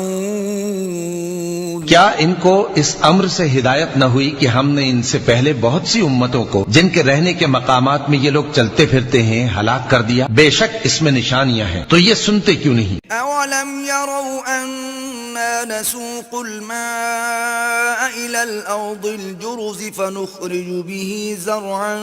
کیا ان کو اس امر سے ہدایت نہ ہوئی کہ ہم نے ان سے پہلے بہت سی امتوں کو جن کے رہنے کے مقامات میں یہ لوگ چلتے پھرتے ہیں ہلاک کر دیا؟ بے شک اس میں نشانیاں ہیں، تو یہ سنتے کیوں نہیں؟ أَوَلَمْ يَرَوْا أَنَّا نَسُوقُ الْمَاءَ إِلَى الْأَرْضِ الْجُرُزِ فَنُخْرِجُ بِهِ زَرْعًا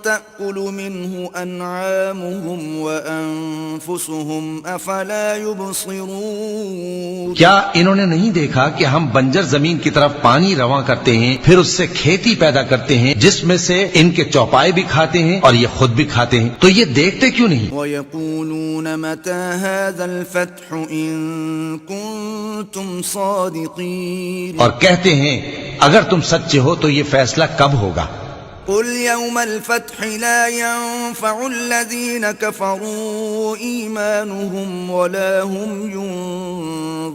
تَأْكُلُ مِنْهُ أَنْعَامُهُمْ وَأَنفُسُهُمْ أَفَلَا يُبْصِرُونَ، کیا انہوں نے نہیں دیکھا کہ ہم بنجر زمین کی طرف پانی رواں کرتے ہیں، پھر اس سے کھیتی پیدا کرتے ہیں جس میں سے ان کے چوپائے بھی کھاتے ہیں اور یہ خود بھی کھاتے ہیں، تو یہ دیکھتے کیوں نہیں؟ وَيَقُولُونَ مَتَى هَذَا الْفَتْحُ إِن كُنتُمْ صَادِقِينَ، اور کہتے ہیں اگر تم سچے ہو تو یہ فیصلہ کب ہوگا؟ قُلْ يَوْمَ الْفَتْحِ لَا يَنفَعُ الَّذِينَ كَفَرُوا إِيمَانُهُمْ وَلَا هُمْ يُنظَرُونَ،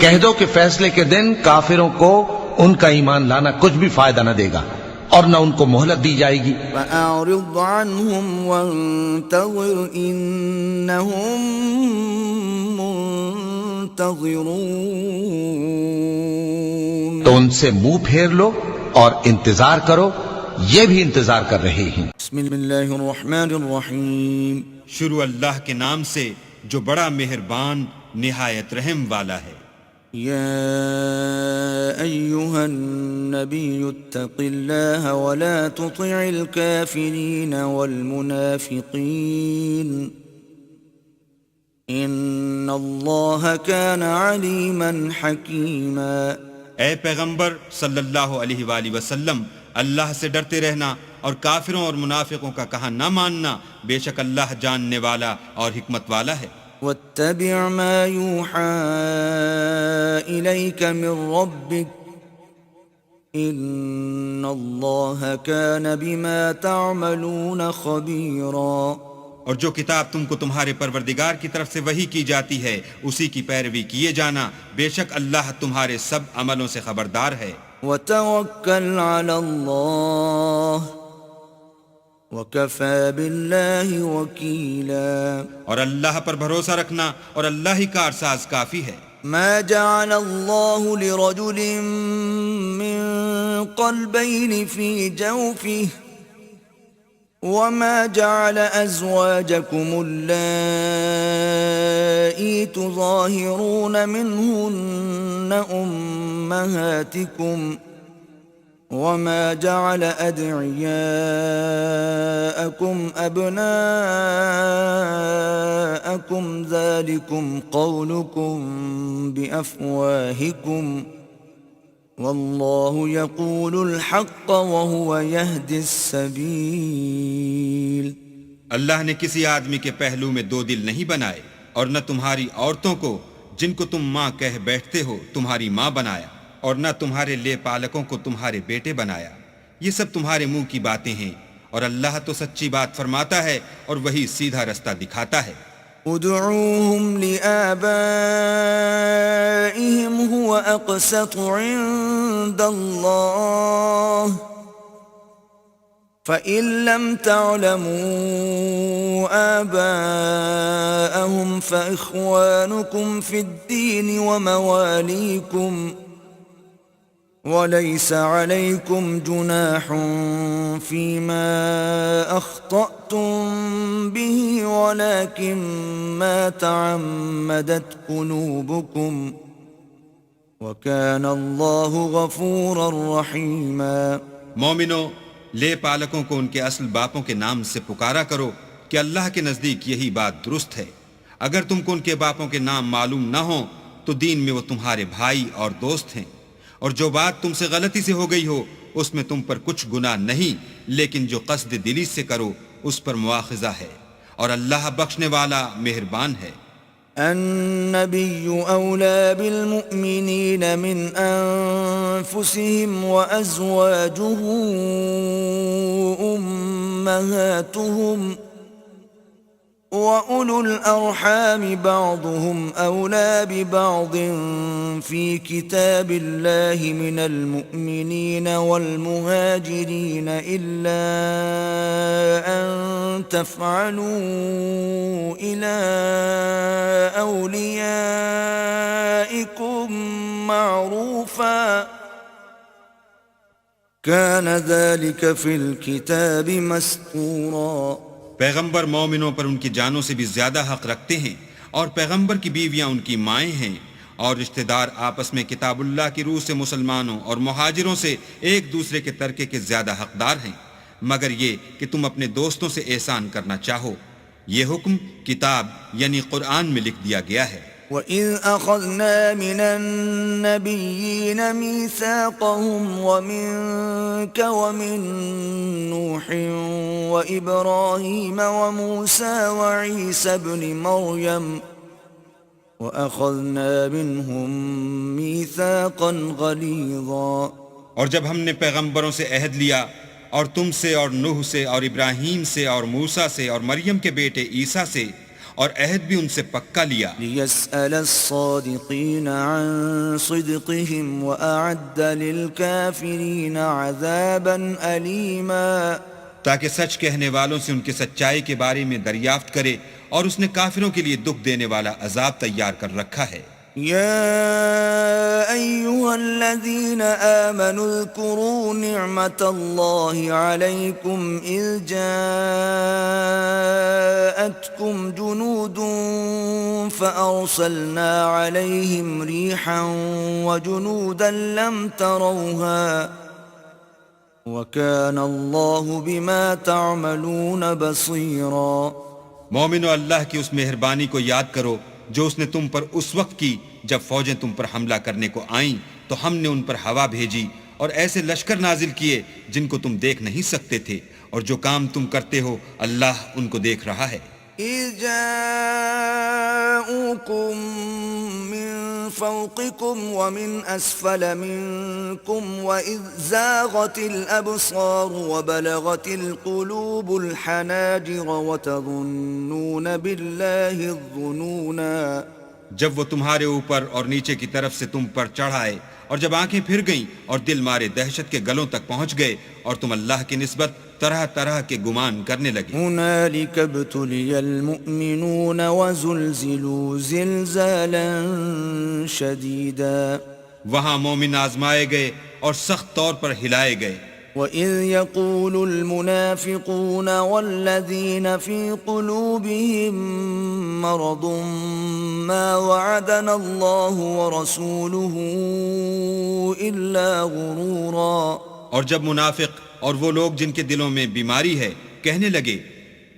کہہ دو کہ فیصلے کے دن کافروں کو ان کا ایمان لانا کچھ بھی فائدہ نہ دے گا اور نہ ان کو مہلت دی جائے گی۔ فَأَعْرِضْ عَنْهُمْ وَانتَظِرْ إِنَّهُمْ مُنتَظِرُونَ، تو ان سے منہ پھیر لو اور انتظار کرو، یہ بھی انتظار کر رہے ہیں۔ بسم اللہ الرحمن الرحیم، شروع اللہ کے نام سے جو بڑا مہربان نہایت رحم والا ہے۔ یا ایہا النبی اتق اللہ ولا تطع الكافرین والمنافقین ان اللہ کان علیما حکیما، اے پیغمبر صلی اللہ علیہ وآلہ وسلم، اللہ سے ڈرتے رہنا اور کافروں اور منافقوں کا کہا نہ ماننا، بے شک اللہ جاننے والا اور حکمت والا ہے۔ واتبع ما يوحى إليك من ربك إن الله كان بما تعملون خبيرا، اور جو کتاب تم کو تمہارے پروردگار کی طرف سے وحی کی جاتی ہے اسی کی پیروی کیے جانا، بے شک اللہ تمہارے سب عملوں سے خبردار ہے۔ وتوکل علی اللہ وَكَفَى بِاللَّهِ وَكِيلًا، اور اللہ پر بھروسہ رکھنا اور اللہ ہی کارساز کافی ہے۔ ما جعل اللہ لرجل من قلبین فی جوفه وما جعل أزواجكم اللائي تظاهرون منهن أمهاتكم وما جعل أدعياءكم أبناءكم ذلكم قولكم بأفواهكم والله يقول الحق وهو يهدي السبيل. اللہ نے کسی آدمی کے پہلو میں دو دل نہیں بنائے اور نہ تمہاری عورتوں کو جن کو تم ماں کہہ بیٹھتے ہو تمہاری ماں بنایا اور نہ تمہارے لے پالکوں کو تمہارے بیٹے بنایا. یہ سب تمہارے منہ کی باتیں ہیں اور اللہ تو سچی بات فرماتا ہے اور وہی سیدھا رستہ دکھاتا ہے. ادعوهم لآبائهم هو أقسط عند الله فإن لم تعلموا آباءهم فإخوانكم في الدين ومواليكم وليس عليكم جناح فيما أخطأتم به ولكن ما تعمدت قلوبكم وكان الله غفورا رحيما. مومنو، لے پالکوں کو ان کے اصل باپوں کے نام سے پکارا کرو کہ اللہ کے نزدیک یہی بات درست ہے. اگر تم کو ان کے باپوں کے نام معلوم نہ ہوں تو دین میں وہ تمہارے بھائی اور دوست ہیں، اور جو بات تم سے غلطی سے ہو گئی ہو اس میں تم پر کچھ گناہ نہیں، لیکن جو قصد دلی سے کرو اس پر مواخذہ ہے، اور اللہ بخشنے والا مہربان ہے. النبي أولى بالمؤمنين من أنفسهم وأزواجه أمهاتهم وَأُولُو الْأَرْحَامِ بَعْضُهُمْ أَوْلَى بِبَعْضٍ فِي كِتَابِ اللَّهِ مِنَ الْمُؤْمِنِينَ وَالْمُهَاجِرِينَ إِلَّا أَن تَفْعَلُوا إِلَى أَوْلِيَائِكُمْ مَعْرُوفًا كَانَ ذَلِكَ فِي الْكِتَابِ مَسْطُورًا. پیغمبر مومنوں پر ان کی جانوں سے بھی زیادہ حق رکھتے ہیں، اور پیغمبر کی بیویاں ان کی مائیں ہیں، اور رشتہ دار آپس میں کتاب اللہ کی روح سے مسلمانوں اور مہاجروں سے ایک دوسرے کے ترکے کے زیادہ حقدار ہیں، مگر یہ کہ تم اپنے دوستوں سے احسان کرنا چاہو. یہ حکم کتاب یعنی قرآن میں لکھ دیا گیا ہے. وَإِذْ أَخَذْنَا مِنَ النَّبِيِّينَ مِيثَاقَهُمْ وَمِنكَ وَمِن نُّوحٍ وَإِبْرَاهِيمَ وَمُوسَىٰ وَعِيسَى ابْنِ مَرْيَمَ وَأَخَذْنَا مِنْهُم مِّيثَاقًا غَلِيظًا. اور جب ہم نے پیغمبروں سے عہد لیا اور تم سے اور نوح سے اور ابراہیم سے اور موسیٰ سے اور مریم کے بیٹے عیسیٰ سے، اور عہد بھی ان سے پکا لیا. لِيَسْأَلَ الصَّادِقِينَ عَن صِدْقِهِمْ وَأَعَدَّ لِلْكَافِرِينَ عَذَابًا أَلِيمًا. تاکہ سچ کہنے والوں سے ان کی سچائی کے بارے میں دریافت کرے، اور اس نے کافروں کے لیے دکھ دینے والا عذاب تیار کر رکھا ہے. يا أيها الذين آمنوا اذكروا نعمة الله عليكم إذ جاءتكم جنود فأرسلنا عليهم ريحا وجنودا لم تروها وكان الله بما تعملون بصيرا. مومنو، اللہ کی اس مہربانی کو یاد کرو جو اس نے تم پر اس وقت کی جب فوجیں تم پر حملہ کرنے کو آئیں تو ہم نے ان پر ہوا بھیجی اور ایسے لشکر نازل کیے جن کو تم دیکھ نہیں سکتے تھے، اور جو کام تم کرتے ہو اللہ ان کو دیکھ رہا ہے. إِذْ جَاءُوكُم مِّن فَوْقِكُمْ وَمِنْ أَسْفَلَ مِنكُمْ وَإِذْ زَاغَتِ الْأَبْصَارُ وَبَلَغَتِ الْقُلُوبُ الْحَنَاجِرَ وَتَظُنُّونَ بِاللَّهِ الظُّنُونَا. جب وہ تمہارے اوپر اور نیچے کی طرف سے تم پر چڑھ آئے، اور جب آنکھیں پھر گئیں اور دل مارے دہشت کے گلوں تک پہنچ گئے، اور تم اللہ کی نسبت طرح طرح کے گمان کرنے لگے. هنالك ابتلي المؤمنون وزلزلوا زلزالا شديدا. وہاں مومن آزمائے گئے اور سخت طور پر ہلائے گئے. وَإِذْ يَقُولُ الْمُنَافِقُونَ وَالَّذِينَ فِي قُلُوبِهِم مَّرَضٌ مَّا وَعَدَنَا اللَّهُ وَرَسُولُهُ إِلَّا غُرُورًا۔ اور جب منافق اور وہ لوگ جن کے دلوں میں بیماری ہے کہنے لگے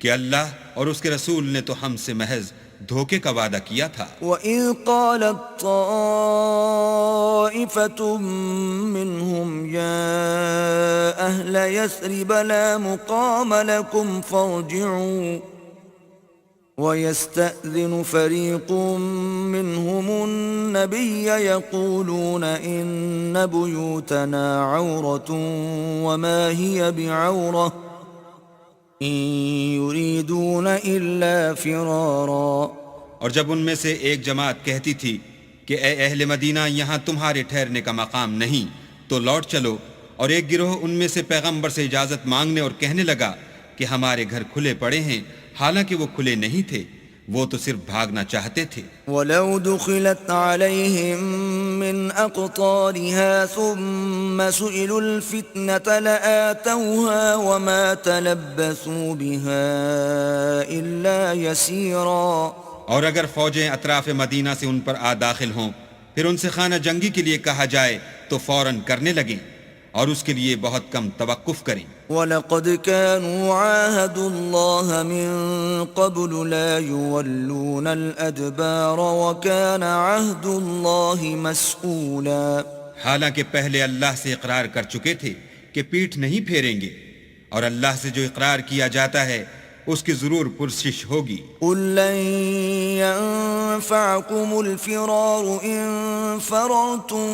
کہ اللہ اور اس کے رسول نے تو ہم سے محض دھوکے کا وعدہ کیا تھا۔ وَإِذْ قَالَتْ طَائِفَةٌ مِّنْهُمْ يَا أَهْلَ يَثْرِبَ لَا مُقَامَ لَكُمْ فَارْجِعُوا وَيَسْتَأْذِنُ فَرِيقٌ مِّنْهُمُ النَّبِيَّ يَقُولُونَ إِنَّ بُيُوتَنَا عَوْرَةٌ وَمَا هِيَ بِعَوْرَةٍ إِن يُرِيدُونَ إِلَّا فِرَارًا۔ اور جب ان میں سے ایک جماعت کہتی تھی کہ اے اہل مدینہ یہاں تمہارے ٹھہرنے کا مقام نہیں تو لوٹ چلو، اور ایک گروہ ان میں سے پیغمبر سے اجازت مانگنے اور کہنے لگا کہ ہمارے گھر کھلے پڑے ہیں، حالانکہ وہ کھلے نہیں تھے، وہ تو صرف بھاگنا چاہتے تھے۔ وَلَوْ دُخِلَتْ عَلَيْهِمْ مِنْ أَقْطَارِهَا ثُمَّ سُئِلُوا الْفِتْنَةَ لَآتَوْهَا وَمَا تَلَبَّثُوا بِهَا إِلَّا يَسِيرًا۔ اور اگر فوجیں اطراف مدینہ سے ان پر داخل ہوں پھر ان سے خانہ جنگی کے لیے کہا جائے تو فوراً کرنے لگیں اور اس کے لیے بہت کم توقف کریں۔ وَلَقَدْ كَانُوا عَاهَدُوا اللَّهَ مِن قَبْلُ لَا يُوَلُّونَ الْأَدْبَارَ وَكَانَ عَهْدُ اللَّهِ مَسْئُولًا۔ حالانکہ پہلے اللہ سے اقرار کر چکے تھے کہ پیٹھ نہیں پھیریں گے، اور اللہ سے جو اقرار کیا جاتا ہے اس کی ضرور پرسش ہوگی۔ قُل لَّن يَنفَعَكُمُ الْفِرَارُ إِن فَرَرْتُم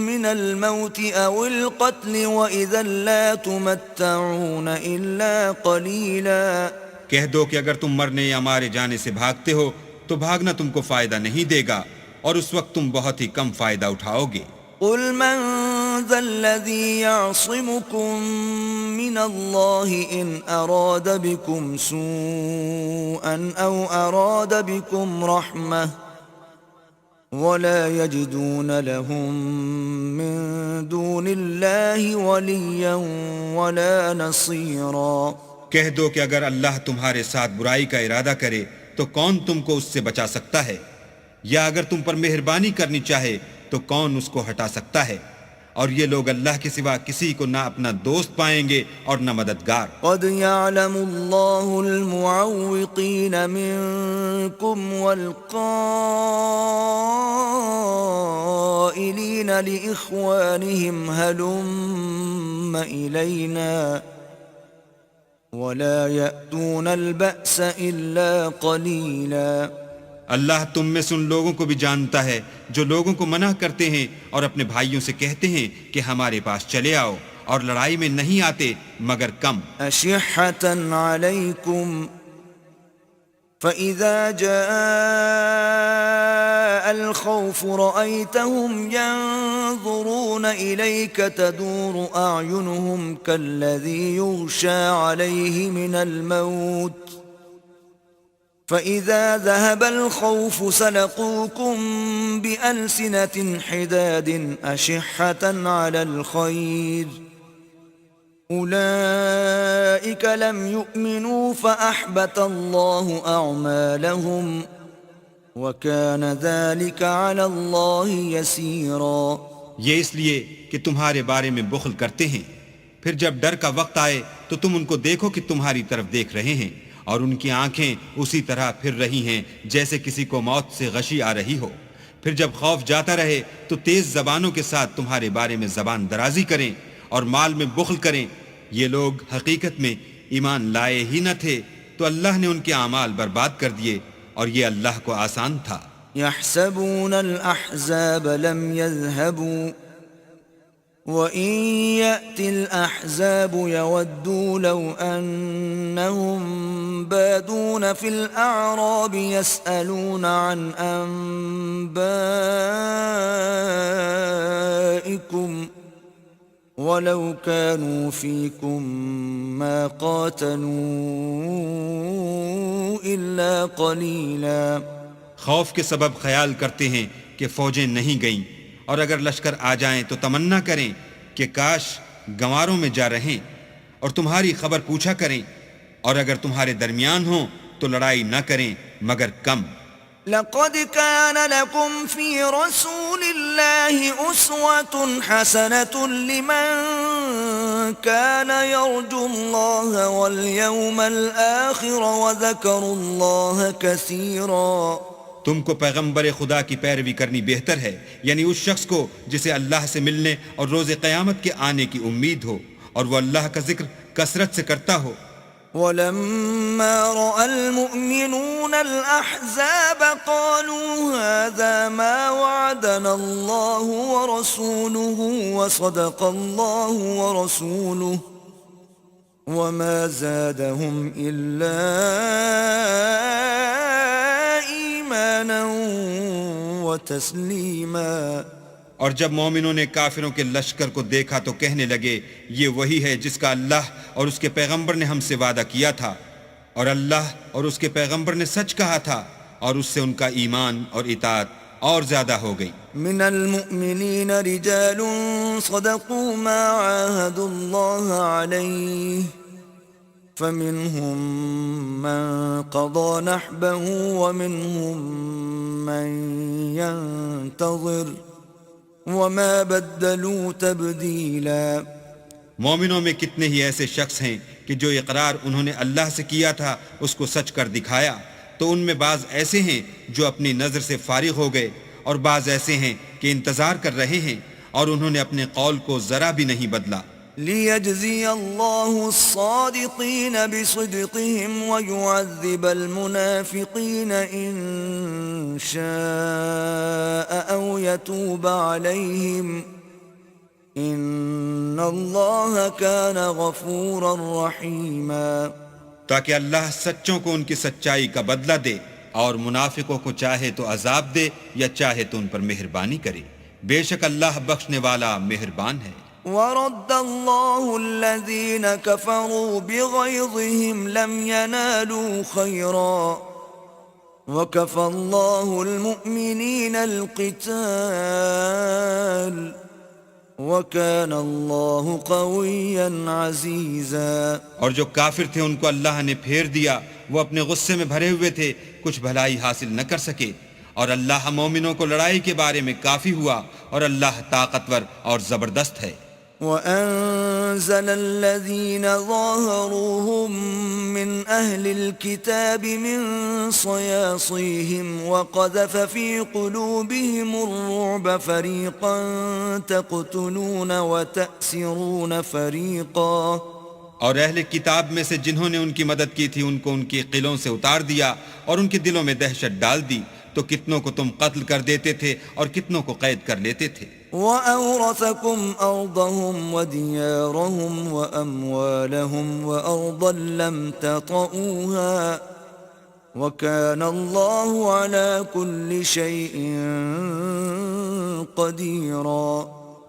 مِّنَ الْمَوْتِ أَوِ الْقَتْلِ وَإِذًا لَّا تُمَتَّعُونَ إِلَّا قَلِيلًا۔ کہہ دو کہ اگر تم مرنے یا مارے جانے سے بھاگتے ہو تو بھاگنا تم کو فائدہ نہیں دے گا، اور اس وقت تم بہت ہی کم فائدہ اٹھاؤ گے۔ قُلْ مَنْ ذَا الَّذِي يَعْصِمُكُم مِّنَ اللَّهِ إِنْ أَرَادَ بِكُمْ سُوءًا أَوْ أَرَادَ بِكُمْ رَحْمَةً وَلَا يَجِدُونَ لَهُم مِّن دُونِ اللَّهِ وَلِيًّا وَلَا نَصِيرًا۔ کہہ دو کہ اگر اللہ تمہارے ساتھ برائی کا ارادہ کرے تو کون تم کو اس سے بچا سکتا ہے، یا اگر تم پر مہربانی کرنی چاہے تو کون اس کو ہٹا سکتا ہے، اور یہ لوگ اللہ کے سوا کسی کو نہ اپنا دوست پائیں گے اور نہ مددگار۔ قد يعلم الله المعوقين منكم والقائلين لإخوانهم هلم إلينا ولا يأتون البأس إلا قليلا۔ اللہ تم میں سے ان لوگوں کو بھی جانتا ہے جو لوگوں کو منع کرتے ہیں اور اپنے بھائیوں سے کہتے ہیں کہ ہمارے پاس چلے آؤ، اور لڑائی میں نہیں آتے مگر کم۔ أشحة عليكم فإذا جاء الخوف رأيتهم ينظرون إليك تدور أعينهم كالذي يغشى عليه من الموت فإذا ذهب الخوف سلقوكم بألسنة حداد أشحة على الخير أولئك لم يؤمنوا فأحبط الله أعمالهم وكان ذلك على الله يسيرا۔ یہ اس لیے کہ تمہارے بارے میں بخل کرتے ہیں، پھر جب ڈر کا وقت آئے تو تم ان کو دیکھو کہ تمہاری طرف دیکھ رہے ہیں، اور ان کی آنکھیں اسی طرح پھر رہی ہیں جیسے کسی کو موت سے غشی آ رہی ہو۔ پھر جب خوف جاتا رہے تو تیز زبانوں کے ساتھ تمہارے بارے میں زبان درازی کریں اور مال میں بخل کریں۔ یہ لوگ حقیقت میں ایمان لائے ہی نہ تھے تو اللہ نے ان کے اعمال برباد کر دیے، اور یہ اللہ کو آسان تھا۔ يحسبون الأحزاب لم يذهبوا وَإِن يَأْتِ الْأَحْزَابُ يَوَدُّوا لَوْ أَنَّهُمْ بَادُونَ فِي الْأَعْرَابِ يَسْأَلُونَ عَنْ أَنْبَائِكُمْ وَلَوْ كَانُوا فِيكُمْ مَا قَاتَلُوا إِلَّا قَلِيلًا۔ خوف کے سبب خیال کرتے ہیں کہ فوجیں نہیں گئیں، اور اگر لشکر آ جائیں تو تمنا کریں کہ کاش گنواروں میں جا رہیں اور تمہاری خبر پوچھا کریں، اور اگر تمہارے درمیان ہوں تو لڑائی نہ کریں مگر کم۔ لقد كان لكم في رسول الله أسوة حسنة لمن كان يرجو الله واليوم الآخر وذكر الله كثيرا۔ تم کو پیغمبر خدا کی پیروی کرنی بہتر ہے، یعنی اس شخص کو جسے اللہ سے ملنے اور روز قیامت کے آنے کی امید ہو اور وہ اللہ کا ذکر کثرت سے کرتا ہو۔ ولما رأى المؤمنون الأحزاب قالوا هذا ما وعدنا الله ورسوله وصدق الله ورسوله وما زادهم إلا إيمانا وتسليما۔ اور جب مومنوں نے کافروں کے لشکر کو دیکھا تو کہنے لگے یہ وہی ہے جس کا اللہ اور اس کے پیغمبر نے ہم سے وعدہ کیا تھا، اور اللہ اور اس کے پیغمبر نے سچ کہا تھا، اور اس سے ان کا ایمان اور اطاعت اور زیادہ ہو گئی۔ من المؤمنین رجال صدقوا ما عاهدوا الله عليه فمنهم من قضى نحبه ومنهم من ينتظر وما بدلوا تبدیلا۔ مومنوں میں کتنے ہی ایسے شخص ہیں کہ جو اقرار انہوں نے اللہ سے کیا تھا اس کو سچ کر دکھایا، تو ان میں بعض ایسے ہیں جو اپنی نظر سے فارغ ہو گئے، اور بعض ایسے ہیں کہ انتظار کر رہے ہیں اور انہوں نے اپنے قول کو ذرا بھی نہیں بدلا۔ لِيَجْزِيَ اللَّهُ الصَّادِقِينَ بِصِدْقِهِمْ وَيُعَذِّبَ الْمُنَافِقِينَ إِن شَاءَ أَوْ يَتُوبَ عَلَيْهِمْ إِنَّ اللَّهَ كَانَ غَفُورًا رَحِيمًا۔ تاکہ اللہ سچوں کو ان کی سچائی کا بدلہ دے، اور منافقوں کو چاہے تو عذاب دے یا چاہے تو ان پر مہربانی کرے، بے شک اللہ بخشنے والا مہربان ہے۔ وَرَدَّ اللَّهُ الَّذِينَ كَفَرُوا بِغَيْظِهِمْ لَمْ يَنَالُوا خَيْرًا وَكَفَى اللَّهُ الْمُؤْمِنِينَ الْقِتَالَ وَكَانَ اللَّهُ قَوِيًّا عَزِيزًا۔ اور جو کافر تھے ان کو اللہ نے پھیر دیا، وہ اپنے غصے میں بھرے ہوئے تھے، کچھ بھلائی حاصل نہ کر سکے، اور اللہ مومنوں کو لڑائی کے بارے میں کافی ہوا، اور اللہ طاقتور اور زبردست ہے۔ وَأَنزَلَ الَّذِينَ ظَاهَرُوهُم مِّنْ أَهْلِ الْكِتَابِ مِنْ صَيَاصِيهِمْ وَقَذَفَ فِي قُلُوبِهِمُ الرُّعْبَ فَرِيقًا تَقْتُلُونَ وَتَأْسِرُونَ فَرِيقًا۔ اور اہل کتاب میں سے جنہوں نے ان کی مدد کی تھی ان کو ان کے قلعوں سے اتار دیا اور ان کے دلوں میں دہشت ڈال دی، تو کتنوں کو تم قتل کر دیتے تھے اور کتنوں کو قید کر لیتے تھے۔ وَأَوْرَثَكُمْ أَرْضَهُمْ وَدِيَارَهُمْ وَأَمْوَالَهُمْ وَأَرْضًا لَّمْ تَطَئُوهَا وَكَانَ اللَّهُ عَلَى كُلِّ شَيْءٍ قَدِيرًا۔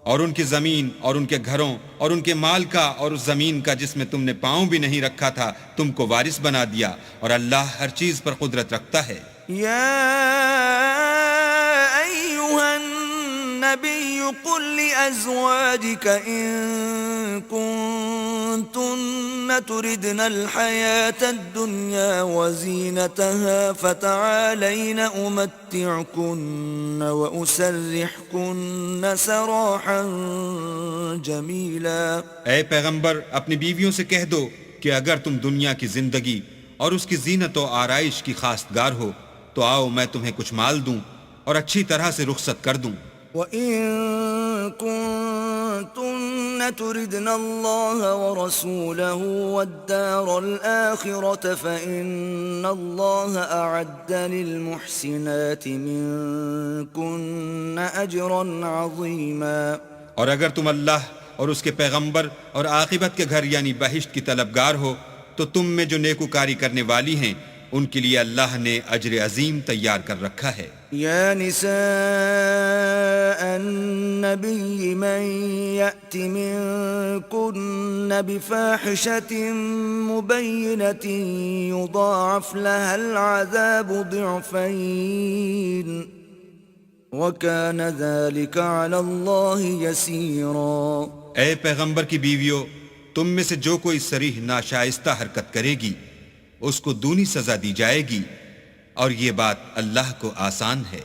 اور ان کی زمین اور ان کے گھروں اور ان کے مال کا اور اس زمین کا جس میں تم نے پاؤں بھی نہیں رکھا تھا تم کو وارث بنا دیا، اور اللہ ہر چیز پر قدرت رکھتا ہے۔ يا أيها النبي قل لأزواجك إن كنتن تردن الحياة الدنيا وزينتها فتعالين أمتعكن وأسرحكن سراحا جميلا۔ اے پیغمبر اپنی بیویوں سے کہہ دو کہ اگر تم دنیا کی زندگی اور اس کی زینت و آرائش کی خواستگار ہو تو آؤ میں تمہیں کچھ مال دوں اور اچھی طرح سے رخصت کر دوں۔ وَإِن كُنتُنَّ تُرِدْنَ اللَّهَ وَرَسُولَهُ وَالدَّارَ الْآخِرَةَ فَإِنَّ اللَّهَ أَعَدَّ لِلْمُحْسِنَاتِ مِنكُنَّ أَجْرًا عَظِيمًا۔ اور اگر تم اللہ اور اس کے پیغمبر اور عاقبت کے گھر یعنی بہشت کی طلبگار ہو تو تم میں جو نیکوکاری کرنے والی ہیں ان کے لیے اللہ نے اجر عظیم تیار کر رکھا ہے۔ یا نساء النبی من یأت منکن بفاحشة مبینة یضاعف لها العذاب ضعفین وكان ذلك على الله يسيرا۔ اے پیغمبر کی بیویوں، تم میں سے جو کوئی صریح ناشائستہ حرکت کرے گی اس کو دونی سزا دی جائے گی، اور یہ بات اللہ کو آسان ہے۔